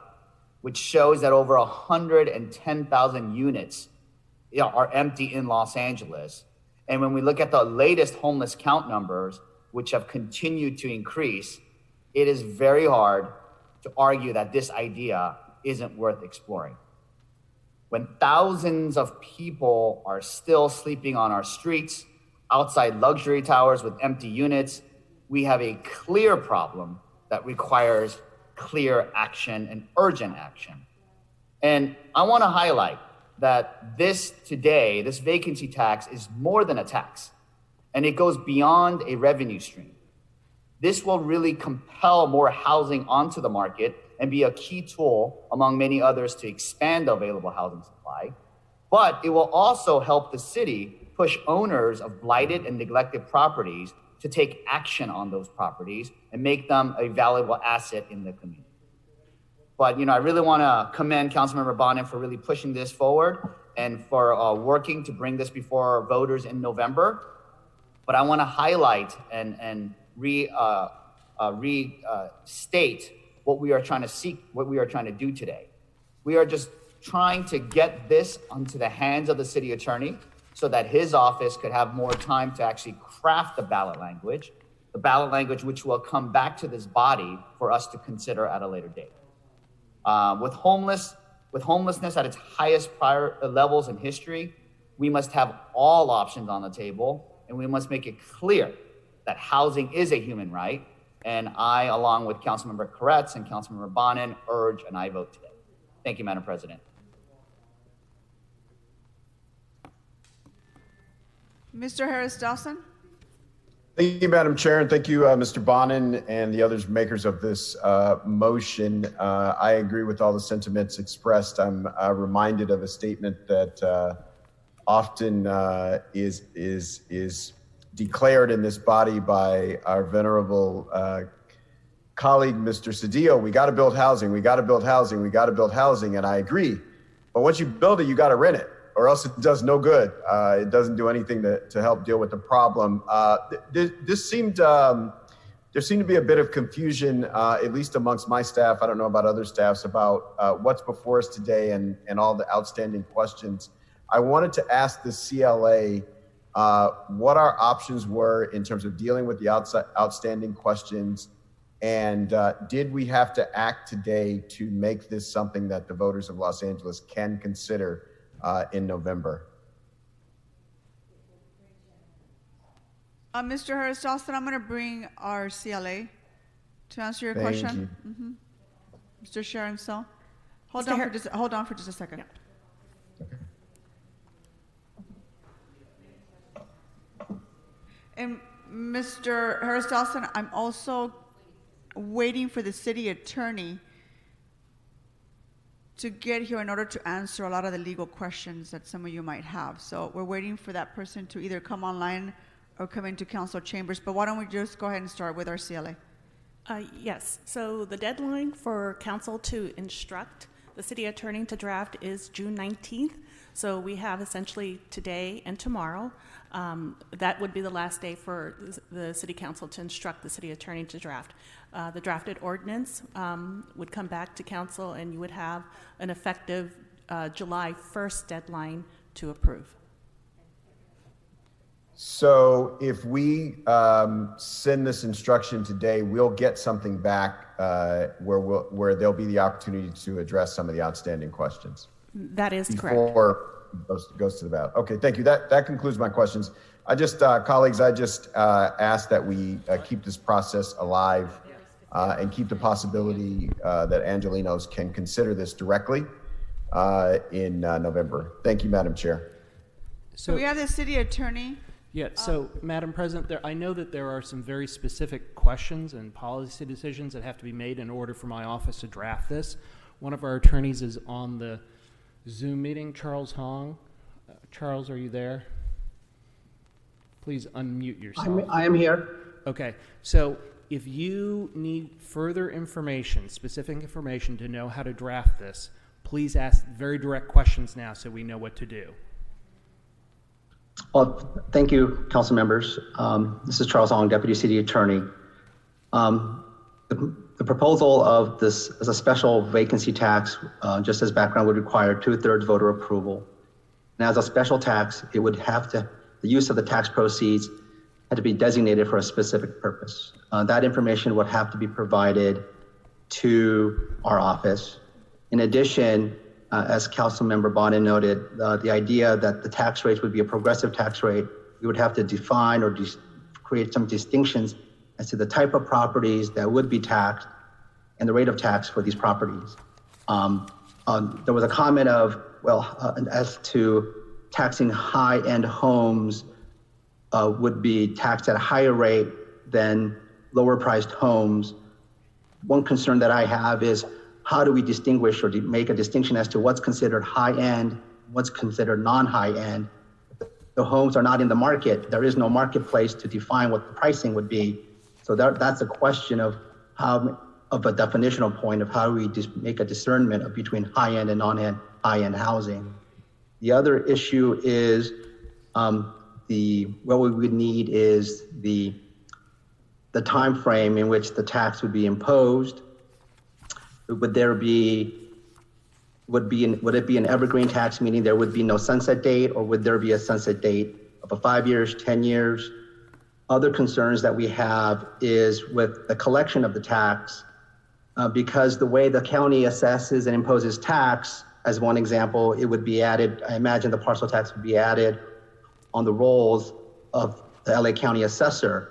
which shows that over 110,000 units are empty in Los Angeles, and when we look at the latest homeless count numbers, which have continued to increase, it is very hard to argue that this idea isn't worth exploring. When thousands of people are still sleeping on our streets, outside luxury towers with empty units, we have a clear problem that requires clear action and urgent action. And I want to highlight that this vacancy tax is more than a tax, and it goes beyond a revenue stream. This will really compel more housing onto the market and be a key tool among many others to expand the available housing supply. But it will also help the city push owners of blighted and neglected properties to take action on those properties and make them a valuable asset in the community. But I really want to commend Councilmember Bonin for really pushing this forward and for working to bring this before voters in November. But I want to highlight and restate what we are trying to seek, what we are trying to do today. We are just trying to get this onto the hands of the city attorney so that his office could have more time to actually craft the ballot language which will come back to this body for us to consider at a later date. With homelessness at its highest levels in history, we must have all options on the table, and we must make it clear that housing is a human right. And I, along with Councilmember Koretz and Councilmember Bonin, urge and I vote today. Thank you, Madam President. Mr. Harris Dawson. Thank you, Madam Chair, and thank you, Mr. Bonin and the others makers of this motion. I agree with all the sentiments expressed. I'm reminded of a statement that often is declared in this body by our venerable colleague, Mr. Cedillo. We got to build housing. We got to build housing. We got to build housing. And I agree. But once you build it, you got to rent it, or else it does no good. It doesn't do anything to help deal with the problem. There seemed to be a bit of confusion, at least amongst my staff. I don't know about other staffs, about what's before us today and all the outstanding questions. I wanted to ask the CLA what our options were in terms of dealing with the outstanding questions, and did we have to act today to make this something that the voters of Los Angeles can consider in November? Mr. Harris Dawson, I'm going to bring our CLA to answer your Thank question. you. Mm-hmm. Mr. Sharon So. Hold on for just a second. Yeah. And Mr. Harris Dawson, I'm also waiting for the city attorney to get here in order to answer a lot of the legal questions that some of you might have. So we're waiting for that person to either come online or come into council chambers. But why don't we just go ahead and start with our CLA? Yes. So the deadline for council to instruct the city attorney to draft is June 19th. So we have essentially today and tomorrow. That would be the last day for the city council to instruct the city attorney to draft. The drafted ordinance would come back to council, and you would have an effective July 1st deadline to approve. So if we send this instruction today, we'll get something back where there'll be the opportunity to address some of the outstanding questions. That is correct. Before it goes to the ballot. Okay, thank you. That concludes my questions. Colleagues, I just ask that we keep this process alive and keep the possibility that Angelenos can consider this directly in November. Thank you, Madam Chair. So we have the city attorney. Yeah, so Madam President, I know that there are some very specific questions and policy decisions that have to be made in order for my office to draft this. One of our attorneys is on the Zoom meeting, Charles Hong. Charles, are you there? Please unmute yourself. I am here. Okay, so if you need further information, specific information to know how to draft this, please ask very direct questions now so we know what to do. Well, thank you, council members. This is Charles Ong, Deputy City Attorney. The proposal of this as a special vacancy tax, just as background, would require 2/3 voter approval. And as a special tax, it would have to, the use of the tax proceeds had to be designated for a specific purpose. That information would have to be provided to our office. In addition, as Councilmember Bonin noted, the idea that the tax rates would be a progressive tax rate, we would have to define or create some distinctions as to the type of properties that would be taxed and the rate of tax for these properties. There was a comment of, as to taxing high-end homes would be taxed at a higher rate than lower-priced homes. One concern that I have is, how do we distinguish or make a distinction as to what's considered high-end, what's considered non-high-end? The homes are not in the market. There is no marketplace to define what the pricing would be. So that's a question of a definitional point of how do we make a discernment between high-end and non-high-end housing. The other issue is what we would need is the time frame in which the tax would be imposed. Would it be an evergreen tax, meaning there would be no sunset date, or would there be a sunset date of 5 years, 10 years? Other concerns that we have is with the collection of the tax, because the way the county assesses and imposes tax, as one example, it would be added, I imagine the parcel tax would be added on the rolls of the LA County assessor.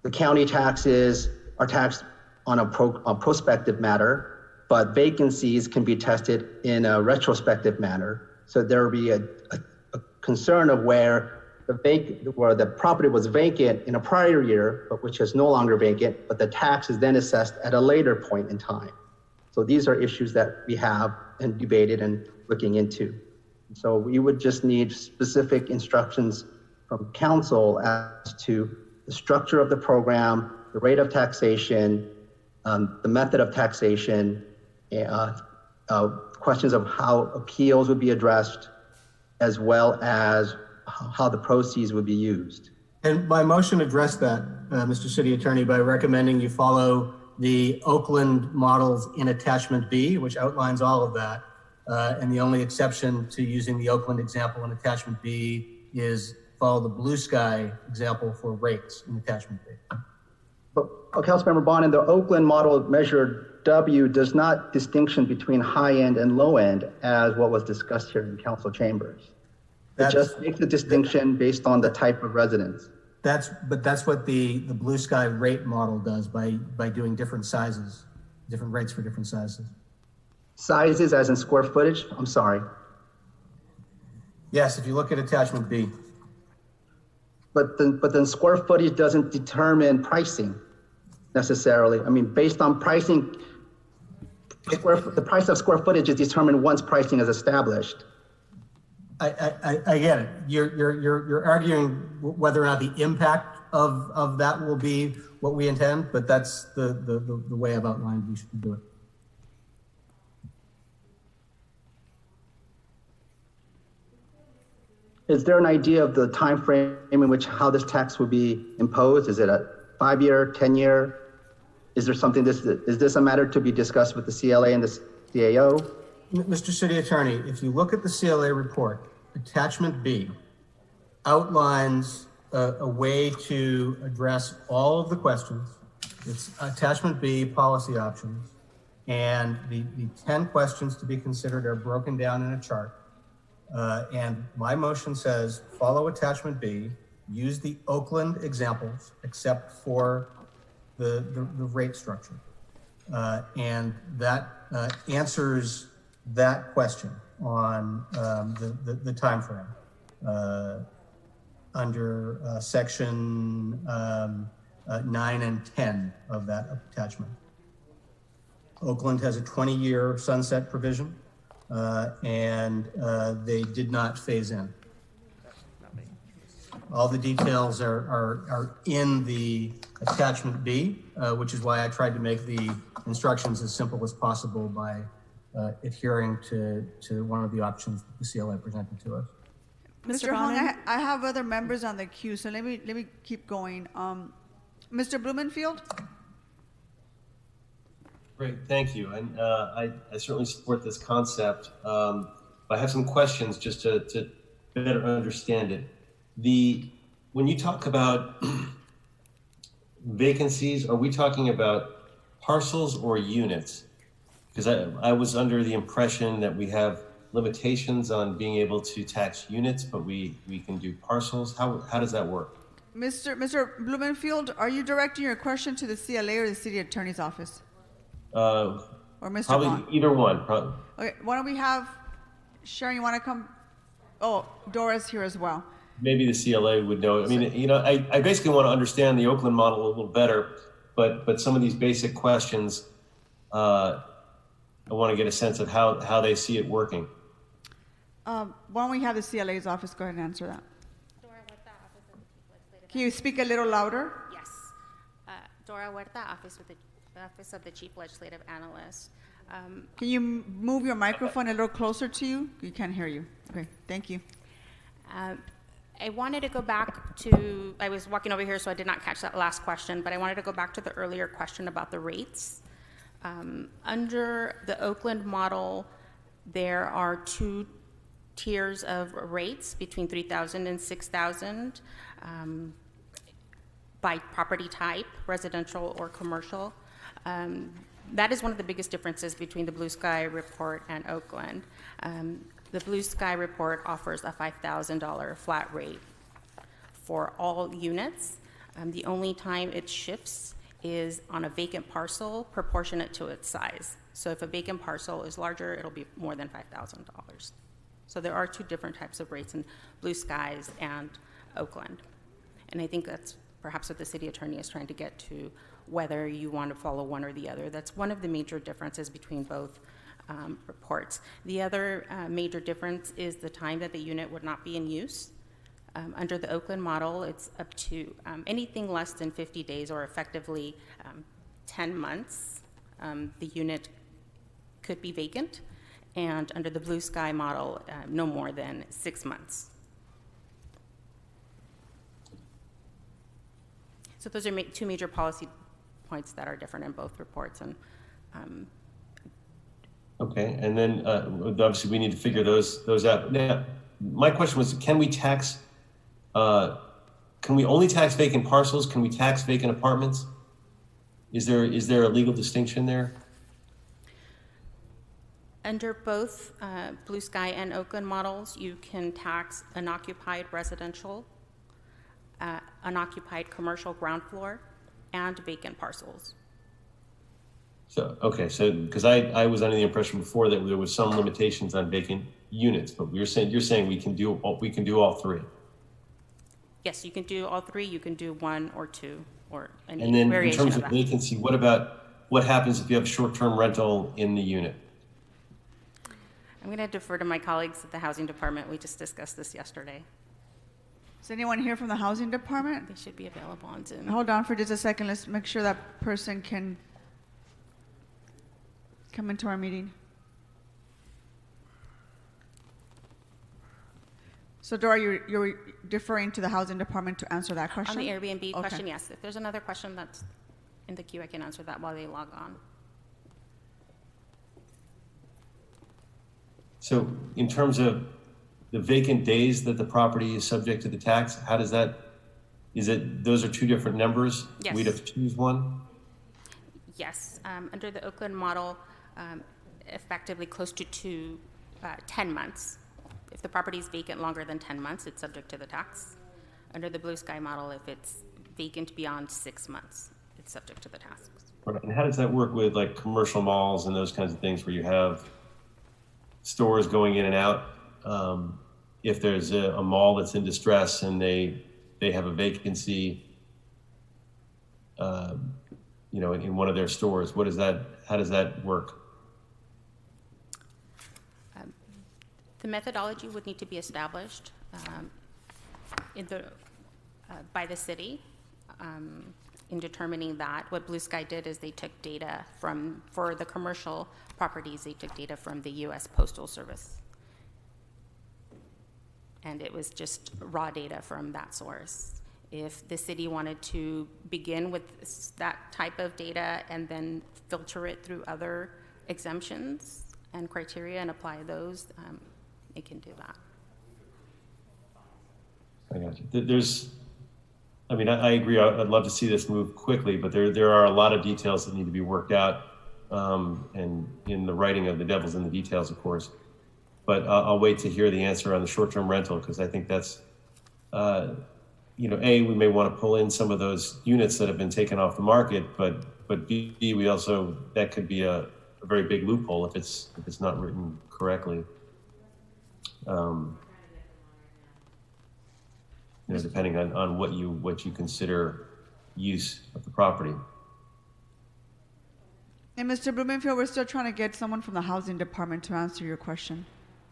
The county taxes are taxed on a prospective matter, but vacancies can be tested in a retrospective manner. So there will be a concern of where the property was vacant in a prior year, but which is no longer vacant, but the tax is then assessed at a later point in time. So these are issues that we have and debated and looking into. So we would just need specific instructions from council as to the structure of the program, the rate of taxation, the method of taxation, questions of how appeals would be addressed, as well as how the proceeds would be used. And my motion addressed that, Mr. City Attorney, by recommending you follow the Oakland models in attachment B, which outlines all of that. And the only exception to using the Oakland example in attachment B is follow the blue sky example for rates in attachment B. But Councilmember Bonin, the Oakland model measure W does not distinction between high end and low end as what was discussed here in council chambers. It just makes a distinction based on the type of residence. That's what the blue sky rate model does by doing different sizes, different rates for different sizes. Sizes as in square footage? I'm sorry. Yes, if you look at attachment B. But then square footage doesn't determine pricing necessarily. I mean, based on pricing, the price of square footage is determined once pricing is established. I get it. You're arguing whether or not the impact of that will be what we intend, but that's the way I've outlined we should do it. Is there an idea of the time frame in which how this tax will be imposed? Is it a 5-year, 10-year? Is there something is this a matter to be discussed with the CLA and the CAO? Mr. City Attorney, if you look at the CLA report, attachment B outlines a way to address all of the questions. It's attachment B, policy options, and the 10 questions to be considered are broken down in a chart. And my motion says, follow attachment B, use the Oakland examples, except for the rate structure. And that answers that question on the time frame under section 9 and 10 of that attachment. Oakland has a 20-year sunset provision, and they did not phase in. All the details are in the attachment B, which is why I tried to make the instructions as simple as possible by adhering to one of the options that the CLA presented to us. Mr. Hong, I have other members on the queue, so let me keep going. Mr. Blumenfield? Great, thank you. And I certainly support this concept. I have some questions just to better understand it. When you talk about vacancies, are we talking about parcels or units? Because I was under the impression that we have limitations on being able to tax units, but we can do parcels. How does that work? Mr. Blumenfield, are you directing your question to the CLA or the city attorney's office? Or Mr. Probably Bond? either one. Okay, why don't we have Sharon, you want to come? Oh, Dora's here as well. Maybe the CLA would know. I mean, I basically want to understand the Oakland model a little better, but some of these basic questions, I want to get a sense of how they see it working. Why don't we have the CLA's office go ahead and answer that? Can you speak a little louder? Yes. Dora Huerta, Office of the Chief Legislative Analyst. Can you move your microphone a little closer to you? We can't hear you. Okay, thank you. I wanted to go back to, I was walking over here, so I did not catch that last question, but I wanted to go back to the earlier question about the rates. Under the Oakland model, there are 2 tiers of rates between $3,000 and $6,000 by property type, residential or commercial. That is one of the biggest differences between the Blue Sky report and Oakland. The Blue Sky report offers a $5,000 flat rate for all units. The only time it shifts is on a vacant parcel proportionate to its size. So if a vacant parcel is larger, it'll be more than $5,000. So there are 2 different types of rates in Blue Skies and Oakland. And I think that's perhaps what the city attorney is trying to get to, whether you want to follow one or the other. That's one of the major differences between both reports. The other major difference is the time that the unit would not be in use. Under the Oakland model, it's up to anything less than 50 days or effectively 10 months, the unit could be vacant. And under the Blue Sky model, no more than 6 months. So those are 2 major policy points that are different in both reports. And Okay, and then obviously we need to figure those out. Now, my question was, can we only tax vacant parcels? Can we tax vacant apartments? Is there a legal distinction there? Under both Blue Sky and Oakland models, you can tax unoccupied residential, unoccupied commercial ground floor, and vacant parcels. So, okay, so because I was under the impression before that there was some limitations on vacant units, but you're saying we can do all 3. Yes, you can do all 3. You can do 1 or 2 or any and then variation in terms of of that. vacancy, what happens if you have a short-term rental in the unit? I'm going to defer to my colleagues at the housing department. We just discussed this yesterday. Is anyone here from the housing department? They should be available on Zoom. Hold on for just a second. Let's make sure that person can come into our meeting. So Dora, you're deferring to the housing department to answer that question? On the Airbnb Okay. question, yes. If there's another question that's in the queue, I can answer that while they log on. So in terms of the vacant days that the property is subject to the tax, how does that, those are 2 different numbers? Yes. We'd have to choose one? Yes. Under the Oakland model, effectively close to 10 months. If the property is vacant longer than 10 months, it's subject to the tax. Under the Blue Sky model, if it's vacant beyond 6 months, it's subject to the tax. Right. And how does that work with like commercial malls and those kinds of things where you have stores going in and out? If there's a mall that's in distress and they have a vacancy, in one of their stores, how does that work? The methodology would need to be established. In the by the city. In determining that, what Blue Sky did is they took data for the commercial properties, they took data from the U.S. Postal Service. And it was just raw data from that source. If the city wanted to begin with that type of data and then filter it through other exemptions and criteria and apply those, it can do that. I got you. I agree. I'd love to see this move quickly, but there are a lot of details that need to be worked out, and in the writing of the devil's in the details, of course. But I'll wait to hear the answer on the short-term rental, because I think that's, we may want to pull in some of those units that have been taken off the market, but B, we also, that could be a very big loophole if it's not written correctly. Depending on what you consider use of the property. And Mr. Blumenfield, we're still trying to get someone from the housing department to answer your question.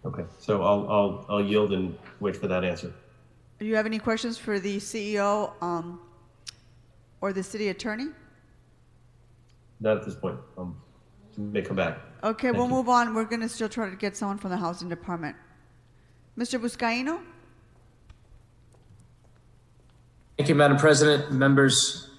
Okay, so I'll yield and wait for that answer. Do you have any questions for the CEO or the city attorney? Not at this point. May come back. Okay, we'll move on. We're going to still try to get someone from the housing department. Mr. Buscaino? Thank you, Madam President, members.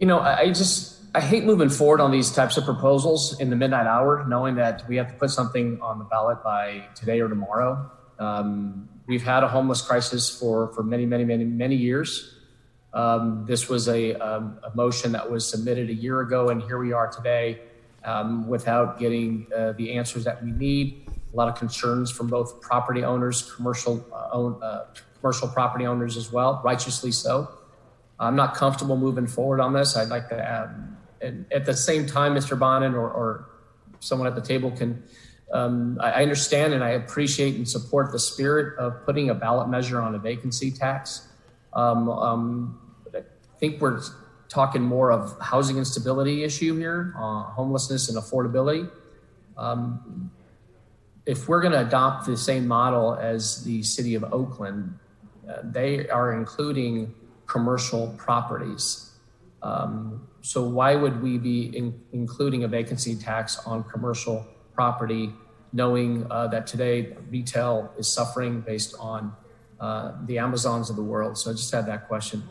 I hate moving forward on these types of proposals in the midnight hour, knowing that we have to put something on the ballot by today or tomorrow. We've had a homeless crisis for many years. This was a motion that was submitted a year ago, and here we are today without getting the answers that we need. A lot of concerns from both property owners, commercial property owners as well, righteously so. I'm not comfortable moving forward on this. I'd like to add, and at the same time, Mr. Bonin or someone at the table can, I understand and I appreciate and support the spirit of putting a ballot measure on a vacancy tax. I think we're talking more of housing instability issue here, homelessness and affordability. If we're going to adopt the same model as the city of Oakland, they are including commercial properties. So why would we be including a vacancy tax on commercial property, knowing that today retail is suffering based on the Amazons of the world? So I just had that question.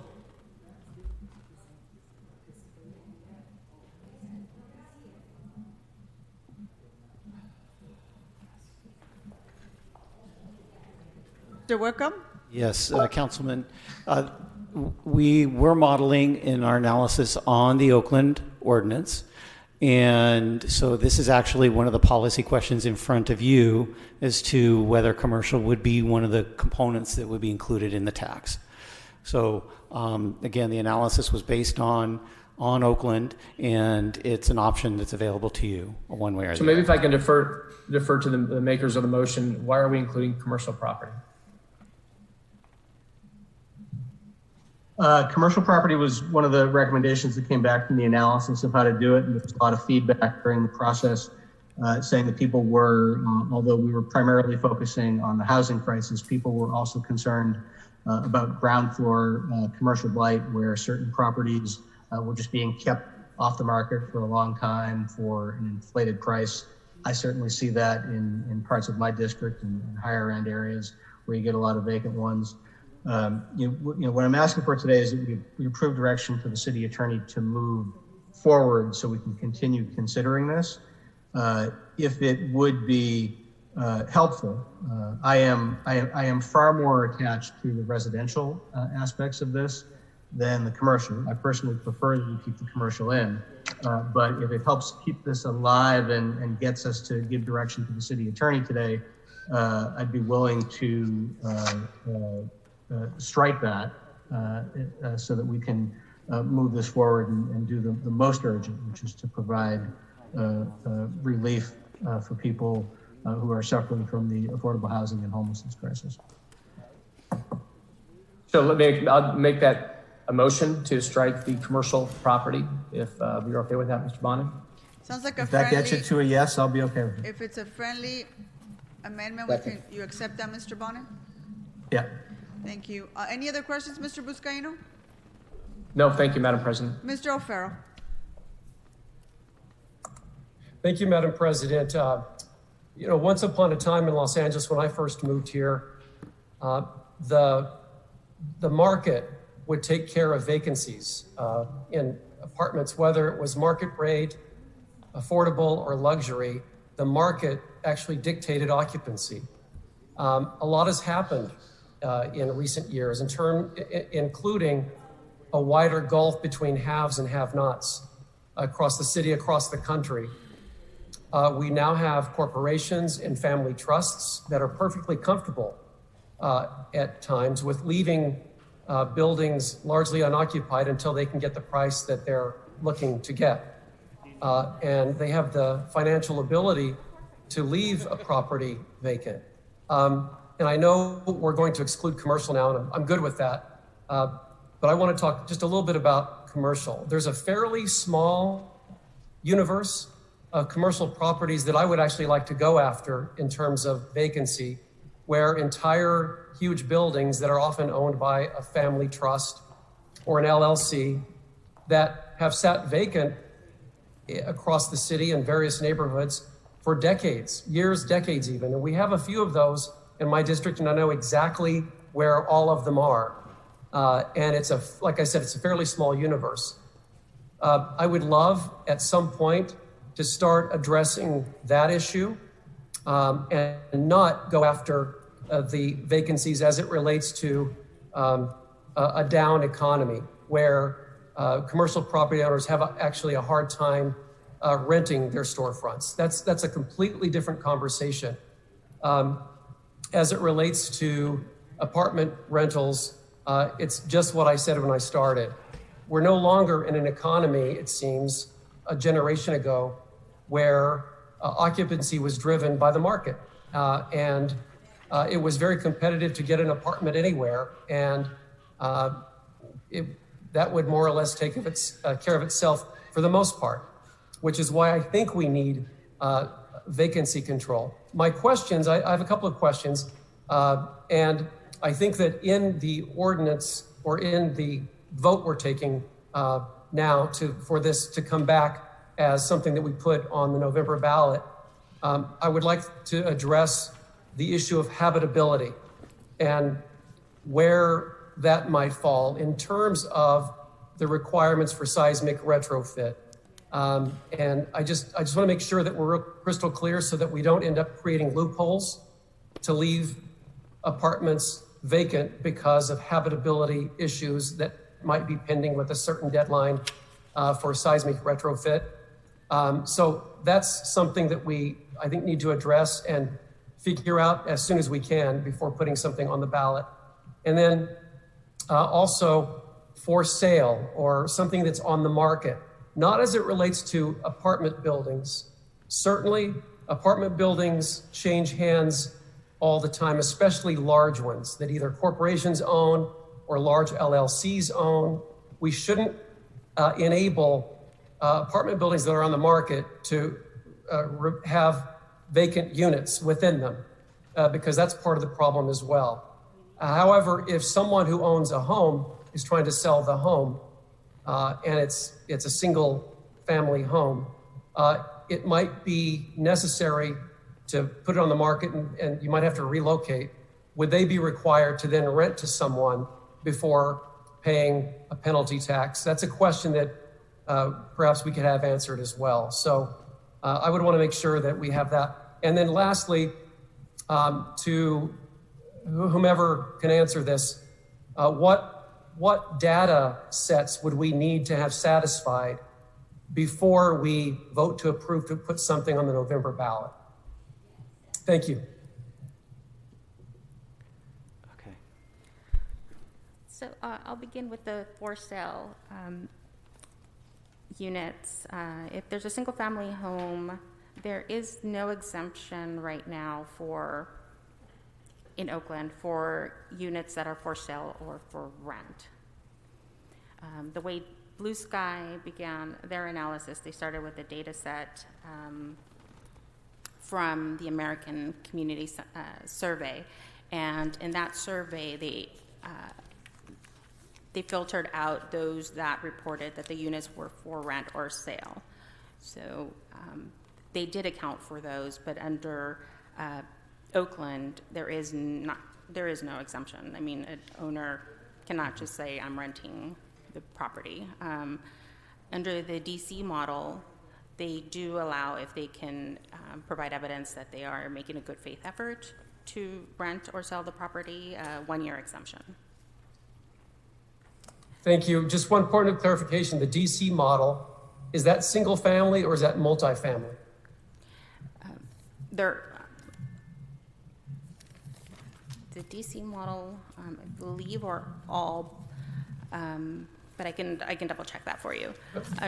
Mr. Wickham? Yes, Councilman. We were modeling in our analysis on the Oakland ordinance. And so this is actually one of the policy questions in front of you as to whether commercial would be one of the components that would be included in the tax. So again, the analysis was based on Oakland, and it's an option that's available to you one way or the other. So maybe if I can defer to the makers of the motion, why are we including commercial property? Commercial property was one of the recommendations that came back from the analysis of how to do it. And there was a lot of feedback during the process saying that people were, although we were primarily focusing on the housing crisis, people were also concerned about ground floor commercial blight, where certain properties were just being kept off the market for a long time for an inflated price. I certainly see that in parts of my district and in higher end areas where you get a lot of vacant ones. What I'm asking for today is that we approve direction to the city attorney to move forward so we can continue considering this. If it would be helpful, I am far more attached to the residential aspects of this than the commercial. I personally prefer that we keep the commercial in, but if it helps keep this alive and gets us to give direction to the city attorney today, I'd be willing to strike that so that we can move this forward and do the most urgent, which is to provide relief for people who are suffering from the affordable housing and homelessness crisis. So I'll make that a motion to strike the commercial property, if you're okay with that, Mr. Bonin. Sounds like if that gets it to a yes, I'll be okay with it. If it's a friendly amendment, you accept that, Mr. Bonin? Yeah. Thank you. Any other questions, Mr. Buscaino? No, thank you, Madam President. Mr. O'Farrell. Thank you, Madam President. Once upon a time in Los Angeles, when I first moved here, the market would take care of vacancies in apartments, whether it was market rate, affordable, or luxury. The market actually dictated occupancy. A lot has happened in recent years, including a wider gulf between haves and have-nots across the city, across the country. We now have corporations and family trusts that are perfectly comfortable at times with leaving buildings largely unoccupied until they can get the price that they're looking to get. And they have the financial ability to leave a property vacant. And I know we're going to exclude commercial now, and I'm good with that. But I want to talk just a little bit about commercial. There's a fairly small universe of commercial properties that I would actually like to go after in terms of vacancy, where entire huge buildings that are often owned by a family trust or an LLC that have sat vacant across the city in various neighborhoods for decades, years, decades even. And we have a few of those in my district, and I know exactly where all of them are. And like I said, it's a fairly small universe. I would love at some point to start addressing that issue and not go after the vacancies as it relates to a down economy where commercial property owners have actually a hard time renting their storefronts. That's a completely different conversation. As it relates to apartment rentals, it's just what I said when I started. We're no longer in an economy, it seems, a generation ago, where occupancy was driven by the market. And it was very competitive to get an apartment anywhere. And that would more or less take care of itself for the most part, which is why I think we need vacancy control. My questions, I have a couple of questions. And I think that in the ordinance or in the vote we're taking now for this to come back as something that we put on the November ballot, I would like to address the issue of habitability and where that might fall in terms of the requirements for seismic retrofit. And I just want to make sure that we're crystal clear so that we don't end up creating loopholes to leave apartments vacant because of habitability issues that might be pending with a certain deadline for seismic retrofit. So that's something that we, I think, need to address and figure out as soon as we can before putting something on the ballot. And then also for sale or something that's on the market, not as it relates to apartment buildings. Certainly, apartment buildings change hands all the time, especially large ones that either corporations own or large LLCs own. We shouldn't enable apartment buildings that are on the market to have vacant units within them because that's part of the problem as well. However, if someone who owns a home is trying to sell the home and it's a single family home, it might be necessary to put it on the market and you might have to relocate. Would they be required to then rent to someone before paying a penalty tax? That's a question that perhaps we could have answered as well. So I would want to make sure that we have that. And then lastly, to whomever can answer this, what data sets would we need to have satisfied before we vote to approve to put something on the November ballot? Thank you. Okay. So I'll begin with the for sale units. If there's a single family home, there is no exemption right now in Oakland for units that are for sale or for rent. The way Blue Sky began their analysis, they started with a data set from the American Community Survey. And in that survey, they they filtered out those that reported that the units were for rent or sale. So they did account for those, but under Oakland, there is no exemption. I mean, an owner cannot just say, I'm renting the property. Under the DC model, they do allow, if they can provide evidence that they are making a good faith effort to rent or sell the property, 1 year exemption. Thank you. Just one point of clarification. The DC model, is that single family or is that multifamily? The DC model, I believe, are all, but I can double check that for you.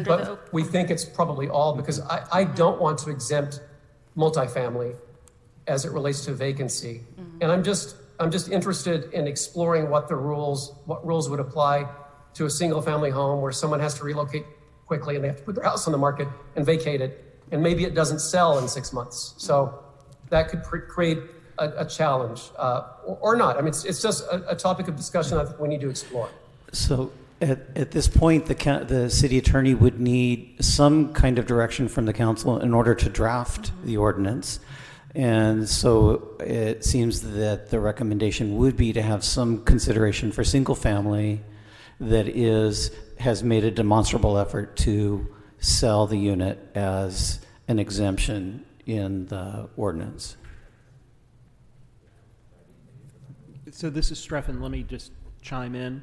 But we think it's probably all, because I don't want to exempt multifamily as it relates to vacancy. Mm-hmm. And I'm just interested in exploring what rules would apply to a single family home where someone has to relocate quickly and they have to put their house on the market and vacate it, and maybe it doesn't sell in 6 months. So that could create a challenge, or not. I mean, it's just a topic of discussion I think we need to explore. So at this point, the city attorney would need some kind of direction from the council in order to draft the ordinance. And so it seems that the recommendation would be to have some consideration for single family that has made a demonstrable effort to sell the unit as an exemption in the ordinance. So this is Streffen. Let me just chime in.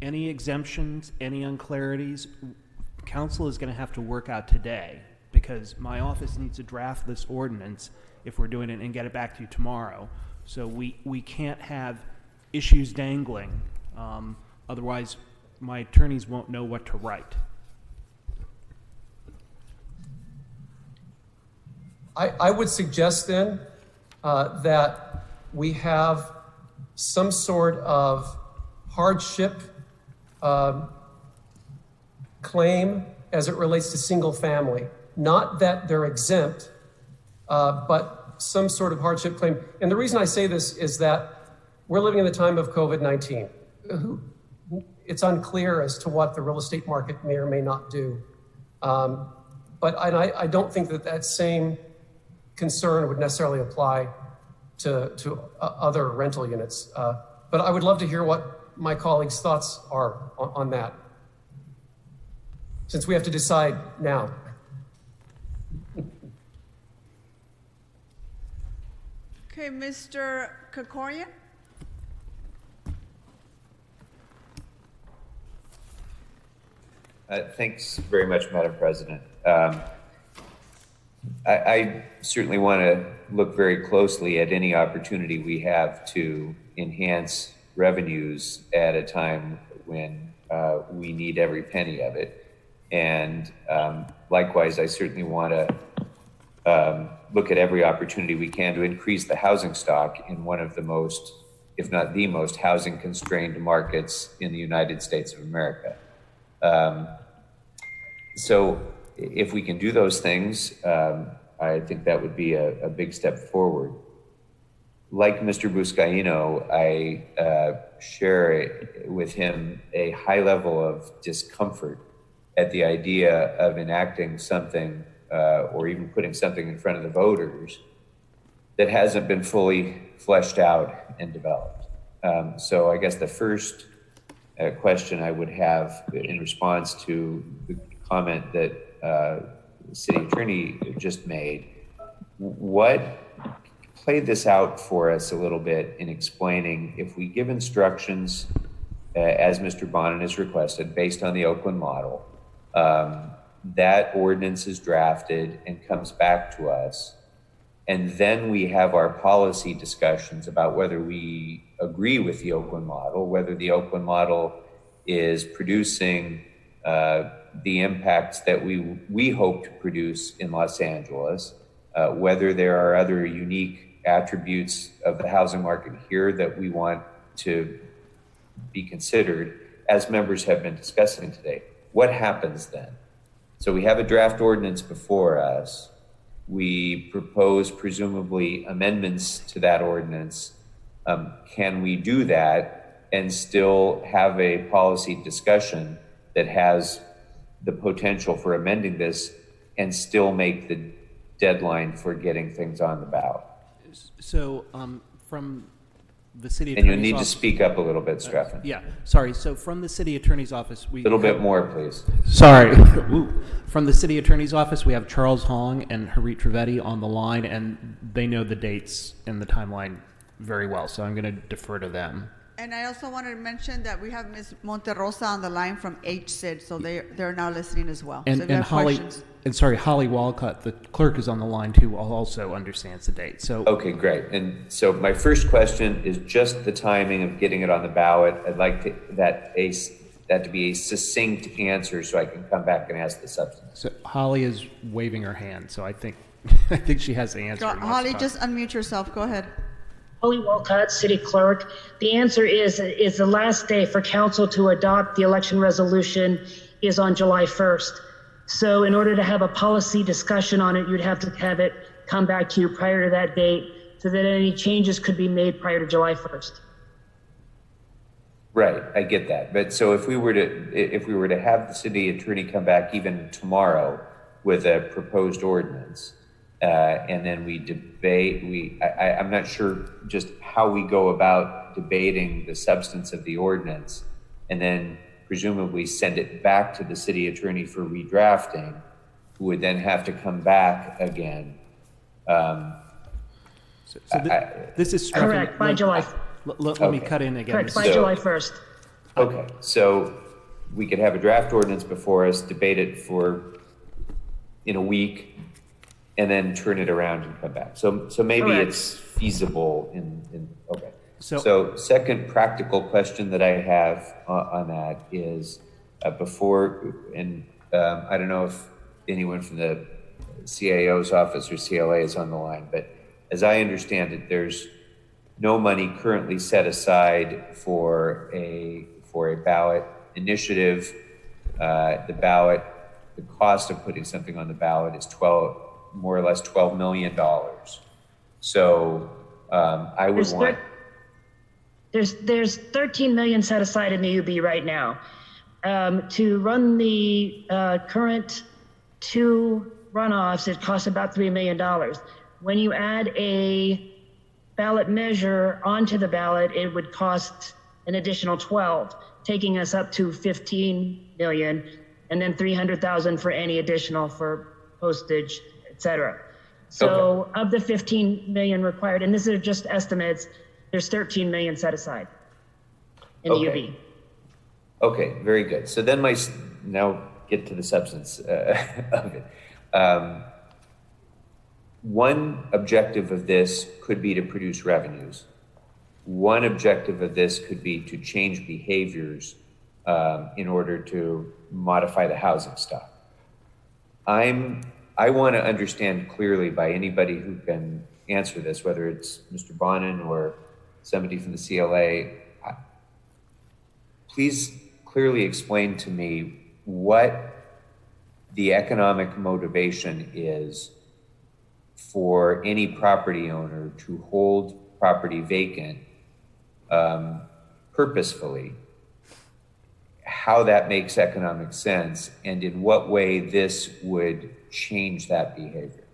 Any exemptions, any unclarities, council is going to have to work out today, because my office needs to draft this ordinance if we're doing it and get it back to you tomorrow. So we can't have issues dangling. Otherwise, my attorneys won't know what to write. I would suggest then that we have some sort of hardship claim as it relates to single family. Not that they're exempt, but some sort of hardship claim. And the reason I say this is that we're living in the time of COVID-19. It's unclear as to what the real estate market may or may not do. But I don't think that same concern would necessarily apply to other rental units. But I would love to hear what my colleagues' thoughts are on that, since we have to decide now. Okay, Mr. Krikorian? Thanks very much, Madam President. I certainly want to look very closely at any opportunity we have to enhance revenues at a time when we need every penny of it. And likewise, I certainly want to look at every opportunity we can to increase the housing stock in one of the most, if not the most, housing constrained markets in the United States of America. So if we can do those things, I think that would be a big step forward. Like Mr. Buscaino, I share with him a high level of discomfort at the idea of enacting something or even putting something in front of the voters that hasn't been fully fleshed out and developed. So I guess the first question I would have in response to the comment that the city attorney just made, play this out for us a little bit in explaining, if we give instructions, as Mr. Bonin has requested, based on the Oakland model, that ordinance is drafted and comes back to us, and then we have our policy discussions about whether we agree with the Oakland model, whether the Oakland model is producing the impacts that we hope to produce in Los Angeles, whether there are other unique attributes of the housing market here that we want to be considered, as members have been discussing today. What happens then? So we have a draft ordinance before us. We propose presumably amendments to that ordinance Can we do that and still have a policy discussion that has the potential for amending this and still make the deadline for getting things on the ballot? So from the city attorney's office... And you need to speak up a little bit, Stefan. Yeah, sorry. So from the city attorney's office, we... A little bit more, please. Sorry. From the city attorney's office, we have Charles Hong and Harit Trivedi on the line, and they know the dates and the timeline very well, so I'm going to defer to them. And I also wanted to mention that we have Ms. Monterosa on the line from HSID, so they're now listening as well. And, so if you and have Holly, questions. and sorry, Holly Walcott, the clerk, is on the line too, also understands the date. So okay, great. And so my first question is just the timing of getting it on the ballot. I'd like that to be a succinct answer so I can come back and ask the substance. So Holly is waving her hand, so I think she has the answer. Holly, just unmute yourself. Go ahead. Holly Walcott, City Clerk. The answer is the last day for council to adopt the election resolution is on July 1st. So in order to have a policy discussion on it, you'd have to have it come back to you prior to that date so that any changes could be made prior to July 1st. Right, I get that. But so if we were to have the city attorney come back even tomorrow with a proposed ordinance, and then we debate, I'm not sure just how we go about debating the substance of the ordinance, and then presumably send it back to the city attorney for redrafting, who would then have to come back again. This is correct, by July. Let me cut in again. Correct, by July 1st. Okay, so we could have a draft ordinance before us, debate it in a week, and then turn it around and come back. So maybe correct. It's feasible okay. So second practical question that I have on that is I don't know if anyone from the CAO's office or CLA is on the line, but as I understand it, there's no money currently set aside for a ballot initiative. The cost of putting something on the ballot is more or less $12 million. So I would want... There's 13 million set aside in the UB right now. To run the current 2 runoffs, it costs about $3 million. When you add a ballot measure onto the ballot, it would cost an additional 12, taking us up to 15 million, and then 300,000 for any additional for postage, etc. So of the 15 million required, and this is just estimates, there's 13 million set aside in the UB. Okay, very good. So then now get to the substance of it. One objective of this could be to produce revenues. One objective of this could be to change behaviors in order to modify the housing stock. I want to understand clearly by anybody who can answer this, whether it's Mr. Bonin or somebody from the CLA, please clearly explain to me what the economic motivation is for any property owner to hold property vacant purposefully, how that makes economic sense, and in what way this would change that behavior.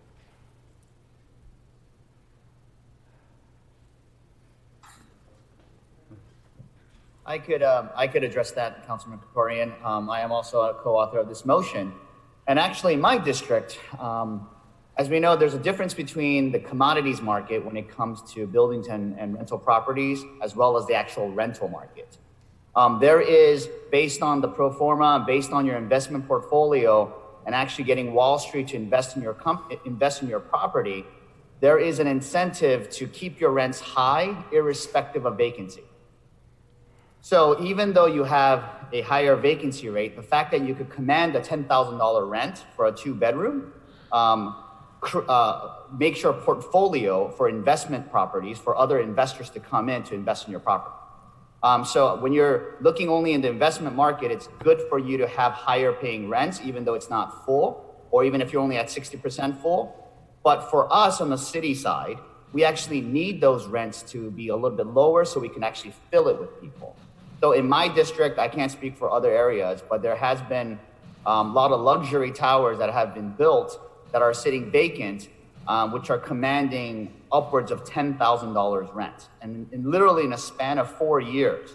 I could address that, Councilman Krikorian. I am also a co-author of this motion. And actually, in my district, as we know, there's a difference between the commodities market when it comes to buildings and rental properties, as well as the actual rental market. There is, based on the pro forma, based on your investment portfolio, and actually getting Wall Street to invest in your property, there is an incentive to keep your rents high, irrespective of vacancy. So even though you have a higher vacancy rate, the fact that you could command a $10,000 rent for a 2-bedroom makes your portfolio for investment properties for other investors to come in to invest in your property. So when you're looking only in the investment market, it's good for you to have higher paying rents, even though it's not full, or even if you're only at 60% full. But for us on the city side, we actually need those rents to be a little bit lower so we can actually fill it with people. So in my district, I can't speak for other areas, but there has been a lot of luxury towers that have been built that are sitting vacant, which are commanding upwards of $10,000 rent, and literally in a span of 4 years.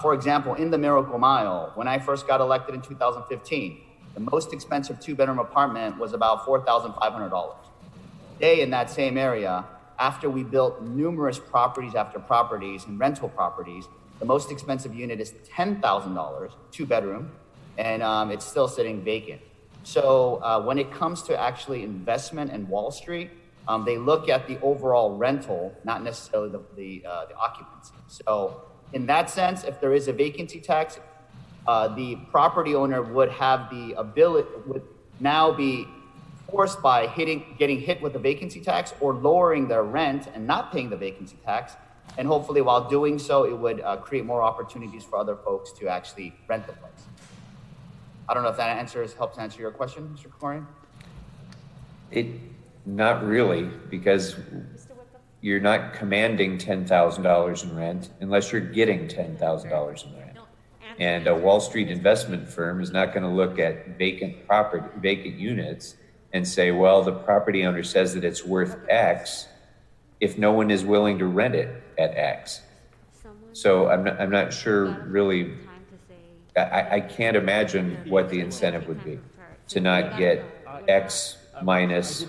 For example, in the Miracle Mile, when I first got elected in 2015, the most expensive 2-bedroom apartment was about $4,500. Today in that same area, after we built numerous properties after properties and rental properties, the most expensive unit is $10,000, 2-bedroom, and it's still sitting vacant. So when it comes to actually investment and Wall Street, they look at the overall rental, not necessarily the occupancy. So in that sense, if there is a vacancy tax, the property owner would have the ability, would now be forced by getting hit with the vacancy tax or lowering their rent and not paying the vacancy tax. And hopefully while doing so, it would create more opportunities for other folks to actually rent the place. I don't know if that helps answer your question, Mr. Krikorian. Not really, because you're not commanding $10,000 in rent unless you're getting $10,000 in rent. And a Wall Street investment firm is not going to look at vacant units and say, well, the property owner says that it's worth X if no one is willing to rent it at X. So I'm not sure really. I can't imagine what the incentive would be to not get X minus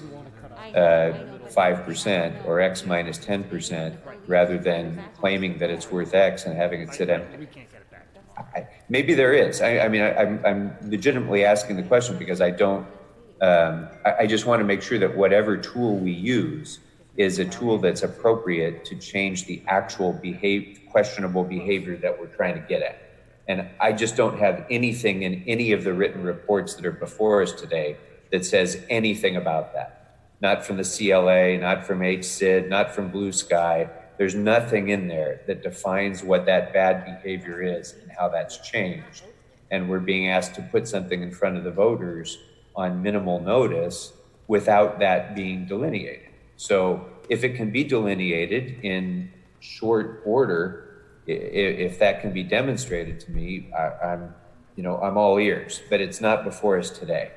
5% or X minus 10% rather than claiming that it's worth X and having it sit empty. Maybe there is. I'm legitimately asking the question because I don't. I just want to make sure that whatever tool we use is a tool that's appropriate to change the actual questionable behavior that we're trying to get at. And I just don't have anything in any of the written reports that are before us today that says anything about that. Not from the CLA, not from HCID, not from Blue Sky. There's nothing in there that defines what that bad behavior is and how that's changed. And we're being asked to put something in front of the voters on minimal notice without that being delineated. So if it can be delineated in short order, if that can be demonstrated to me, I'm all ears, but it's not before us today.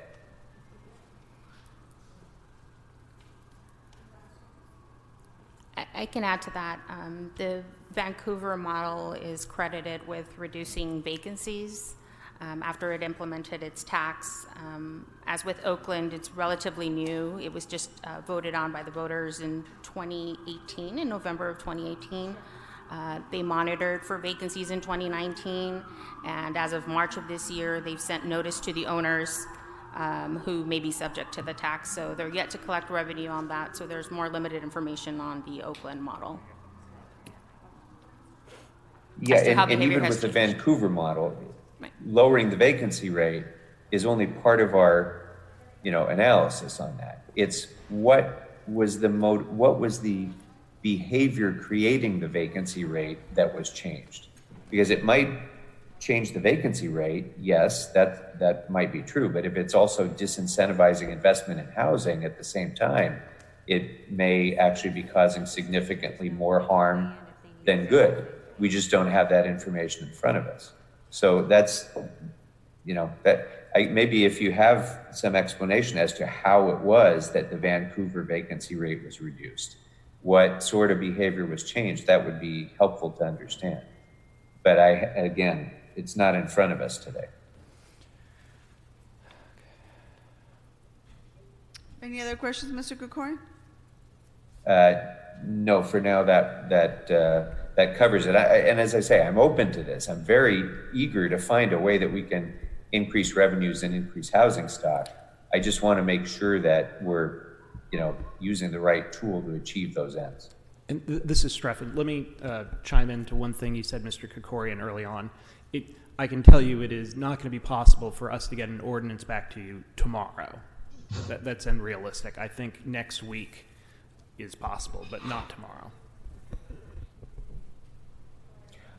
I can add to that. The Vancouver model is credited with reducing vacancies after it implemented its tax. As with Oakland, it's relatively new. It was just voted on by the voters in 2018, in November of 2018. They monitored for vacancies in 2019, and as of March of this year, they've sent notice to the owners who may be subject to the tax. So they're yet to collect revenue on that, so there's more limited information on the Oakland model. Yeah, and even with the Vancouver model, right, lowering the vacancy rate is only part of our, analysis on that. It's what was the behavior creating the vacancy rate that was changed? Because it might change the vacancy rate, yes, that might be true, but if it's also disincentivizing investment in housing at the same time, it may actually be causing significantly more harm than good. We just don't have that information in front of us. So that's, maybe if you have some explanation as to how it was that the Vancouver vacancy rate was reduced, what sort of behavior was changed, that would be helpful to understand. But again, it's not in front of us today. Any other questions, Mr. Krikorian? No, for now that covers it. And as I say, I'm open to this. I'm very eager to find a way that we can increase revenues and increase housing stock. I just want to make sure that we're, using the right tool to achieve those ends. And this is Strafford. Let me chime into one thing you said, Mr. Krikorian, early on. I can tell you it is not going to be possible for us to get an ordinance back to you tomorrow. That's unrealistic. I think next week is possible, but not tomorrow.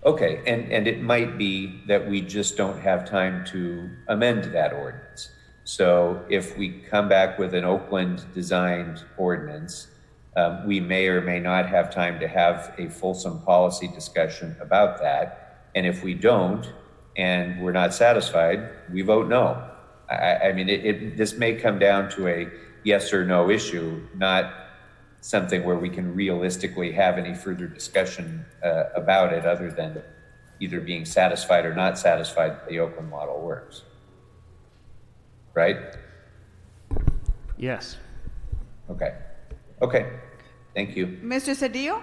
Okay, and it might be that we just don't have time to amend that ordinance. So if we come back with an Oakland designed ordinance, We may or may not have time to have a fulsome policy discussion about that. And if we don't, and we're not satisfied, we vote no. I mean, this may come down to a yes or no issue, not something where we can realistically have any further discussion about it other than either being satisfied or not satisfied that the Oakland model works. Right? Yes. Okay. Okay. Thank you. Mr. Cedillo?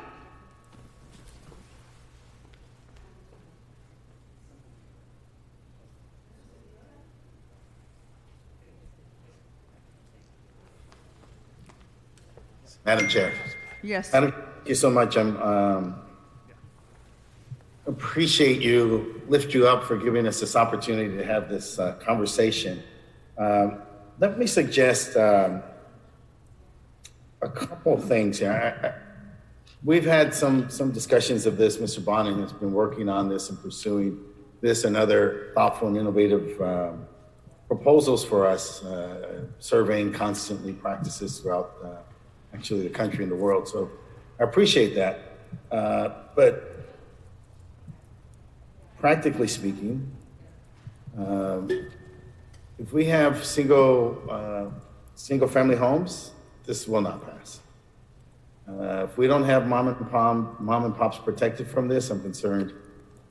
Madam Chair. Yes. Madam, thank you so much. I'm appreciate you, lift you up for giving us this opportunity to have this conversation. Let me suggest a couple of things here. We've had some discussions of this. Mr. Bonin has been working on this and pursuing this and other thoughtful and innovative proposals for us, surveying constantly practices throughout actually the country and the world. So I appreciate that. But practically speaking, if we have single family homes, this will not pass. If we don't have mom and pops protected from this, I'm concerned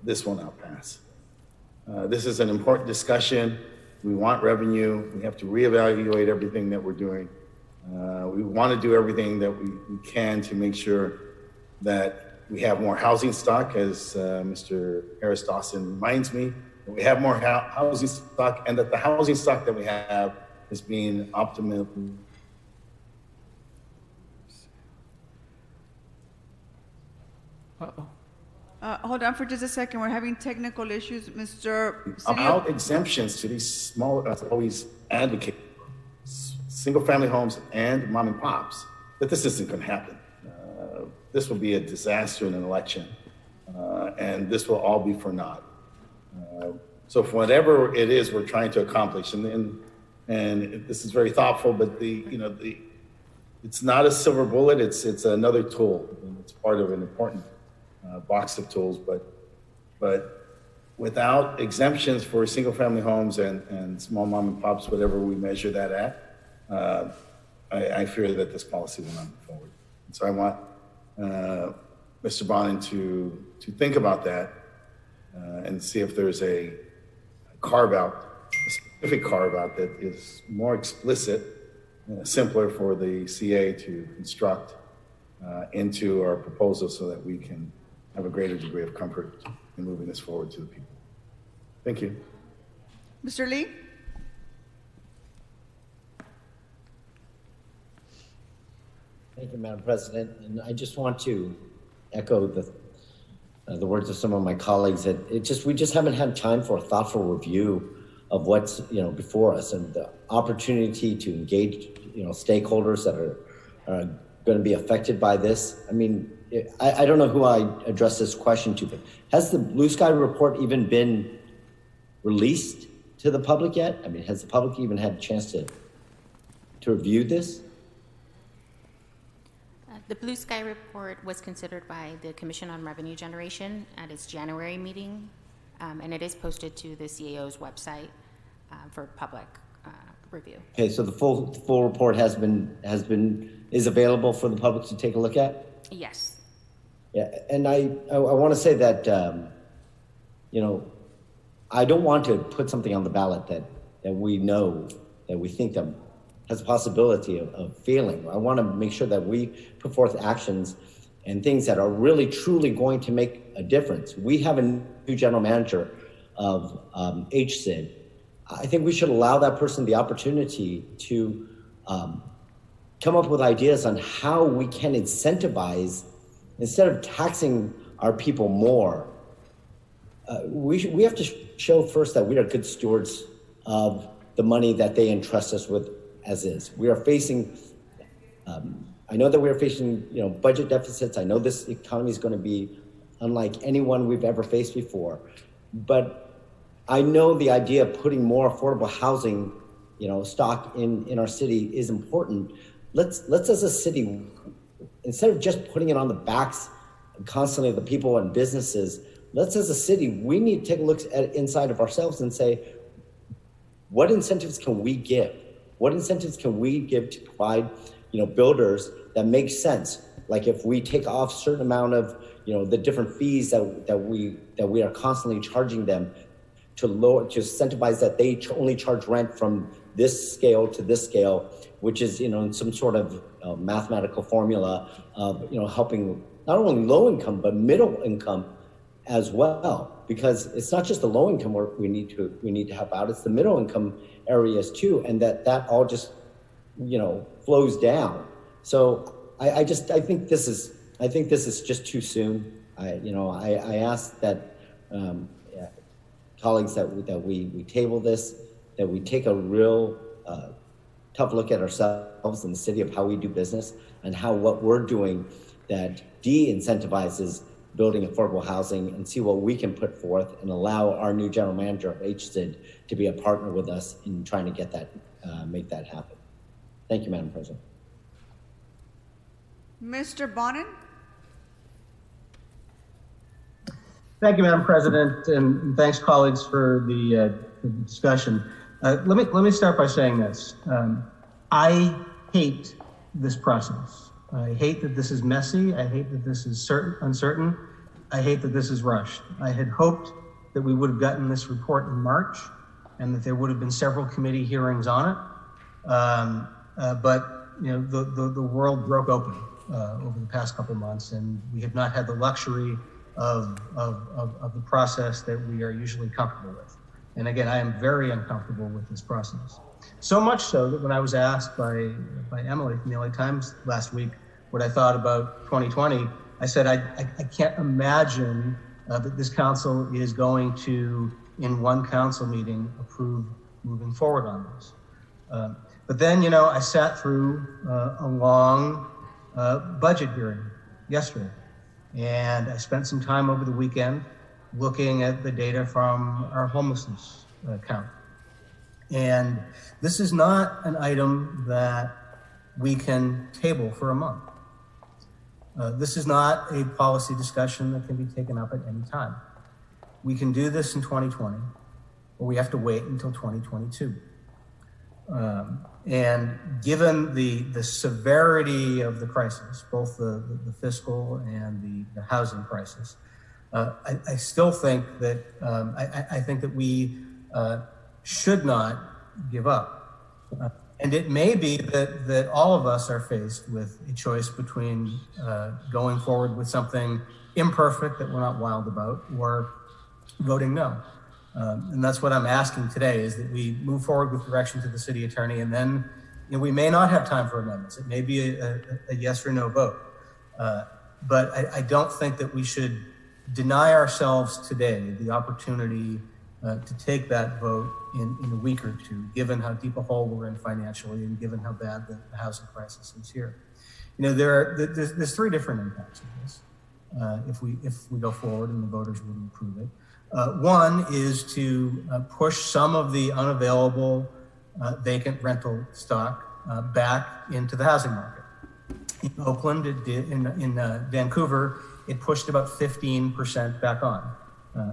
this will not pass. This is an important discussion. We want revenue. We have to reevaluate everything that we're doing. We want to do everything that we can to make sure that we have more housing stock, as Mr. Harris Dawson reminds me, that we have more housing stock, and that the housing stock that we have is being optimally. Hold on for just a second. We're having technical issues, Mr. About exemptions to these small, as always advocate, single-family homes and mom and pops, that this isn't going to happen. This will be a disaster in an election, and this will all be for naught. So for whatever it is we're trying to accomplish, and this is very thoughtful, but it's not a silver bullet. It's another tool, and it's part of an important box of tools. But without exemptions for single-family homes and small mom and pops, whatever we measure that at, I fear that this policy will not move forward. And so I want Mr. Bonin to think about that and see if there's a carve-out, a specific carve-out that is more explicit, simpler for the CA to construct into our proposal so that we can have a greater degree of comfort in moving this forward to the people. Thank you. Mr. Lee? Thank you, Madam President. And I just want to echo the words of some of my colleagues that we just haven't had time for a thoughtful review of what's before us, and the opportunity to engage stakeholders that are going to be affected by this. I mean, I don't know who I address this question to, but has the Blue Sky report even been released to the public yet? I mean, has the public even had a chance to review this? The Blue Sky report was considered by the Commission on Revenue Generation at its January meeting, and it is posted to the CAO's website for public review. Okay, so the full report is available for the public to take a look at? Yes. Yeah, and I want to say that I don't want to put something on the ballot that we know, that we think that has a possibility of failing. I want to make sure that we put forth actions and things that are really, truly going to make a difference. We have a new general manager of HSID. I think we should allow that person the opportunity to come up with ideas on how we can incentivize, instead of taxing our people more. We have to show first that we are good stewards of the money that they entrust us with as is. We are facing, I know that we are facing, budget deficits. I know this economy is going to be unlike anyone we've ever faced before. But I know the idea of putting more affordable housing, stock in our city is important. Let's as a city instead of just putting it on the backs constantly of the people and businesses, let's, as a city, we need to take a look at inside of ourselves and say, what incentives can we give? What incentives can we give to provide, builders that make sense? Like if we take off a certain amount of, the different fees that we are constantly charging them to incentivize that they only charge rent from this scale to this scale, which is, in some sort of mathematical formula of, helping not only low income, but middle income as well, because it's not just the low income where we need to help out, it's the middle income areas too, and that all just flows down. So I think this is just too soon. I ask that colleagues that we table this, that we take a real tough look at ourselves in the city of how we do business and how what we're doing that de-incentivizes building affordable housing, and see what we can put forth and allow our new general manager of HSID to be a partner with us in trying to get that, make that happen. Thank you, Madam President. Mr. Bonin? Thank you, Madam President, and thanks, colleagues, for the discussion. Let me start by saying this. I hate this process. I hate that this is messy. I hate that this is uncertain. I hate that this is rushed. I had hoped that we would have gotten this report in March and that there would have been several committee hearings on it. But the world broke open over the past couple months, and we have not had the luxury of the process that we are usually comfortable with. And again, I am very uncomfortable with this process. So much so that when I was asked by Emily from the LA Times last week what I thought about 2020, I said I can't imagine that this council is going to, in one council meeting, approve moving forward on this. But then, I sat through a long budget hearing yesterday, and I spent some time over the weekend looking at the data from our homelessness count. And this is not an item that we can table for a month. This is not a policy discussion that can be taken up at any time. We can do this in 2020, or we have to wait until 2022. And given the severity of the crisis, both the fiscal and the housing crisis, I still think that I think that we should not give up. And it may be that all of us are faced with a choice between going forward with something imperfect that we're not wild about, or voting no. And that's what I'm asking today, is that we move forward with direction to the city attorney, and then we may not have time for amendments. It may be a yes or no vote. But I don't think that we should deny ourselves today the opportunity to take that vote in a week or two, given how deep a hole we're in financially and given how bad the housing crisis is here. There's three different impacts of this if we go forward and the voters would approve it. One is to push some of the unavailable vacant rental stock back into the housing market. In Oakland, it did. In Vancouver, it pushed about 15% back on.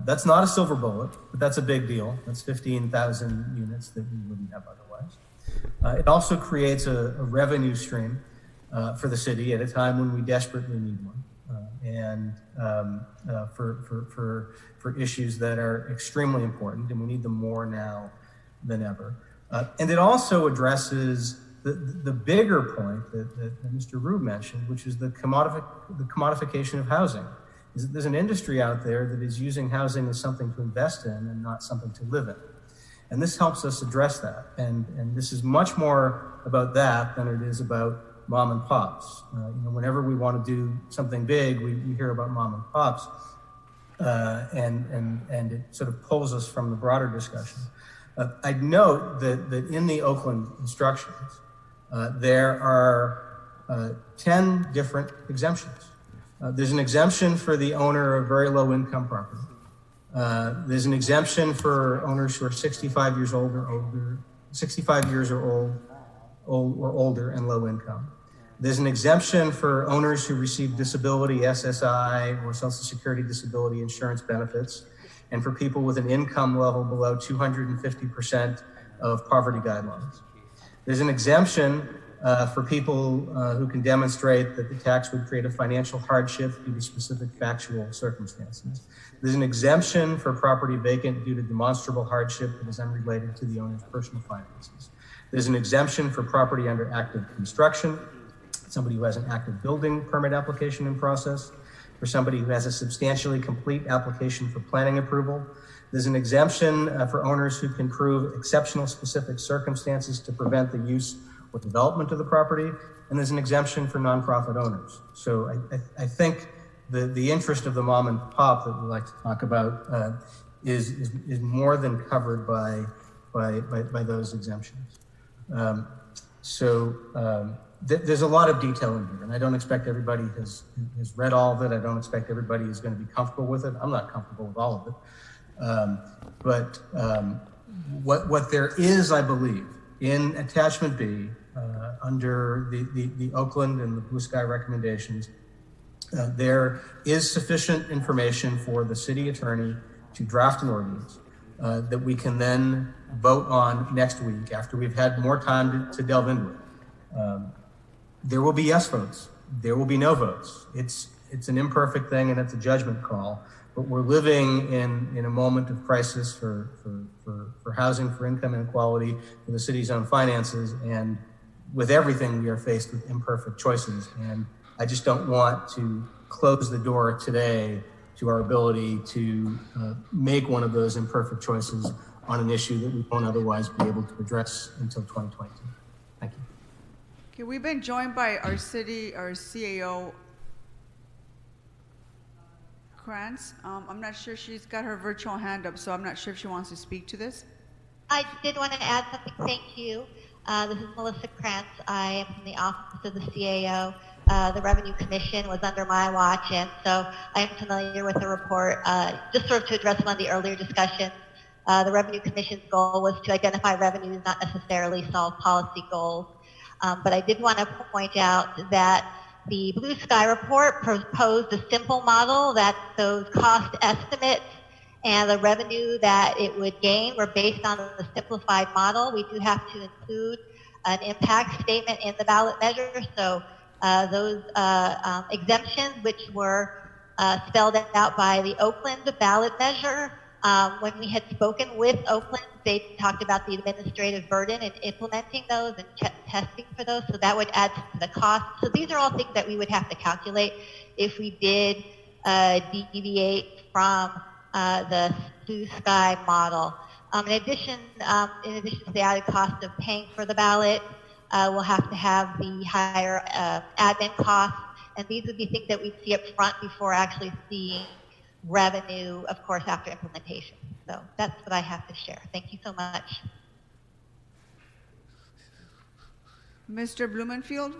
That's not a silver bullet, but that's a big deal. That's 15,000 units that we wouldn't have otherwise. It also creates a revenue stream for the city at a time when we desperately need one, and for issues that are extremely important, and we need them more now than ever. And it also addresses the bigger point that Mr. Rube mentioned, which is the commodification of housing. Is that there's an industry out there that is using housing as something to invest in and not something to live in. And this helps us address that. And this is much more about that than it is about mom and pops. Whenever we want to do something big, we hear about mom and pops, and it sort of pulls us from the broader discussion. I'd note that in the Oakland instructions, there are 10 different exemptions. There's an exemption for the older of very low income property. There's an exemption for owners who are 65 years old or older, 65 years or older and low income. There's an exemption for owners who receive disability, SSI, or Social Security disability insurance benefits, and for people with an income level below 250% of poverty guidelines. There's an exemption for people who can demonstrate that the tax would create a financial hardship due to specific factual circumstances. There's an exemption for property vacant due to demonstrable hardship that is unrelated to the owner's personal finances. There's an exemption for property under active construction, somebody who has an active building permit application in process, for somebody who has a substantially complete application for planning approval. There's an exemption for owners who can prove exceptional specific circumstances to prevent the use or development of the property, and there's an exemption for nonprofit owners. So I think the interest of the mom and pop that we like to talk about is more than covered by those exemptions. There's a lot of detail in here, and I don't expect everybody has read all of it. I don't expect everybody is going to be comfortable with it. I'm not comfortable with all of it. What there is, I believe, in attachment B, under the Oakland and the Blue Sky recommendations, there is sufficient information for the city attorney to draft an ordinance that we can then vote on next week after we've had more time to delve into it. There will be yes votes. There will be no votes. It's an imperfect thing and it's a judgment call, but we're living in a moment of crisis for housing, for income inequality, for the city's own finances, and with everything we are faced with imperfect choices. And I just don't want to close the door today to our ability to make one of those imperfect choices on an issue that we won't otherwise be able to address until 2022. Thank you. Okay, we've been joined by our CAO, Krantz. I'm not sure, she's got her virtual hand up, so I'm not sure if she wants to speak to this. I did want to add something. Thank you. This is Melissa Krantz. I am from the Office of the CAO. The Revenue Commission was under my watch, and so I am familiar with the report. Just sort of to address one of the earlier discussions, the Revenue Commission's goal was to identify revenues, not necessarily solve policy goals. But I did want to point out that the Blue Sky report proposed a simple model that those cost estimates and the revenue that it would gain were based on the simplified model. We do have to include an impact statement in the ballot measure. So those exemptions, which were spelled out by the Oakland ballot measure, when we had spoken with Oakland, they talked about the administrative burden in implementing those and testing for those, so that would add to the cost. So these are all things that we would have to calculate if we did deviate from the Blue Sky model. In addition to the added cost of paying for the ballot, we'll have to have the higher admin costs, and these would be things that we'd see up front before actually seeing revenue, of course, after implementation. So that's what I have to share. Thank you so much. Mr. Blumenfield?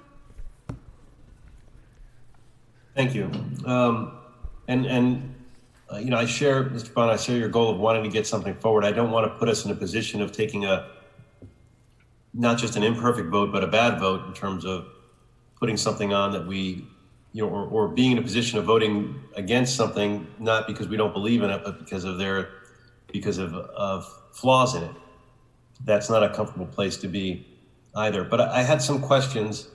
Thank you. You know, I share, Mr. Bond, I share your goal of wanting to get something forward. I don't want to put us in a position of taking not just an imperfect vote, but a bad vote in terms of putting something on that we, you know, or being in a position of voting against something, not because we don't believe in it, but because of flaws in it. That's not a comfortable place to be either. But I had some questions,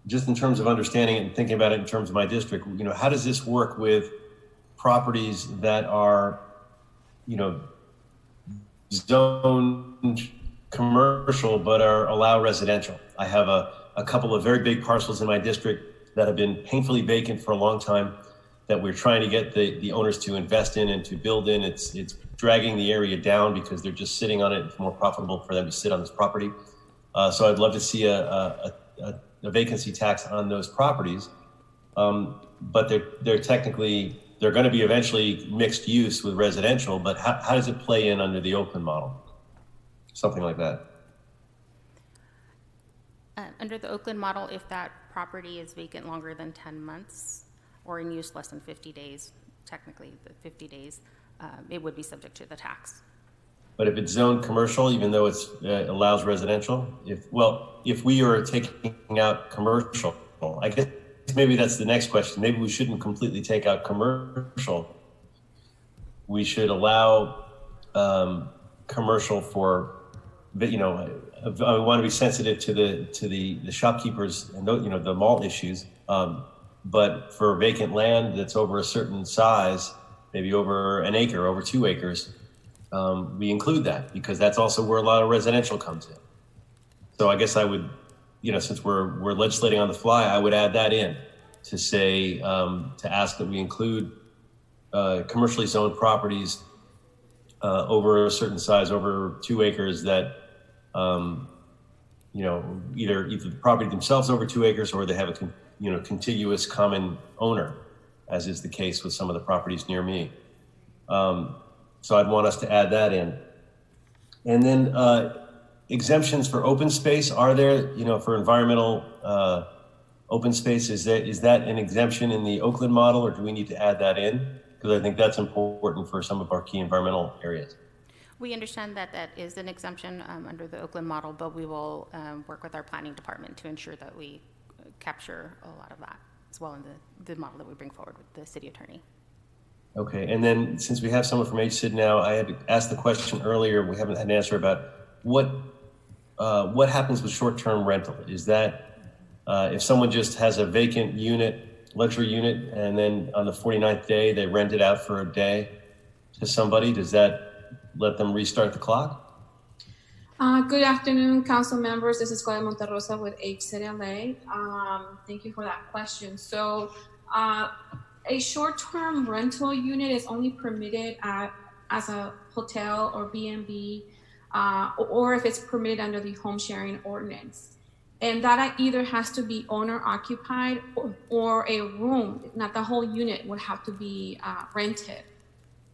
just in terms of understanding it and thinking about it in terms of my district. You know, how does this work with properties that are, you know, zoned commercial but are allow residential? I have a couple of very big parcels in my district that have been painfully vacant for a long time that we're trying to get the owners to invest in and to build in. It's dragging the area down because they're just sitting on it. It's more profitable for them to sit on this property. So I'd love to see a vacancy tax on those properties. But they're technically, they're going to be eventually mixed use with residential, but how does it play in under the Oakland model? Something like that. Under the Oakland model, if that property is vacant longer than 10 months or in use less than 50 days, technically the 50 days, it would be subject to the tax. But if it's zoned commercial, even though it's allows residential, if we are taking out commercial, I guess maybe that's the next question. Maybe we shouldn't completely take out commercial. We should allow commercial for, you know, I want to be sensitive to the shopkeepers and the mall issues. But for vacant land that's over a certain size, maybe over an acre, over 2 acres, we include that because that's also where a lot of residential comes in. So I guess I would, since we're legislating on the fly, I would add that in to say, to ask that we include commercially zoned properties over a certain size, over 2 acres that, either the property themselves over 2 acres or they have a contiguous common owner, as is the case with some of the properties near me. So I'd want us to add that in. And then exemptions for open space, are there, for environmental open space, is that an exemption in the Oakland model, or do we need to add that in? Because I think that's important for some of our key environmental areas. We understand that that is an exemption under the Oakland model, but we will work with our planning department to ensure that we capture a lot of that as well in the model that we bring forward with the city attorney. Okay, and then since we have someone from HSID now, I had asked the question earlier, we haven't had an answer about what happens with short-term rental. Is that if someone just has a vacant unit, luxury unit, and then on the 49th day, they rent it out for a day to somebody, does that let them restart the clock? Good afternoon, council members. This is Claudia Monterrosa with HSID LA. Thank you for that question. So a short-term rental unit is only permitted as a hotel or B&B, or if it's permitted under the home sharing ordinance. And that either has to be owner occupied or a room, not the whole unit would have to be rented.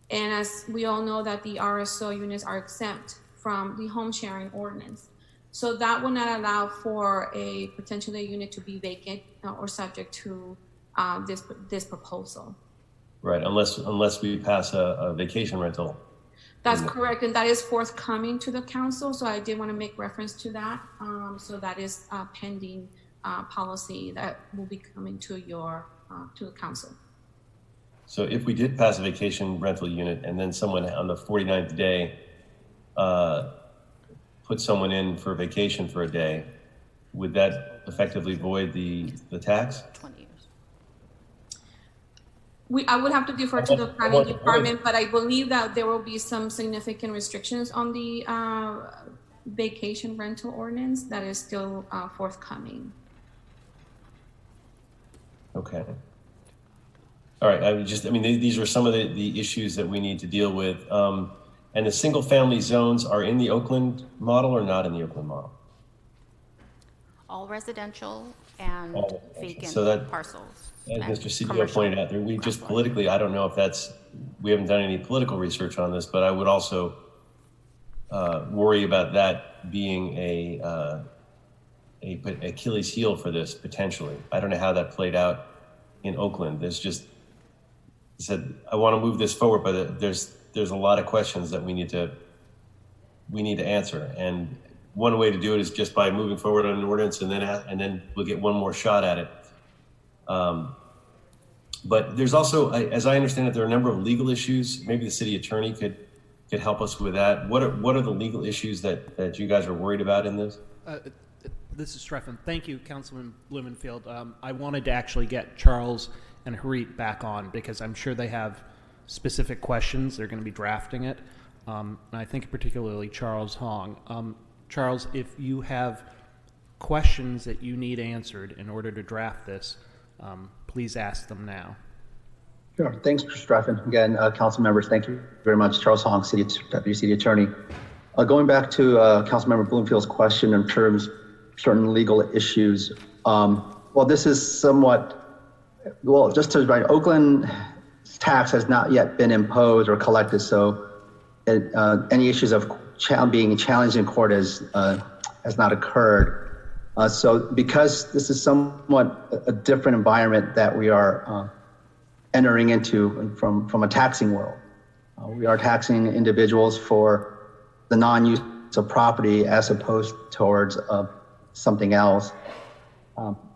And as we all know that the RSO units are exempt from the home sharing ordinance. So that would not allow for a potentially a unit to be vacant or subject to this proposal. Right, unless we pass a vacation rental. That's correct, and that is forthcoming to the council. So I did want to make reference to that. So that is pending policy that will be coming to the council. So if we did pass a vacation rental unit and then someone on the 49th day put someone in for vacation for a day, would that effectively void the tax? 20 years. I would have to defer to the planning department, but I believe that there will be some significant restrictions on the vacation rental ordinance that is still forthcoming. Okay. All right. These are some of the issues that we need to deal with. And the single family zones are in the Oakland model or not in the Oakland model? All residential and vacant parcels. As Mr. CDO pointed out, we just politically, I don't know if we haven't done any political research on this, but I would also worry about that being a Achilles heel for this potentially. I don't know how that played out in Oakland. I want to move this forward, but there's a lot of questions that we need to answer. And one way to do it is just by moving forward on an ordinance, and then we'll get one more shot at it. But there's also, as I understand it, there are a number of legal issues. Maybe the city attorney could help us with that. What are the legal issues that you guys are worried about in this? This is Streffen. Thank you, Councilman Blumenfield. I wanted to actually get Charles and Harit back on because I'm sure they have specific questions. They're going to be drafting it. And I think particularly Charles Hong. Charles, if you have questions that you need answered in order to draft this, please ask them now. Sure. Thanks, Mr. Streffen. Again, council members, thank you very much. Charles Hong, Deputy City Attorney. Going back to Councilmember Bloomfield's question in terms of certain legal issues. This is somewhat, just to write, Oakland tax has not yet been imposed or collected, so any issues of being challenged in court has not occurred. So because this is somewhat a different environment that we are entering into from a taxing world, we are taxing individuals for the non-use of property as opposed towards something else.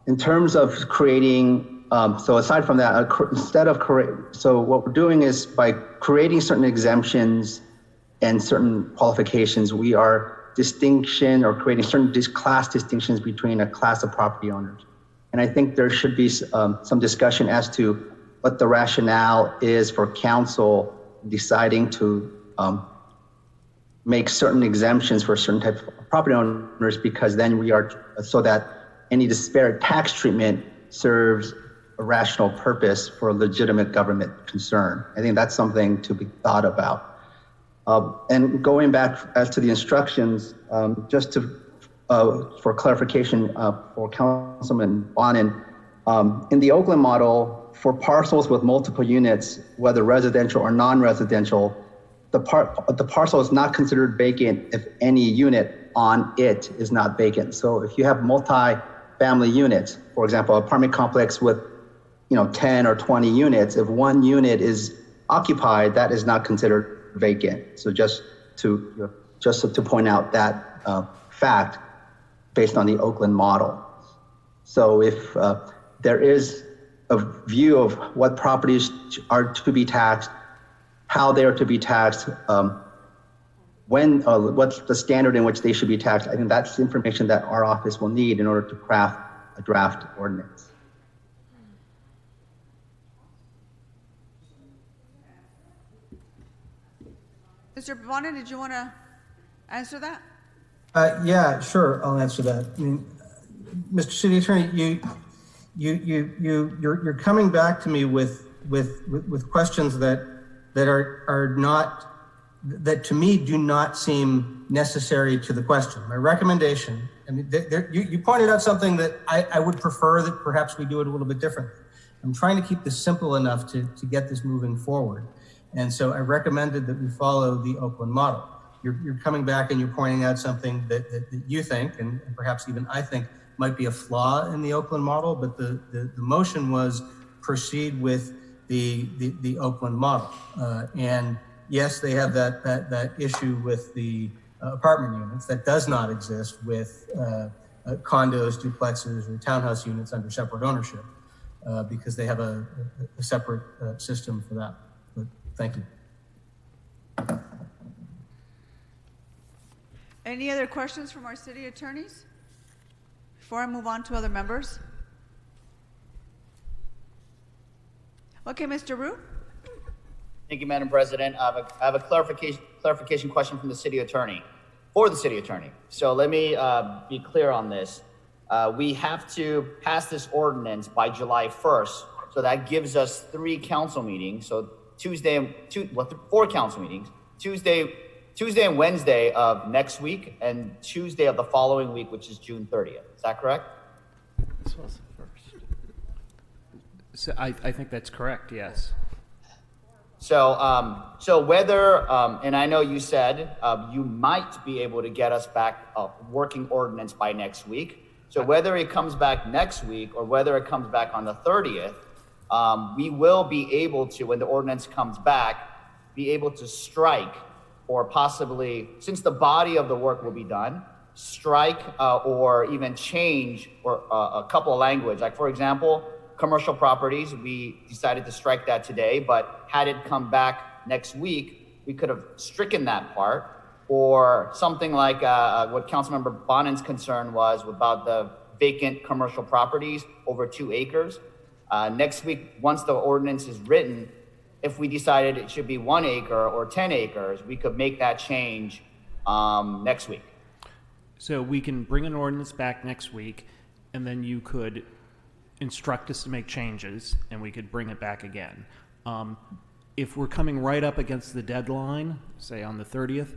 In terms of creating, so aside from that, so what we're doing is by creating certain exemptions and certain qualifications, we are creating certain class distinctions between a class of property owners. And I think there should be some discussion as to what the rationale is for council deciding to make certain exemptions for certain types of property owners, because then so that any disparate tax treatment serves a rational purpose for a legitimate government concern. I think that's something to be thought about. And going back as to the instructions, just for clarification for Councilman Bonin, in the Oakland model, for parcels with multiple units, whether residential or non-residential, the parcel is not considered vacant if any unit on it is not vacant. So if you have multi-family units, for example, apartment complex with 10 or 20 units, if one unit is occupied, that is not considered vacant. So just to point out that fact based on the Oakland model. So if there is a view of what properties are to be taxed, how they are to be taxed, what's the standard in which they should be taxed, I think that's information that our office will need in order to craft a draft ordinance. Mr. Bonin, did you want to answer that? Yeah, sure. I'll answer that. I mean, Mr. City Attorney, you're coming back to me with questions that are not, that to me do not seem necessary to the question. My recommendation, I mean, you pointed out something that I would prefer that perhaps we do it a little bit differently. I'm trying to keep this simple enough to get this moving forward. And so I recommended that we follow the Oakland model. You're coming back and you're pointing out something that you think, and perhaps even I think, might be a flaw in the Oakland model, but the motion was proceed with the Oakland model. And yes, they have that issue with the apartment units that does not exist with condos, duplexes, or townhouse units under separate ownership, because they have a separate system for that. But thank you. Any other questions from our city attorneys before I move on to other members? Okay, Mr. Rue. Thank you, Madam President. I have a clarification question from the city attorney, for the city attorney. So let me be clear on this. We have to pass this ordinance by July 1st. So that gives us 3 council meetings. So four council meetings, Tuesday and Wednesday of next week, and Tuesday of the following week, which is June 30th. Is that correct? This was the first. So I think that's correct, yes. So whether, and I know you said you might be able to get us back a working ordinance by next week. So whether it comes back next week or whether it comes back on the 30th, we will be able to, when the ordinance comes back, be able to strike, or possibly, since the body of the work will be done, strike or even change or a couple of language. Like, for example, commercial properties, we decided to strike that today, but had it come back next week, we could have stricken that part. Or something like what Councilmember Bonin's concern was about the vacant commercial properties over 2 acres. Next week, once the ordinance is written, if we decided it should be 1 acre or 10 acres, we could make that change next week. So we can bring an ordinance back next week, and then you could instruct us to make changes, and we could bring it back again. If we're coming right up against the deadline, say on the 30th,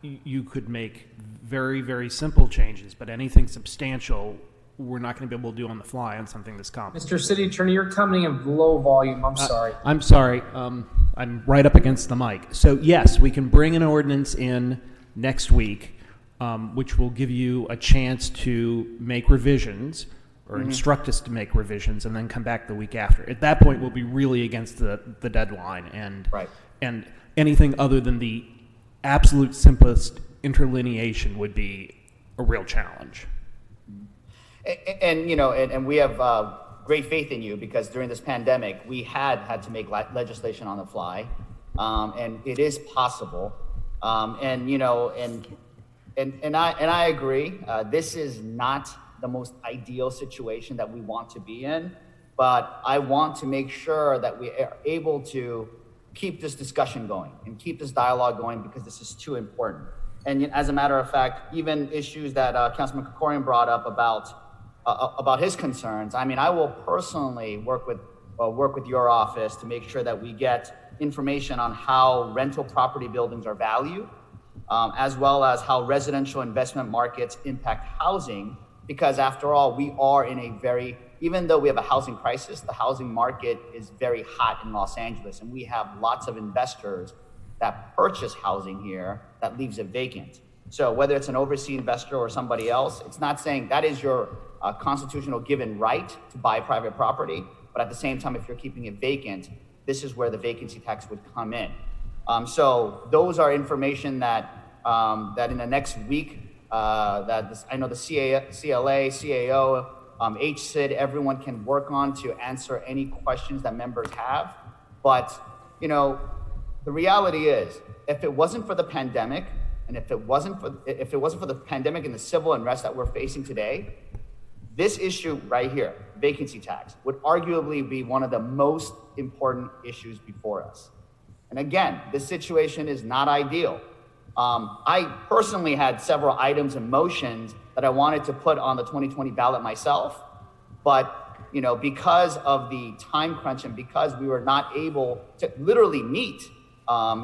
you could make very, very simple changes, but anything substantial, we're not going to be able to do on the fly on something this complex. Mr. City Attorney, you're coming in low volume. I'm sorry. I'm sorry. I'm right up against the mic. So yes, we can bring an ordinance in next week, which will give you a chance to make revisions or instruct us to make revisions, and then come back the week after. At that point, we'll be really against the deadline, and anything other than the absolute simplest interlineation would be a real challenge. And you know, and we have great faith in you, because during this pandemic, we had to make legislation on the fly, and it is possible. And you know, and I agree. This is not the most ideal situation that we want to be in, but I want to make sure that we are able to keep this discussion going and keep this dialogue going, because this is too important. And as a matter of fact, even issues that Councilman Krikorian brought up about his concerns, I mean, I will personally work with your office to make sure that we get information on how rental property buildings are valued, as well as how residential investment markets impact housing, because after all, we are in a very, even though we have a housing crisis, the housing market is very hot in Los Angeles, and we have lots of investors that purchase housing here that leaves it vacant. So whether it's an overseas investor or somebody else, it's not saying that is your constitutional given right to buy private property, but at the same time, if you're keeping it vacant, this is where the vacancy tax would come in. So those are information that in the next week, I know the CLA, CAO, HCID, everyone can work on to answer any questions that members have. But, you know, the reality is, if it wasn't for the pandemic, and if it wasn't for the pandemic and the civil unrest that we're facing today, this issue right here, vacancy tax, would arguably be one of the most important issues before us. And again, this situation is not ideal. I personally had several items and motions that I wanted to put on the 2020 ballot myself, but you know, because of the time crunch and because we were not able to literally meet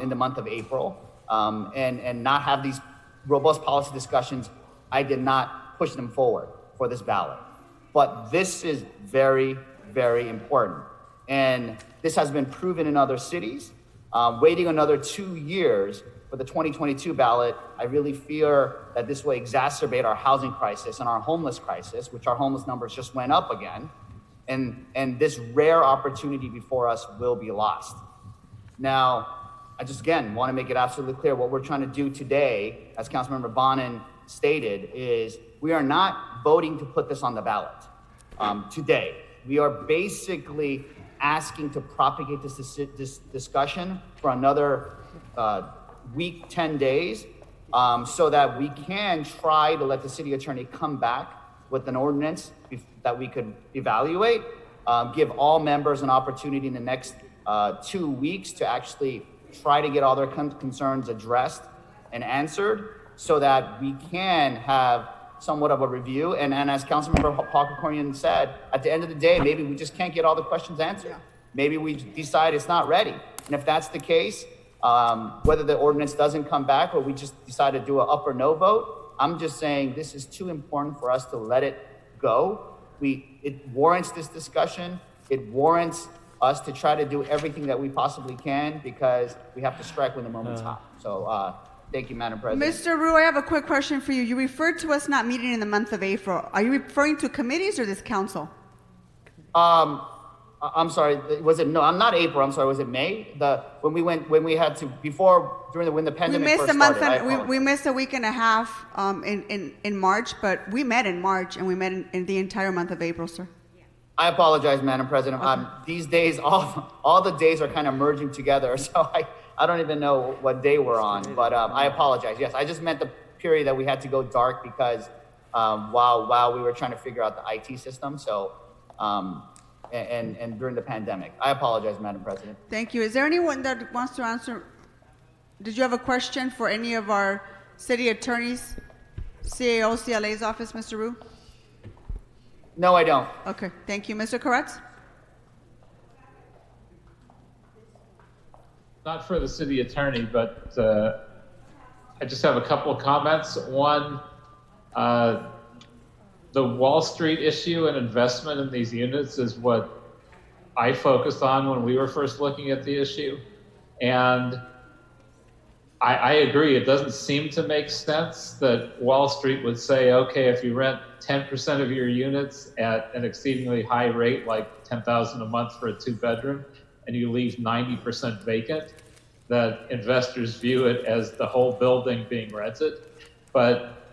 in the month of April and not have these robust policy discussions, I did not push them forward for this ballot. But this is very, very important. And this has been proven in other cities. Waiting another 2 years for the 2022 ballot, I really fear that this will exacerbate our housing crisis and our homeless crisis, which our homeless numbers just went up again. And this rare opportunity before us will be lost. Now, I just, again, want to make it absolutely clear what we're trying to do today, as Councilmember Bonin stated, is we are not voting to put this on the ballot today. We are basically asking to propagate this discussion for another week, 10 days, so that we can try to let the city attorney come back with an ordinance that we could evaluate, give all members an opportunity in the next 2 weeks to actually try to get all their concerns addressed and answered, so that we can have somewhat of a review. And as Councilmember Paul Krikorian said, at the end of the day, maybe we just can't get all the questions answered. Yeah. Maybe we decide it's not ready. And if that's the case, whether the ordinance doesn't come back or we just decide to do an up or no vote, I'm just saying this is too important for us to let it go. It warrants this discussion. It warrants us to try to do everything that we possibly can, because we have to strike when the moment's hot. So thank you, Madam President. Mr. Rue, I have a quick question for you. You referred to us not meeting in the month of April. Are you referring to committees or this council? I'm sorry. Was it no? I'm not April. I'm sorry. Was it May? When we had to when the pandemic first started. We missed a week and a half in March, but we met in March and we met in the entire month of April, sir. I apologize, Madam President. Okay. These days, all the days are kind of merging together, so I don't even know what day we're on. But I apologize. Yes, I just meant the period that we had to go dark because while we were trying to figure out the IT system. So. And during the pandemic. I apologize, Madam President. Thank you. Is there anyone that wants to answer? Did you have a question for any of our city attorneys, CAO, CLA's office, Mr. Rue? No, I don't. Okay, thank you. Mr. Koretz? Not for the city attorney, but I just have a couple of comments. One, the Wall Street issue and investment in these units is what I focused on when we were first looking at the issue. And I agree, it doesn't seem to make sense that Wall Street would say, okay, if you rent 10% of your units at an exceedingly high rate, like $10,000 a month for a 2-bedroom, and you leave 90% vacant, that investors view it as the whole building being rented. But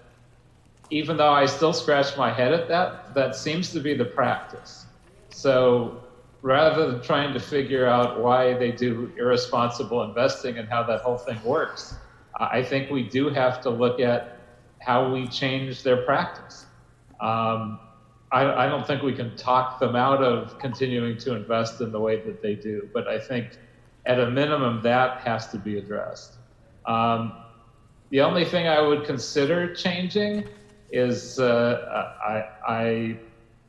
even though I still scratch my head at that, that seems to be the practice. So rather than trying to figure out why they do irresponsible investing and how that whole thing works, I think we do have to look at how we change their practice. I don't think we can talk them out of continuing to invest in the way that they do, but I think at a minimum that has to be addressed. The only thing I would consider changing is I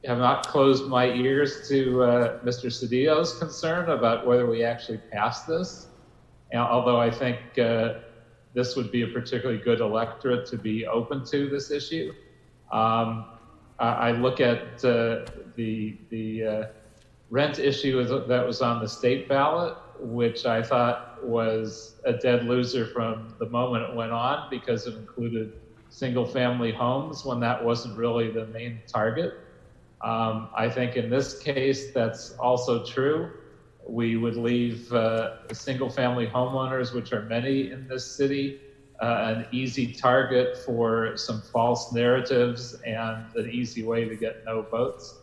have not closed my ears to Mr. Cedillo's concern about whether we actually pass this, although I think this would be a particularly good electorate to be open to this issue. I look at the rent issue that was on the state ballot, which I thought was a dead loser from the moment it went on because it included single-family homes when that wasn't really the main target. I think in this case, that's also true. We would leave single-family homeowners, which are many in this city, an easy target for some false narratives and an easy way to get no votes.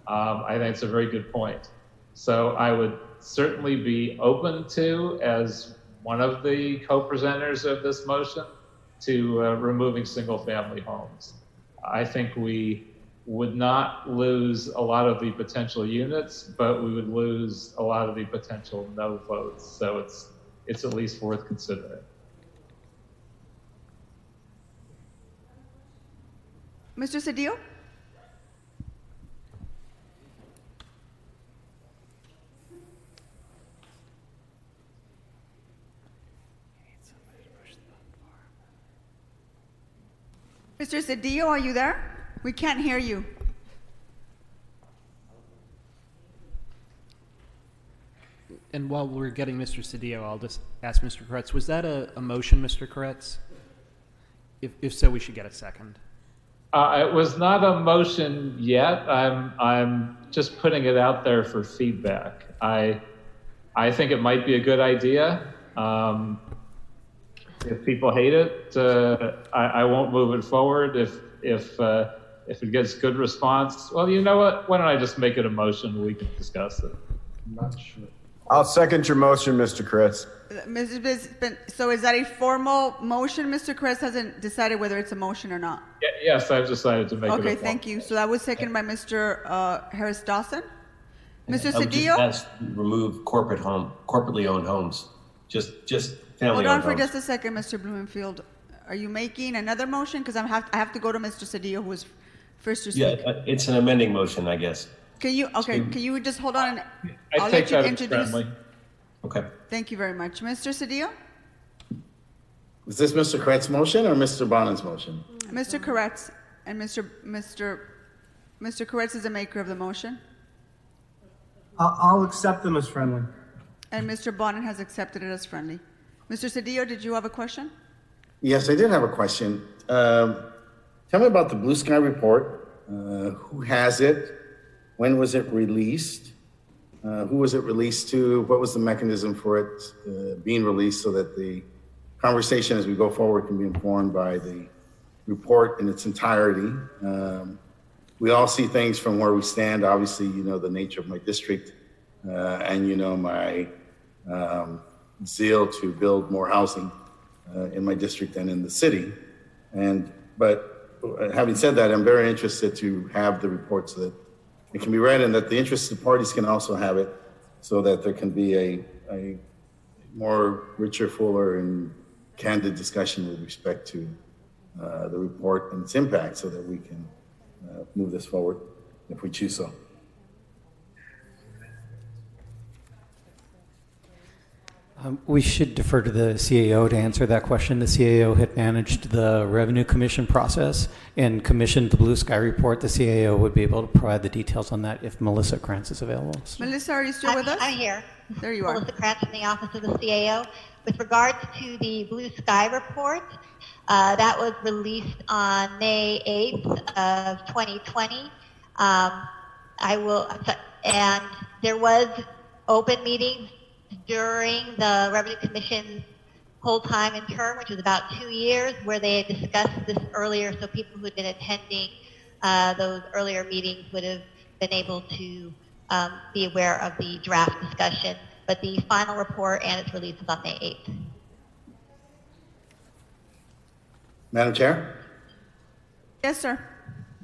I think it's a very good point. So I would certainly be open to, as one of the co-presenters of this motion, to removing single-family homes. I think we would not lose a lot of the potential units, but we would lose a lot of the potential no votes. So it's at least worth considering. Mr. Cedillo? Mr. Cedillo, are you there? We can't hear you. And while we're getting Mr. Cedillo, I'll just ask Mr. Koretz, was that a motion, Mr. Koretz? If so, we should get a second. It was not a motion yet. I'm just putting it out there for feedback. I think it might be a good idea. If people hate it, I won't move it forward. If it gets good response, well, you know what? Why don't I just make it a motion? We can discuss it. I'm not sure. I'll second your motion, Mr. Koretz. So is that a formal motion? Mr. Koretz hasn't decided whether it's a motion or not. Yes, I've decided to make it a Okay, thank you. So that was seconded by Mr. Harris Dawson. Mr. I would just Cedillo? ask to remove corporately owned homes. Just family Hold owned on for homes. just a second, Mr. Blumenfield. Are you making another motion? Because I have to go to Mr. Cedillo, who was first to speak. Yeah, it's an amending motion, I guess. Can you just hold on? I take that as friendly. Okay. Thank you very much. Mr. Cedillo? Is this Mr. Koretz's motion or Mr. Bonin's motion? Mr. Koretz and Mr. Koretz is the maker of the motion. I'll accept them as friendly. And Mr. Bonin has accepted it as friendly. Mr. Cedillo, did you have a question? Yes, I did have a question. Tell me about the Blue Sky report. Who has it? When was it released? Who was it released to? What was the mechanism for it being released so that the conversation as we go forward can be informed by the report in its entirety? We all see things from where we stand. Obviously, you know the nature of my district and you know my zeal to build more housing in my district and in the city. But having said that, I'm very interested to have the report so that it can be read and that the interested parties can also have it so that there can be a more richer, fuller, and candid discussion with respect to the report and its impact so that we can move this forward if we choose so. We should defer to the CAO to answer that question. The CAO had managed the Revenue Commission process and commissioned the Blue Sky report. The CAO would be able to provide the details on that if Melissa Krantz is available. Melissa, are you still with us? I'm here. There you are. Melissa Krantz from the Office of the CAO. With regards to the Blue Sky report, that was released on May 8th of 2020. And there was open meetings during the Revenue Commission's whole time in term, which was about 2 years, where they had discussed this earlier, so people who had been attending those earlier meetings would have been able to be aware of the draft discussion. But the final report and its release is on May 8th. Madam Chair? Yes, sir.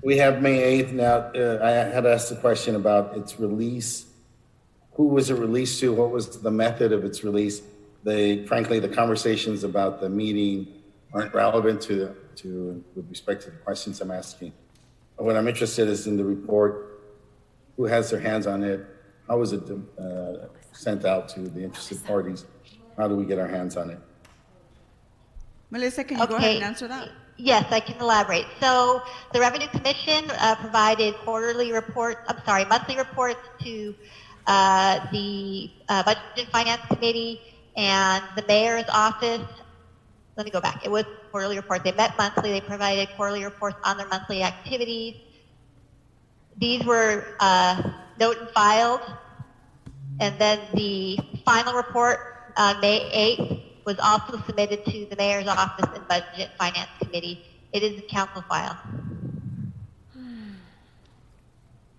We have May 8th now. I had asked a question about its release. Who was it released to? What was the method of its release? Frankly, the conversations about the meeting aren't relevant to with respect to the questions I'm asking. What I'm interested is in the report. Who has their hands on it? How was it sent out to the interested parties? How do we get our hands on it? Melissa, can you go ahead and answer that? Yes, I can elaborate. So the Revenue Commission provided monthly reports to the Budget and Finance Committee and the Mayor's Office. Let me go back. It was quarterly report. They met monthly. They provided quarterly reports on their monthly activities. These were note and filed. And then the final report on May 8th was also submitted to the Mayor's Office and Budget and Finance Committee. It is a council file.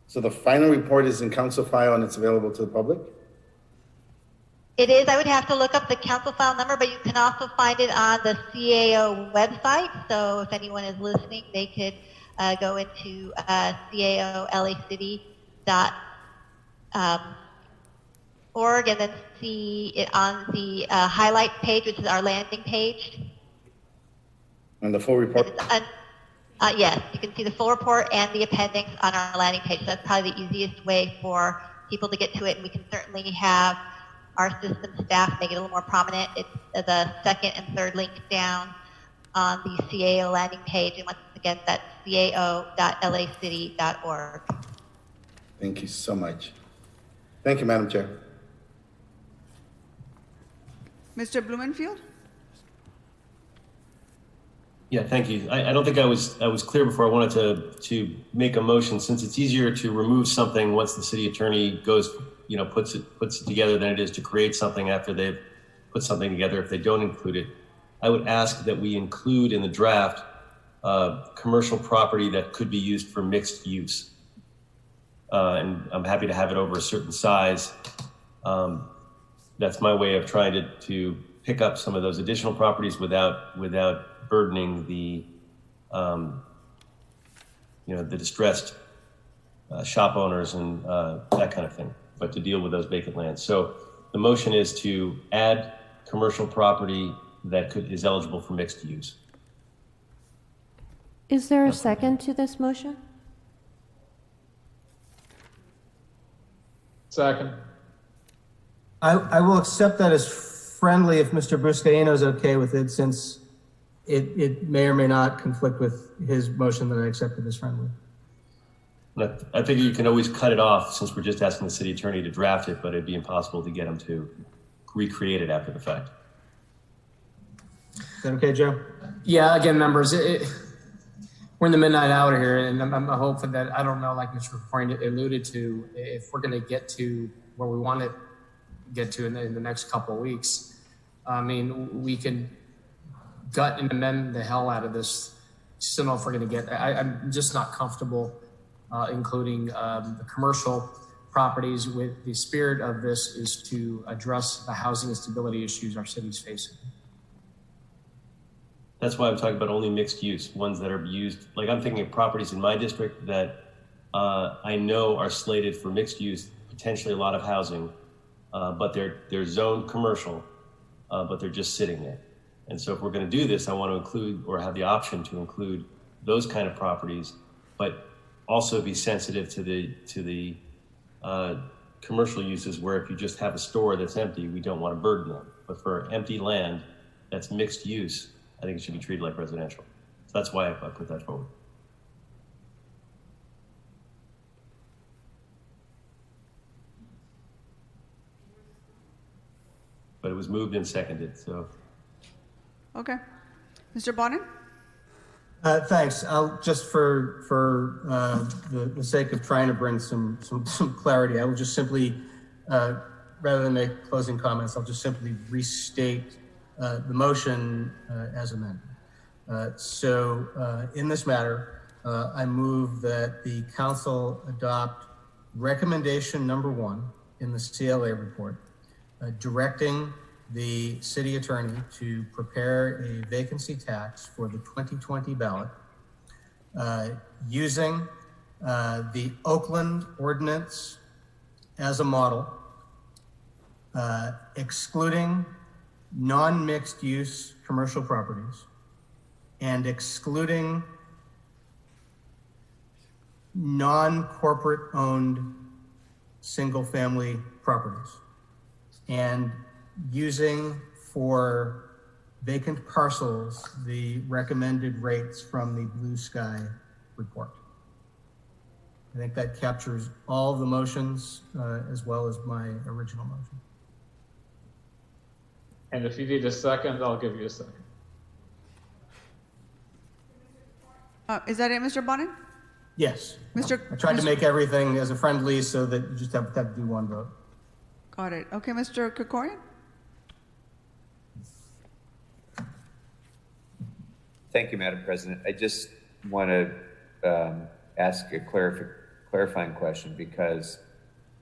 So the final report is in council file and it's available to the public? It is. I would have to look up the council file number, but you can also find it on the CAO website. So if anyone is listening, they could go into caolacity.org and then see it on the highlight page, which is our landing page. And the full report? Yes, you can see the full report and the appendix on our landing page. So that's probably the easiest way for people to get to it, and we can certainly have our system staff make it a little more prominent. It's the second and third link down on the CAO landing page, and once again, that's cao.lacity.org. Thank you so much. Thank you, Madam Chair. Mr. Blumenfield? Yeah, thank you. I don't think I was clear before. I wanted to make a motion, since it's easier to remove something once the city attorney goes, puts it together than it is to create something after they've put something together if they don't include it. I would ask that we include in the draft commercial property that could be used for mixed use. And I'm happy to have it over a certain size. That's my way of trying to pick up some of those additional properties without burdening the the distressed shop owners and that kind of thing, but to deal with those vacant lands. So the motion is to add commercial property that is eligible for mixed use. Is there a second to this motion? Second. I will accept that as friendly if Mr. Bruscaino is okay with it, since it may or may not conflict with his motion that I accepted as friendly. I figure you can always cut it off, since we're just asking the city attorney to draft it, but it'd be impossible to get him to recreate it after the fact. Is that okay, Joe? Yeah, again, members, we're in the midnight hour here, and I'm hoping that, I don't know, like Mr. Point alluded to, if we're going to get to where we want to get to in the next couple of weeks, I mean, we can gut and amend the hell out of this. Still know if we're going to get, I'm just not comfortable including the commercial properties. With the spirit of this is to address the housing instability issues our city's facing. That's why I'm talking about only mixed use, ones that are used. Like, I'm thinking of properties in my district that I know are slated for mixed use, potentially a lot of housing, but they're zoned commercial, but they're just sitting there. And so if we're going to do this, I want to include, or have the option to include, those kind of properties, but also be sensitive to the commercial uses, where if you just have a store that's empty, we don't want to burden them. But for empty land that's mixed use, I think it should be treated like residential. So that's why I put that forward. But it was moved and seconded, so. Okay. Mr. Bonin? Thanks. I'll just for the sake of trying to bring some clarity, I will just simply rather than make closing comments, I'll just simply restate the motion as amended. In this matter, I move that the council adopt recommendation number 1 in the CLA report, directing the city attorney to prepare a vacancy tax for the 2020 ballot using the Oakland ordinance as a model, excluding non-mixed use commercial properties and excluding non-corporate owned single family properties, and using for vacant parcels the recommended rates from the Blue Sky report. I think that captures all of the motions as well as my original motion. And if you need a second, I'll give you a second. Is that it, Mr. Bonin? Yes. I tried to Mr. make everything as a friendly so that you just have to do one vote. Got it. Okay, Mr. Krikorian? Thank you, Madam President. I just want to ask a clarifying question, because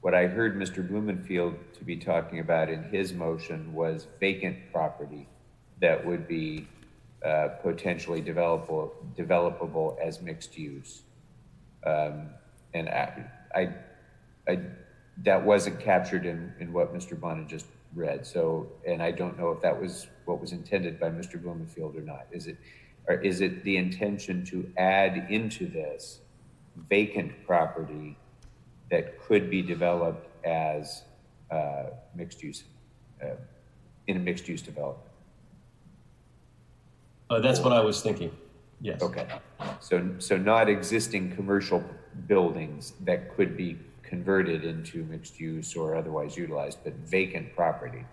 what I heard Mr. Blumenfield to be talking about in his motion was vacant property that would be potentially developable as mixed use. And I that wasn't captured in what Mr. Bonin just read. So, and I don't know if that was what was intended by Mr. Blumenfield or not. Is it the intention to add into this vacant property that could be developed as mixed use, in a mixed use development? That's what I was thinking. Yes. Okay. So not existing commercial buildings that could be converted into mixed use or otherwise utilized, but vacant property.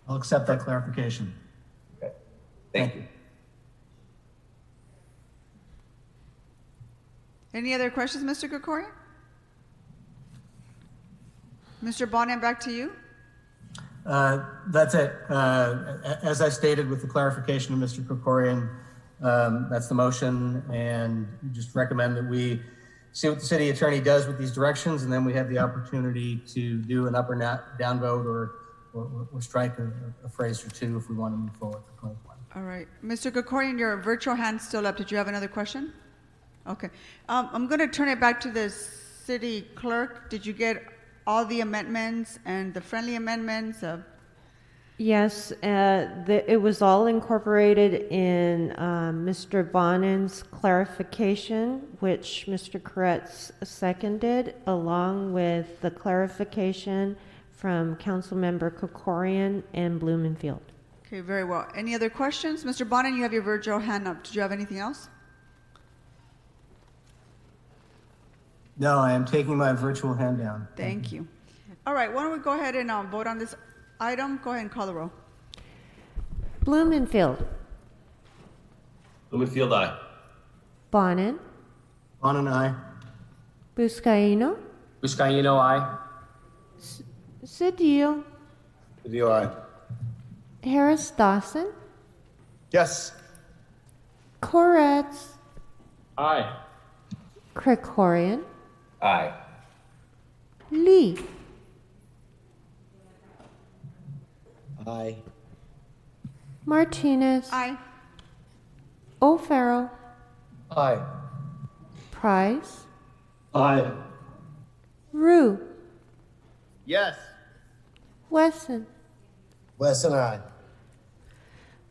I'll accept that clarification. Okay. Thank you. Any other questions, Mr. Krikorian? Mr. Bonin, back to you. That's it. As I stated with the clarification of Mr. Krikorian, that's the motion, and just recommend that we see what the city attorney does with these directions, and then we have the opportunity to do an up or down vote or strike a phrase or two if we want to move forward for 2020. All right. Mr. Krikorian, your virtual hand's still up. Did you have another question? Okay. I'm going to turn it back to the city clerk. Did you get all the amendments and the friendly amendments? Yes, it was all incorporated in Mr. Bonin's clarification, which Mr. Koretz seconded, along with the clarification from Councilmember Krikorian and Blumenfield. Okay, very well. Any other questions? Mr. Bonin, you have your virtual hand up. Did you have anything else? No, I am taking my virtual hand down. Thank you. All right, why don't we go ahead and vote on this item? Go ahead and call the roll. Blumenfield. Blumenfield, aye. Bonin. Bonin, aye. Buscaino. Buscaino, aye. Cedillo. Cedillo, aye. Harris Dawson. Yes. Koretz. Aye. Krikorian. Aye. Lee. Aye. Martinez. Aye. O'Farrell. Aye. Price. Aye. Rue. Yes. Wesson. Wesson, aye.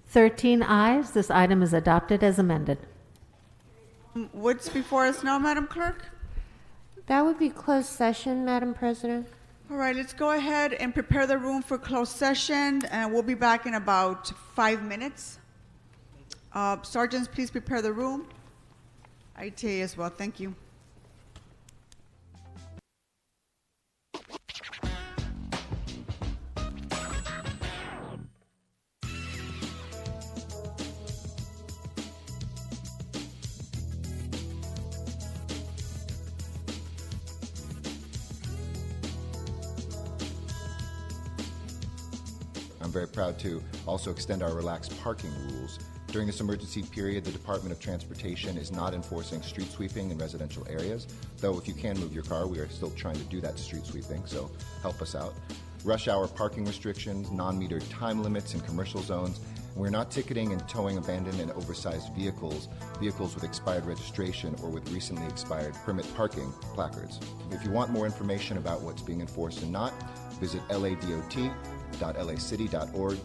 13 ayes. This item is adopted as amended. What's before us now, Madam Clerk? That would be closed session, Madam President. All right, let's go ahead and prepare the room for closed session, and we'll be back in about 5 minutes. Sergeants, please prepare the room. ITA as well, thank you. very proud to also extend our relaxed parking rules. During this emergency period, the Department of Transportation is not enforcing street sweeping in residential areas, though if you can move your car, we are still trying to do that street sweeping, so help us out. Rush hour parking restrictions, non-metered time limits in commercial zones. We're not ticketing and towing abandoned and oversized vehicles, vehicles with expired registration or with recently expired permit parking placards. If you want more information about what's being enforced and not, visit ladot.lacity.org.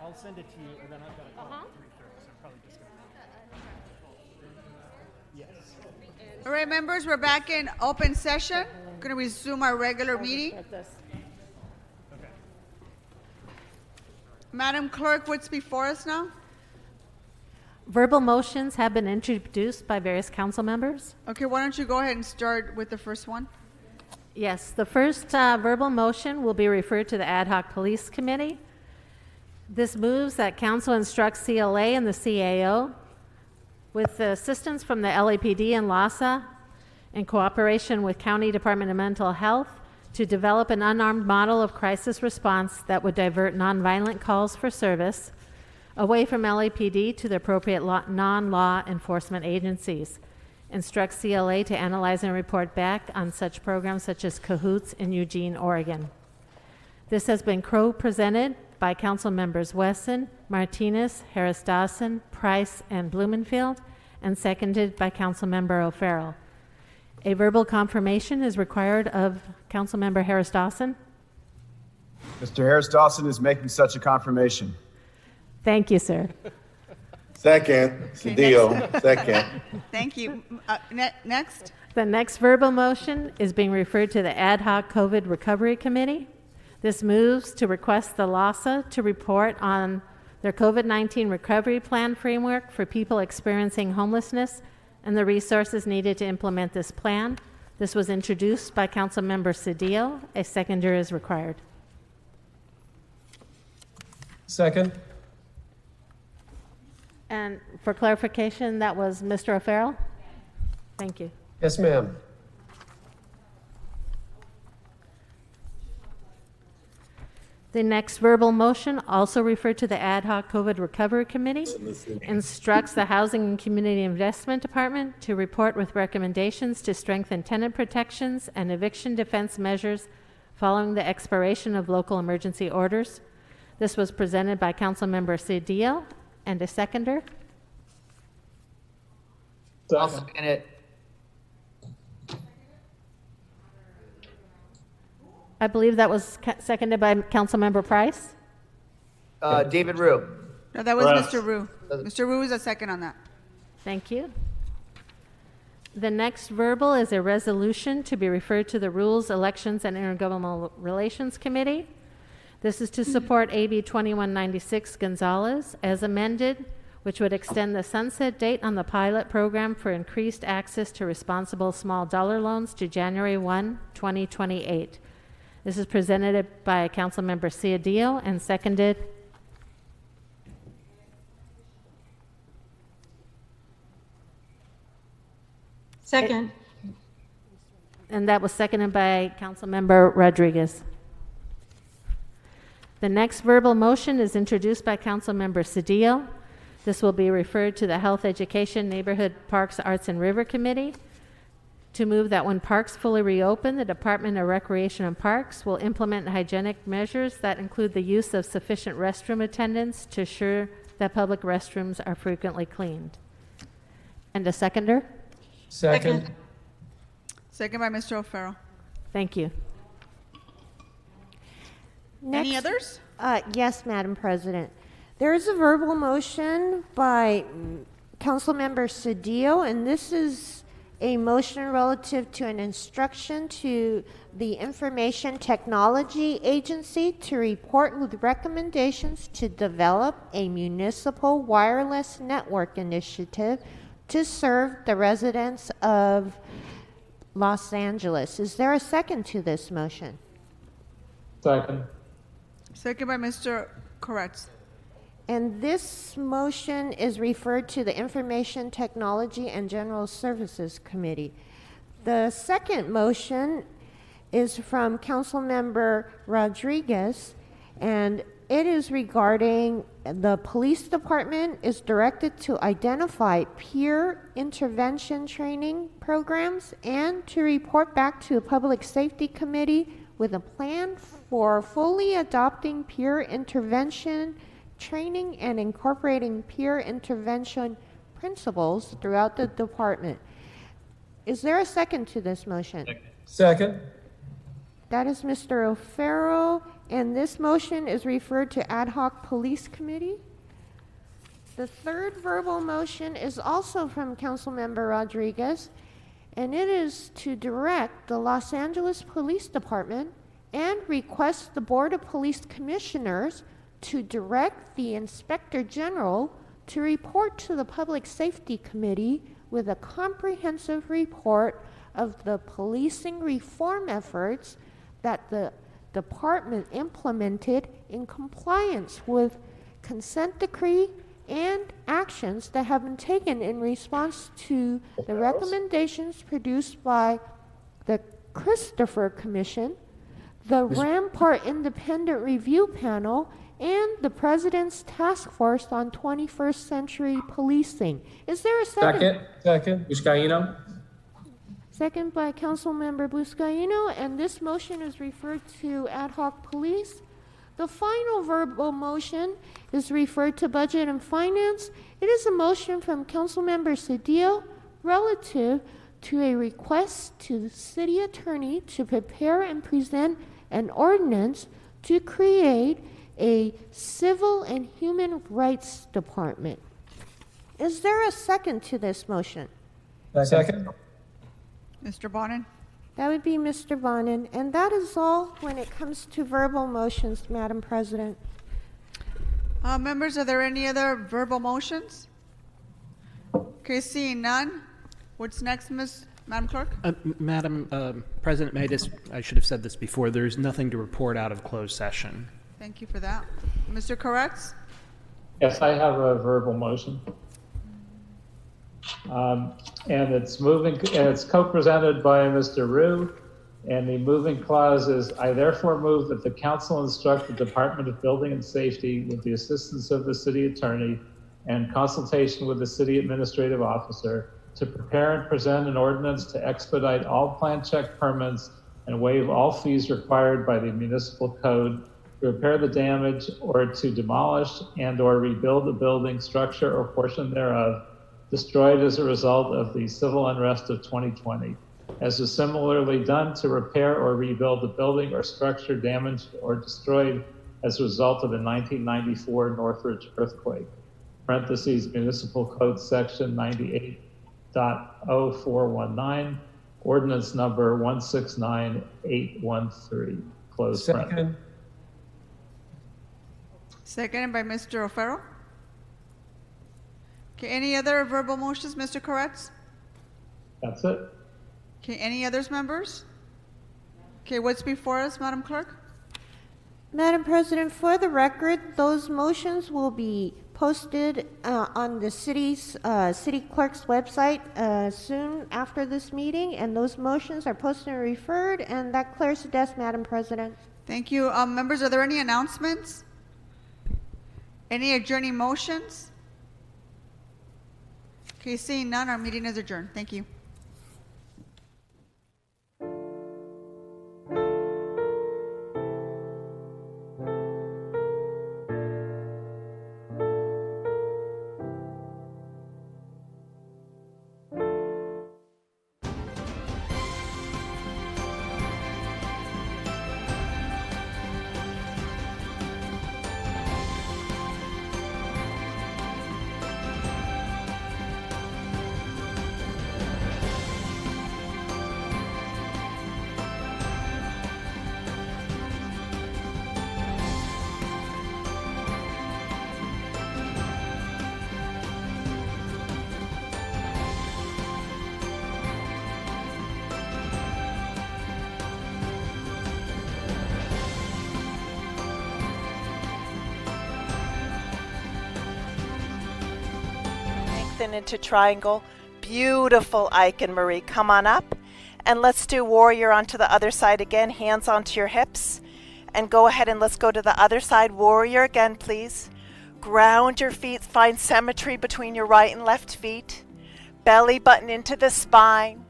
I'll send it to you, and then I've got a call at 3:30, so I'm probably just going to. Yes. All right, members, we're back in open session. Going to resume our regular meeting. Madam Clerk, what's before us now? Verbal motions have been introduced by various council members. Okay, why don't you go ahead and start with the first one? Yes, the first verbal motion will be referred to the Ad hoc Police Committee. This moves that council instructs CLA and the CAO, with the assistance from the LAPD and LASA, in cooperation with County Department of Mental Health, to develop an unarmed model of crisis response that would divert nonviolent calls for service away from LAPD to the appropriate non-law enforcement agencies. Instructs CLA to analyze and report back on such programs such as Cahoots in Eugene, Oregon. This has been co-presented by Council Members Wesson, Martinez, Harris Dawson, Price, and Blumenfield, and seconded by Council Member O'Farrell. A verbal confirmation is required of Council Member Harris Dawson. Mr. Harris Dawson is making such a confirmation. Thank you, sir. Second, Cedillo, second. Thank you. Next. The next verbal motion is being referred to the Ad hoc COVID Recovery Committee. This moves to request the LASA to report on their COVID-19 recovery plan framework for people experiencing homelessness and the resources needed to implement this plan. This was introduced by Council Member Cedillo. A seconder is required. Second. And for clarification, that was Mr. O'Farrell? Thank you. Yes, ma'am. The next verbal motion, also referred to the Ad hoc COVID Recovery Committee, instructs the Housing and Community Investment Department to report with recommendations to strengthen tenant protections and eviction defense measures following the expiration of local emergency orders. This was presented by Councilmember Cedillo, and a seconder. I'll second it. I believe that was seconded by Councilmember Price. David Rue. No, that was Mr. Rue. Mr. Rue is a second on that. Thank you. The next verbal is a resolution to be referred to the Rules, Elections, and Intergovernmental Relations Committee. This is to support AB 2196 Gonzalez as amended, which would extend the sunset date on the pilot program for increased access to responsible small dollar loans to January 1, 2028. This is presented by Councilmember Cedillo and seconded. Second. And that was seconded by Councilmember Rodriguez. The next verbal motion is introduced by Councilmember Cedillo. This will be referred to the Health, Education, Neighborhood, Parks, Arts, and River Committee to move that when parks fully reopen, the Department of Recreation and Parks will implement hygienic measures that include the use of sufficient restroom attendants to ensure that public restrooms are frequently cleaned. And a seconder? Second. Second by Mr. O'Farrell. Thank you. Any others? Yes, Madam President. There is a verbal motion by Councilmember Cedillo, and this is a motion relative to an instruction to the Information Technology Agency to report with recommendations to develop a municipal wireless network initiative to serve the residents of Los Angeles. Is there a second to this motion? Second. Second by Mr. Koretz. And this motion is referred to the Information Technology and General Services Committee. The second motion is from Councilmember Rodriguez, and it is regarding the police department is directed to identify peer intervention training programs and to report back to a public safety committee with a plan for fully adopting peer intervention training and incorporating peer intervention principles throughout the department. Is there a second to this motion? Second. That is Mr. O'Farrell, and this motion is referred to Ad hoc Police Committee. The third verbal motion is also from Councilmember Rodriguez, and it is to direct the Los Angeles Police Department and request the Board of Police Commissioners to direct the Inspector General to report to the Public Safety Committee with a comprehensive report of the policing reform efforts that the department implemented in compliance with consent decree and actions that have been taken in response to the recommendations produced by the Christopher Commission, the Rampart Independent Review Panel, and the President's Task Force on 21st Century Policing. Is there a second? Second. Buscaino. Second by Councilmember Buscaino, and this motion is referred to Ad hoc Police. The final verbal motion is referred to Budget and Finance. It is a motion from Councilmember Cedillo relative to a request to the City Attorney to prepare and present an ordinance to create a Civil and Human Rights Department. Is there a second to this motion? Second. Mr. Bonin? That would be Mr. Bonin. And that is all when it comes to verbal motions, Madam President. Members, are there any other verbal motions? Okay, seeing none. What's next, Madam Clerk? Madam President, I should have said this before. There's nothing to report out of closed session. Thank you for that. Mr. Koretz? Yes, I have a verbal motion. And it's co-presented by Mr. Rue, and the moving clause is, I therefore move that the council instruct the Department of Building and Safety, with the assistance of the city attorney and consultation with the city administrative officer, to prepare and present an ordinance to expedite all plan check permits and waive all fees required by the municipal code to repair the damage or to demolish and or rebuild the building, structure, or portion thereof destroyed as a result of the civil unrest of 2020, as is similarly done to repair or rebuild the building or structure damaged or destroyed as a result of the 1994 Northridge earthquake, parentheses, Municipal Code Section 98.0419, Ordinance Number 169813, close parentheses. Seconded by Mr. O'Farrell. Okay, any other verbal motions, Mr. Koretz? That's it. Okay, any others, members? Okay, what's before us, Madam Clerk? Madam President, for the record, those motions will be posted on the city clerk's website soon after this meeting, and those motions are posted and referred, and that clears the desk, Madam President. Thank you. Members, are there any announcements? Any adjourning motions? Okay, seeing none, our meeting is adjourned. Thank you. Into triangle. Beautiful, Ike and Marie. Come on up and let's do warrior onto the other side again. Hands onto your hips and go ahead and let's go to the other side. Warrior again, please. Ground your feet. Find symmetry between your right and left feet. Belly button into the spine.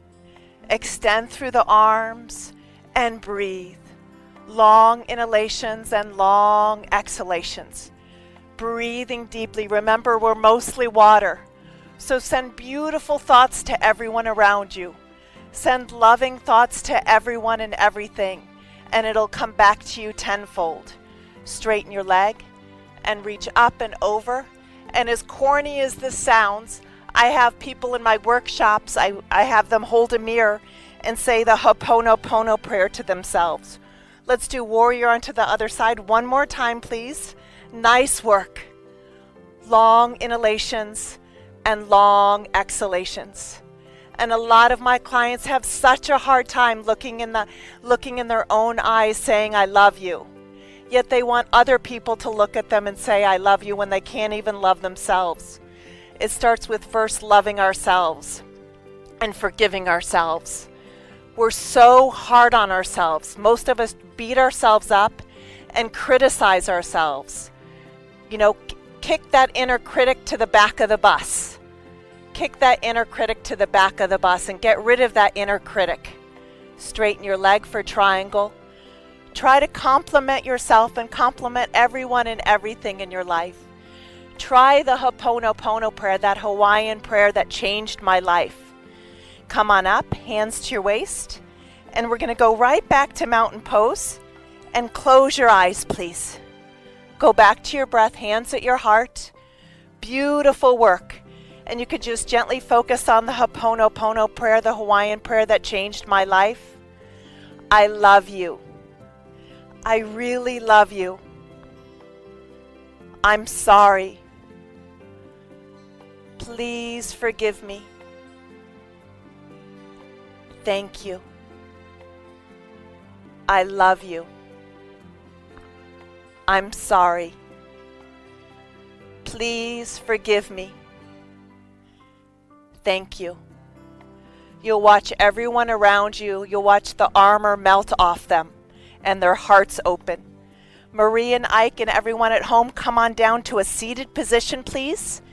Extend through the arms and breathe. Long inhalations and long exhalations. Breathing deeply. Remember, we're mostly water. So send beautiful thoughts to everyone around you. Send loving thoughts to everyone and everything. and it'll come back to you tenfold. Straighten your leg and reach up and over. And as corny as this sounds, I have people in my workshops, I have them hold a mirror and say the Ho'oponopono prayer to themselves. Let's do warrior onto the other side one more time, please. Nice work. Long inhalations and long exhalations. And a lot of my clients have such a hard time looking in their own eyes saying, I love you. Yet they want other people to look at them and say, I love you, when they can't even love themselves. It starts with first loving ourselves and forgiving ourselves. We're so hard on ourselves. Most of us beat ourselves up and criticize ourselves. You know, kick that inner critic to the back of the bus. Kick that inner critic to the back of the bus and get rid of that inner critic. Straighten your leg for triangle. Try to compliment yourself and compliment everyone and everything in your life. Try the Ho'oponopono prayer, that Hawaiian prayer that changed my life. Come on up, hands to your waist, and we're going to go right back to mountain pose. And close your eyes, please. Go back to your breath, hands at your heart. Beautiful work. And you could just gently focus on the Ho'oponopono prayer, the Hawaiian prayer that changed my life. I love you. I really love you. I'm sorry. Please forgive me. Thank you. I love you. I'm sorry. Please forgive me. Thank you. You'll watch everyone around you, you'll watch the armor melt off them and their hearts open. Marie and Ike and everyone at home, come on down to a seated position, please.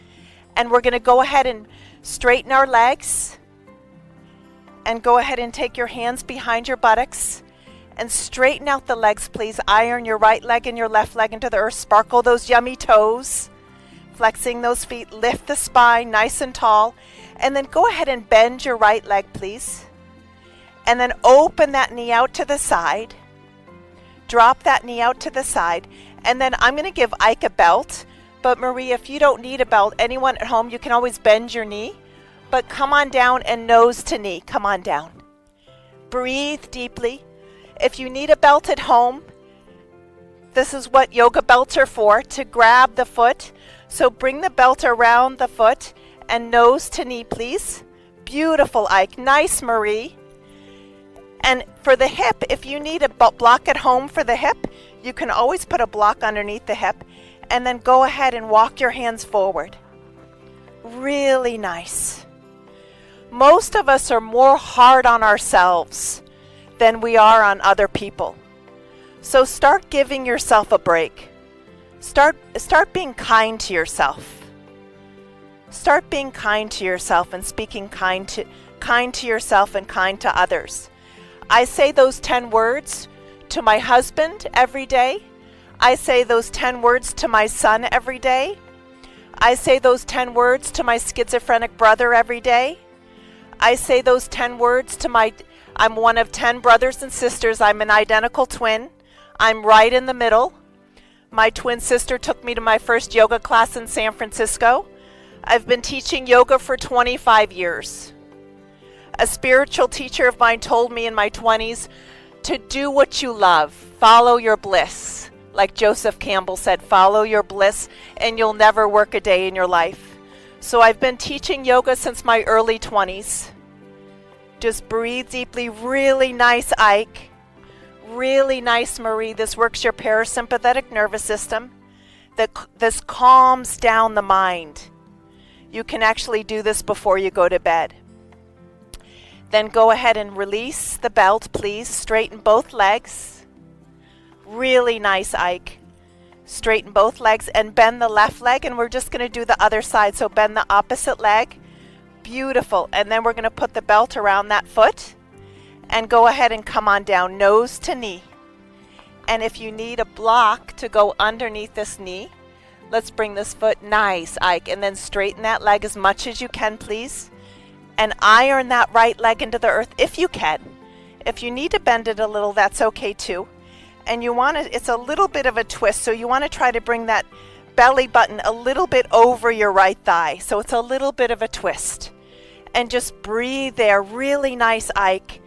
And we're going to go ahead and straighten our legs. And go ahead and take your hands behind your buttocks. And straighten out the legs, please. Iron your right leg and your left leg into the earth. Sparkle those yummy toes. Flexing those feet. Lift the spine nice and tall. And then go ahead and bend your right leg, please. And then open that knee out to the side. Drop that knee out to the side. And then I'm going to give Ike a belt. But Marie, if you don't need a belt, anyone at home, you can always bend your knee. But come on down and nose to knee. Come on down. Breathe deeply. If you need a belt at home, this is what yoga belts are for, to grab the foot. So bring the belt around the foot and nose to knee, please. Beautiful, Ike. Nice, Marie. And for the hip, if you need a block at home for the hip, you can always put a block underneath the hip. And then go ahead and walk your hands forward. Really nice. Most of us are more hard on ourselves than we are on other people. So start giving yourself a break. Start being kind to yourself. Start being kind to yourself and speaking kind to yourself and kind to others. I say those 10 words to my husband every day. I say those 10 words to my son every day. I say those 10 words to my schizophrenic brother every day. I say those 10 words to I'm one of 10 brothers and sisters. I'm an identical twin. I'm right in the middle. My twin sister took me to my first yoga class in San Francisco. I've been teaching yoga for 25 years. A spiritual teacher of mine told me in my 20s to do what you love. Follow your bliss. Like Joseph Campbell said, follow your bliss and you'll never work a day in your life. So I've been teaching yoga since my early 20s. Just breathe deeply. Really nice, Ike. Really nice, Marie. This works your parasympathetic nervous system. This calms down the mind. You can actually do this before you go to bed. Then go ahead and release the belt, please. Straighten both legs. Really nice, Ike. Straighten both legs and bend the left leg, and we're just going to do the other side. So bend the opposite leg. Beautiful. And then we're going to put the belt around that foot and go ahead and come on down, nose to knee. And if you need a block to go underneath this knee, let's bring this foot. Nice, Ike. And then straighten that leg as much as you can, please. And iron that right leg into the earth if you can. If you need to bend it a little, that's okay too. And you want to, it's a little bit of a twist, so you want to try to bring that belly button a little bit over your right thigh. So it's a little bit of a twist. And just breathe there. Really nice, Ike.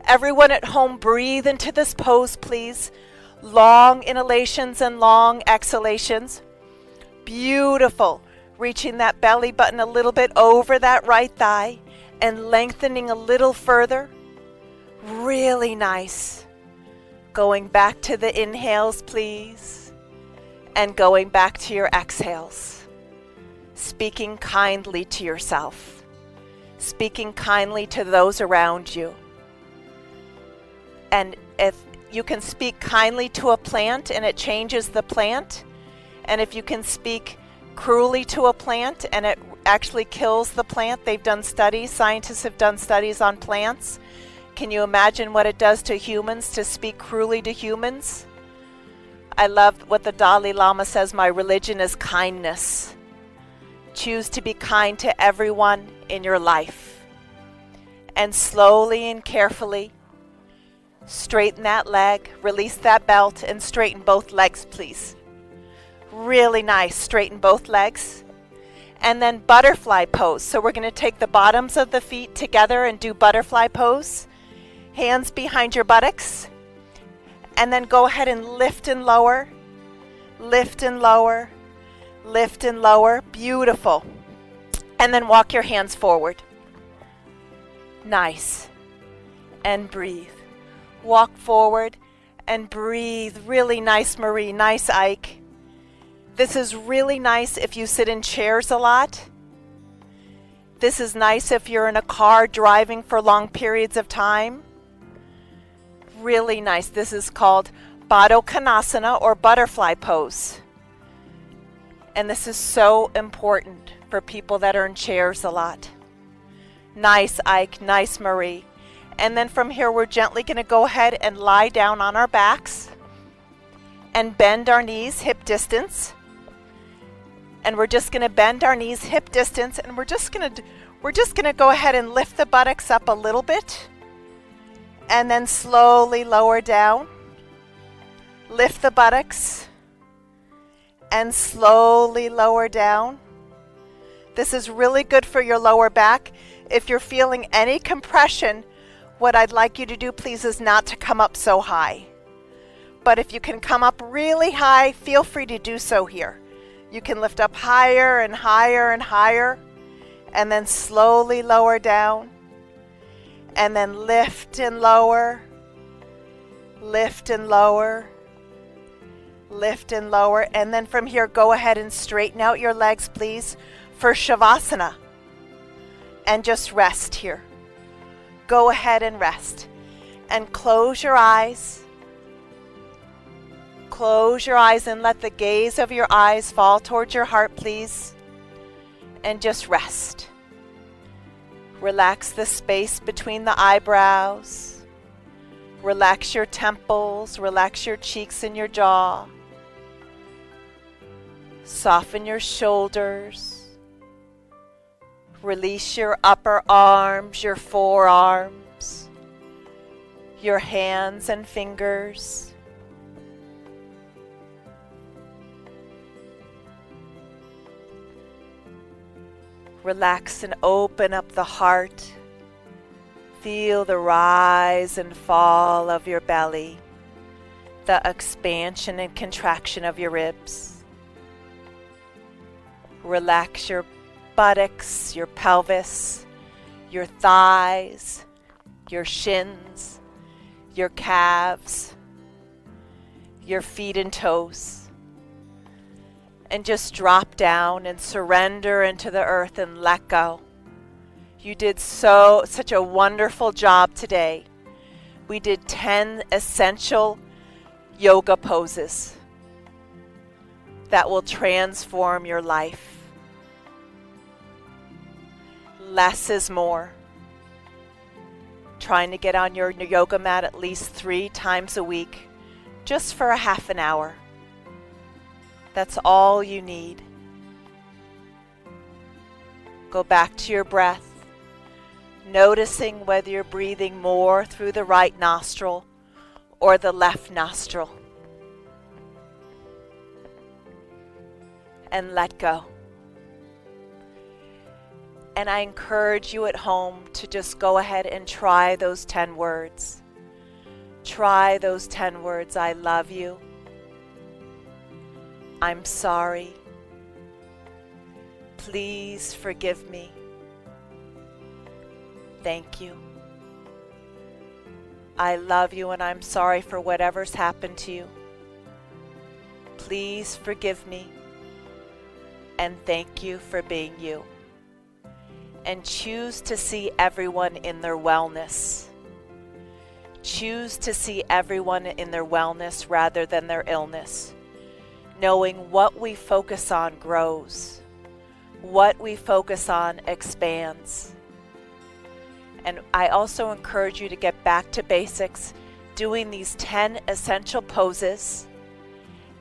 Everyone at home, breathe into this pose, please. Long inhalations and long exhalations. Beautiful. Reaching that belly button a little bit over that right thigh and lengthening a little further. Really nice. Going back to the inhales, please. And going back to your exhales. Speaking kindly to yourself. Speaking kindly to those around you. And if you can speak kindly to a plant and it changes the plant, and if you can speak cruelly to a plant and it actually kills the plant, they've done studies, scientists have done studies on plants. Can you imagine what it does to humans to speak cruelly to humans? I love what the Dalai Lama says, my religion is kindness. Choose to be kind to everyone in your life. And slowly and carefully, straighten that leg, release that belt, and straighten both legs, please. Really nice. Straighten both legs. And then butterfly pose. So we're going to take the bottoms of the feet together and do butterfly pose. Hands behind your buttocks. And then go ahead and lift and lower. Lift and lower. Lift and lower. Beautiful. And then walk your hands forward. Nice. And breathe. Walk forward and breathe. Really nice, Marie. Nice, Ike. This is really nice if you sit in chairs a lot. This is nice if you're in a car driving for long periods of time. Really nice. This is called Baddha Konasana or butterfly pose. And this is so important for people that are in chairs a lot. Nice, Ike. Nice, Marie. And then from here, we're gently going to go ahead and lie down on our backs and bend our knees hip distance. And we're just going to bend our knees hip distance, and we're just going to go ahead and lift the buttocks up a little bit and then slowly lower down. Lift the buttocks and slowly lower down. This is really good for your lower back. If you're feeling any compression, what I'd like you to do, please, is not to come up so high. But if you can come up really high, feel free to do so here. You can lift up higher and higher and higher, and then slowly lower down, and then lift and lower, lift and lower, lift and lower. And then from here, go ahead and straighten out your legs, please, for Shavasana. And just rest here. Go ahead and rest. And close your eyes. Close your eyes and let the gaze of your eyes fall towards your heart, please. And just rest. Relax the space between the eyebrows. Relax your temples. Relax your cheeks and your jaw. Soften your shoulders. Release your upper arms, your forearms, your hands and fingers. Relax and open up the heart. Feel the rise and fall of your belly, the expansion and contraction of your ribs. Relax your buttocks, your pelvis, your thighs, your shins, your calves, your feet and toes. And just drop down and surrender into the earth and let go. You did such a wonderful job today. We did 10 essential yoga poses that will transform your life. Less is more. Trying to get on your yoga mat at least 3 times a week, just for a half an hour. That's all you need. Go back to your breath. noticing whether you're breathing more through the right nostril or the left nostril. And let go. And I encourage you at home to just go ahead and try those 10 words. Try those 10 words. I love you. I'm sorry. Please forgive me. Thank you. I love you and I'm sorry for whatever's happened to you. Please forgive me. And thank you for being you. And choose to see everyone in their wellness. Choose to see everyone in their wellness rather than their illness. Knowing what we focus on grows. What we focus on expands. And I also encourage you to get back to basics, doing these 10 essential poses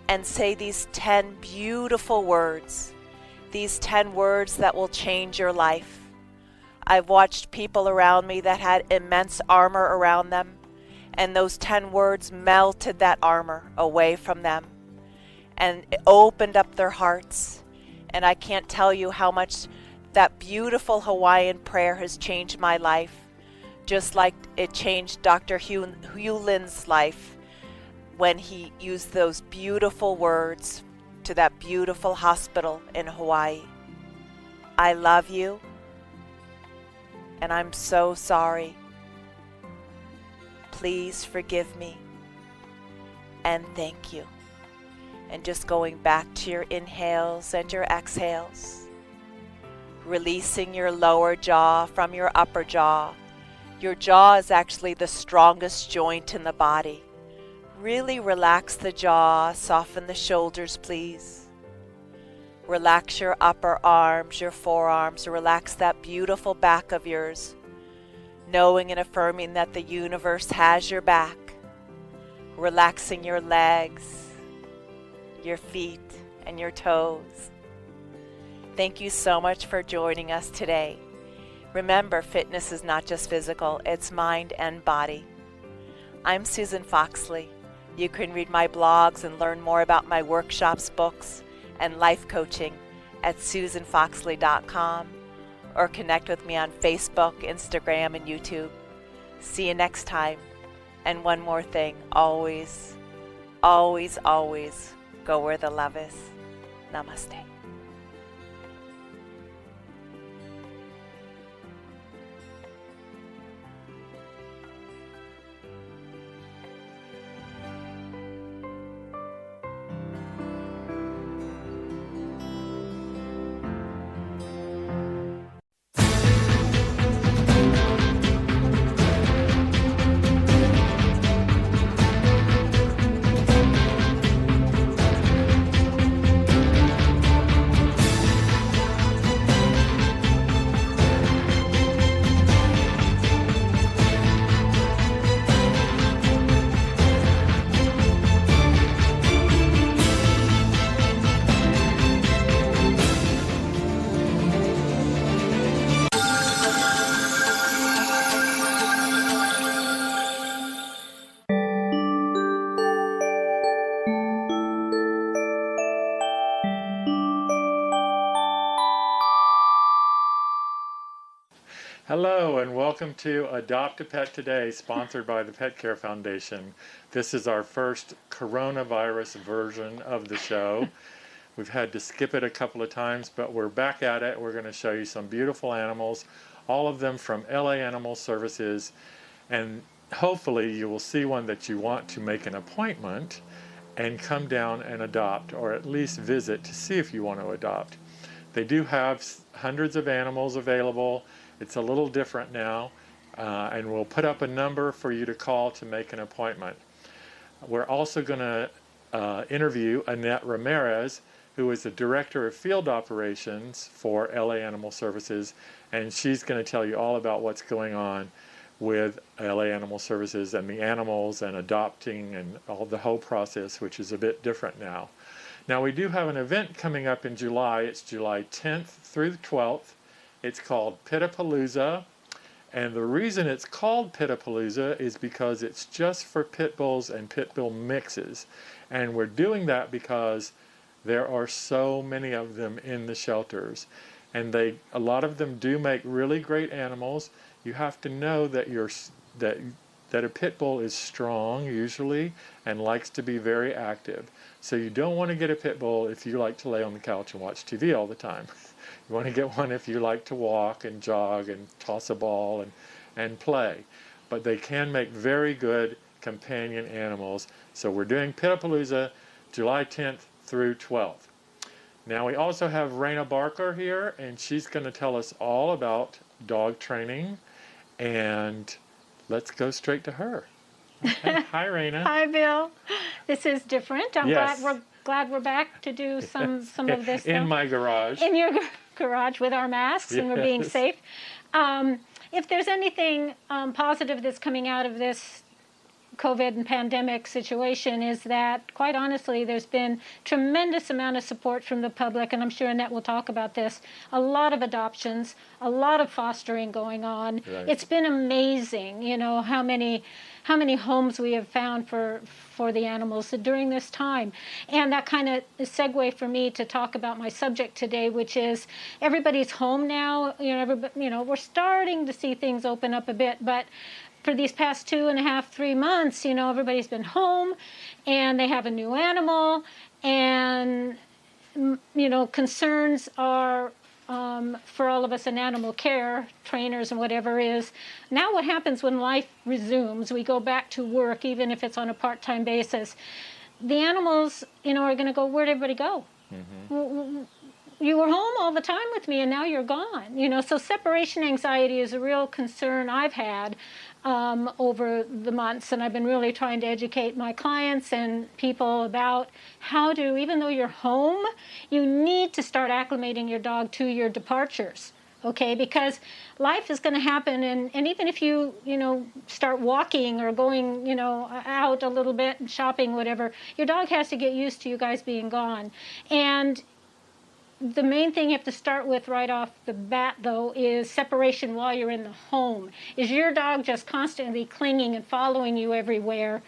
and say these 10 beautiful words. These 10 words that will change your life. I've watched people around me that had immense armor around them, and those 10 words melted that armor away from them, and it opened up their hearts. And I can't tell you how much that beautiful Hawaiian prayer has changed my life, just like it changed Dr. Hewlin's life when he used those beautiful words to that beautiful hospital in Hawaii. I love you. And I'm so sorry. Please forgive me. And thank you. And just going back to your inhales and your exhales. Releasing your lower jaw from your upper jaw. Your jaw is actually the strongest joint in the body. Really relax the jaw, soften the shoulders, please. Relax your upper arms, your forearms, relax that beautiful back of yours, knowing and affirming that the universe has your back. Relaxing your legs, your feet, and your toes. Thank you so much for joining us today. Remember, fitness is not just physical, it's mind and body. I'm Susan Foxley. You can read my blogs and learn more about my workshops, books, and life coaching at susanfoxley.com or connect with me on Facebook, Instagram, and YouTube. See you next time. And one more thing, always, always, always go where the love is. Namaste. Hello and welcome to Adopt a Pet Today, sponsored by the Pet Care Foundation. This is our first coronavirus version of the show. We've had to skip it a couple of times, but we're back at it. We're going to show you some beautiful animals, all of them from LA Animal Services, and hopefully you will see one that you want to make an appointment and come down and adopt, or at least visit to see if you want to adopt. They do have hundreds of animals available. It's a little different now, and we'll put up a number for you to call to make an appointment. We're also going to interview Annette Ramirez, who is the Director of Field Operations for LA Animal Services, and she's going to tell you all about what's going on with LA Animal Services and the animals and adopting and all the whole process, which is a bit different now. Now, we do have an event coming up in July. It's July 10th through the 12th. It's called Pitapalooza, And the reason it's called Pitapalooza is because it's just for pit bulls and pit bull mixes. And we're doing that because there are so many of them in the shelters. And a lot of them do make really great animals. You have to know that that a pit bull is strong usually and likes to be very active. So you don't want to get a pit bull if you like to lay on the couch and watch TV all the time. You want to get one if you like to walk and jog and toss a ball and play. But they can make very good companion animals. So we're doing Pitapalooza July 10th through 12th. Now we also have Raina Barker here, and she's going to tell us all about dog training. And let's go straight to her. Okay. Hi, Raina. Hi, Bill. This is different. I'm Yes. glad we're back to do some of this in stuff. my garage. In your garage with our masks, and we're being Yes. safe. If there's anything positive that's coming out of this COVID and pandemic situation, is that, quite honestly, there's been tremendous amount of support from the public, and I'm sure Annette will talk about this. A lot of adoptions, a lot of fostering going on. Right. It's been amazing, you know, how many homes we have found for the animals during this time. And that kind of is a segue for me to talk about my subject today, which is everybody's home now. We're starting to see things open up a bit, but for these past 2.5, 3 months, everybody's been home and they have a new animal, and, concerns are for all of us in animal care, trainers and whatever, is now what happens when life resumes, we go back to work, even if it's on a part-time basis. The animals, are going to go, where'd everybody go? Mm-hmm. You were home all the time with me and now you're gone. So separation anxiety is a real concern I've had over the months, and I've been really trying to educate my clients and people about how to, even though you're home, you need to start acclimating your dog to your departures. Okay, because life is going to happen, and even if you start walking or going out a little bit and shopping, whatever, your dog has to get used to you guys being gone. And the main thing you have to start with right off the bat, though, is separation while you're in the home. Is your dog just constantly clinging and following you everywhere?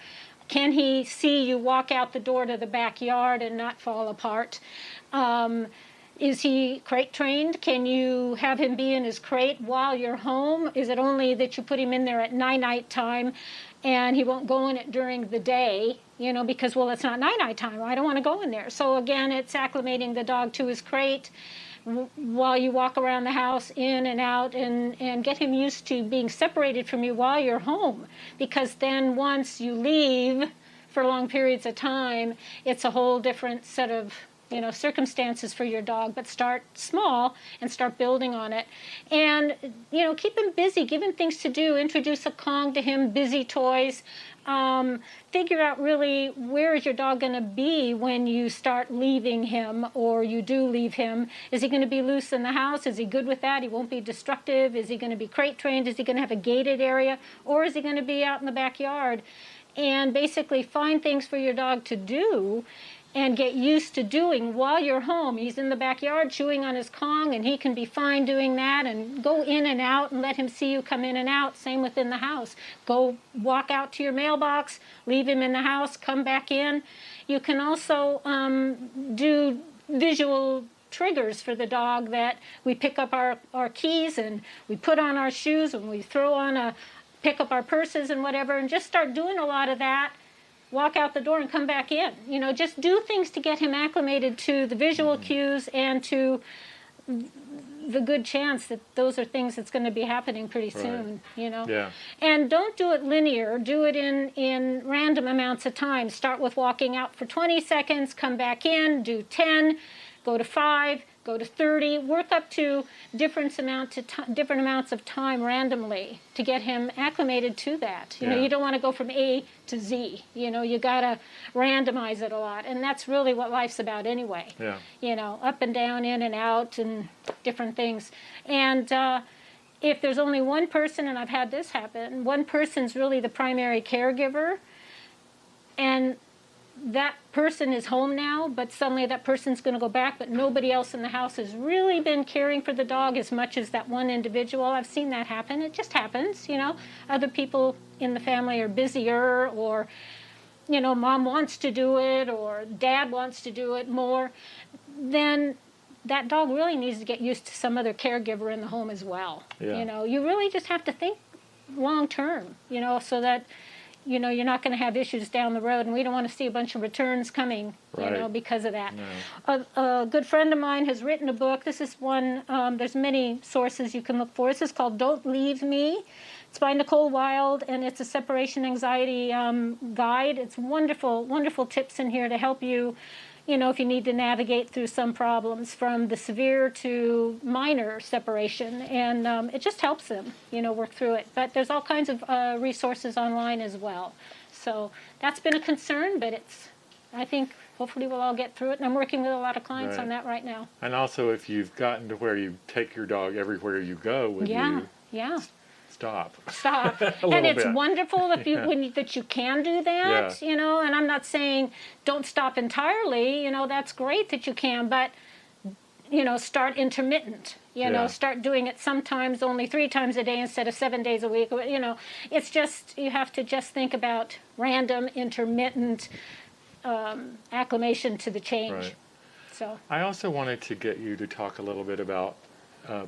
Can he see you walk out the door to the backyard and not fall apart? Is he crate trained? Can you have him be in his crate while you're home? Is it only that you put him in there at night time and he won't go in it during the day, because, well, it's not night time. I don't want to go in there. So again, it's acclimating the dog to his crate while you walk around the house, in and out, and get him used to being separated from you while you're home. Because then once you leave for long periods of time, it's a whole different set of circumstances for your dog. But start small and start building on it. And, keep him busy, give him things to do, introduce a Kong to him, busy toys. Figure out really where is your dog going to be when you start leaving him, or you do leave him. Is he going to be loose in the house? Is he good with that? He won't be destructive. Is he going to be crate trained? Is he going to have a gated area? Or is he going to be out in the backyard? And basically find things for your dog to do and get used to doing while you're home. He's in the backyard chewing on his Kong, and he can be fine doing that, and go in and out and let him see you come in and out. Same within the house. Go walk out to your mailbox, leave him in the house, come back in. You can also do visual triggers for the dog, that we pick up our keys and we put on our shoes and we pick up our purses and whatever, and just start doing a lot of that. Walk out the door and come back in. Just do things to get him acclimated to the visual cues and to the good chance that those are things that's going to be happening pretty soon, Yeah. And don't do it linear. Do it in random amounts of time. Start with walking out for 20 seconds, come back in, do 10, go to 5, go to 30, work up to different amounts of time randomly to get him acclimated to that. You don't want to go from A to Z. You got to randomize it a lot, and that's really what life's about anyway. Yeah. Up and down, in and out, and different things. And if there's only one person, and I've had this happen, one person's really the primary caregiver, and that person is home now, but suddenly that person's going to go back, but nobody else in the house has really been caring for the dog as much as that one individual. I've seen that happen. It just happens, you know. Other people in the family are busier, or, you know, mom wants to do it, or dad wants to do it more. Then that dog really needs to get used to some other caregiver in the home as well. Yeah. You know, you really just have to think long term, you know, so that, you know, you're not going to have issues down the road, and we don't want to see a bunch of returns coming, you know, because of that. No. A good friend of mine has written a book. This is one, there's many sources you can look for. This is called Don't Leave Me. It's by Nicole Wild, and it's a separation anxiety guide. It's wonderful, wonderful tips in here to help you, you know, if you need to navigate through some problems, from the severe to minor separation, and it just helps them, you know, work through it. But there's all kinds of resources online as well. So that's been a concern, but it's, I think, hopefully we'll all get through it, and I'm working with a lot of clients on that right now. And also, if you've gotten to where you take your dog everywhere you go with you, stop. And it's wonderful if you that you can do that, you know, and I'm not saying don't stop entirely, you know, that's great that you can, but, you know, start intermittent, you know, start doing it sometimes only 3 times a day instead of 7 days a week, you know. It's just, you have to just think about random, intermittent acclimation to the change. Right. So I also wanted to get you to talk a little bit about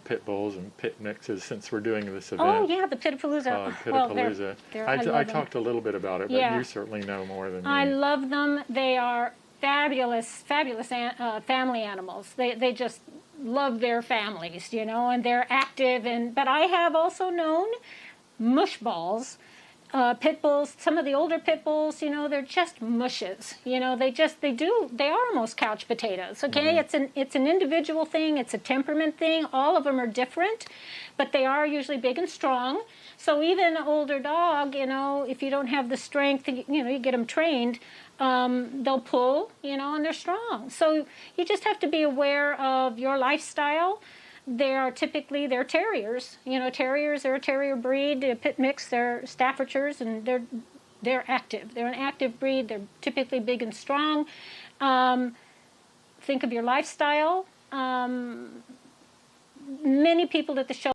pit bulls and pit mixes, since we're doing this event. Oh yeah, the Pitapalooza. Pitapalooza. Well, I talked a little bit about it, but you certainly know more than me. I love them. They are fabulous, fabulous family animals. They just love their families, you know, and they're active. And but I have also known mush balls. Pit bulls, some of the older pit bulls, you know, they're just mushes. You know, they are almost couch potatoes. Okay, it's an individual thing, it's a temperament thing. All of them are different, but they are usually big and strong. So even an older dog, you know, if you don't have the strength, you know, you get them trained, they'll pull, you know, and they're strong. So you just have to be aware of your lifestyle. They're terriers. You know, terriers, they're a terrier breed. A pit mix, they're Staffordshires, and they're active. They're an active breed. They're typically big and strong. Think of your lifestyle. Many people at the show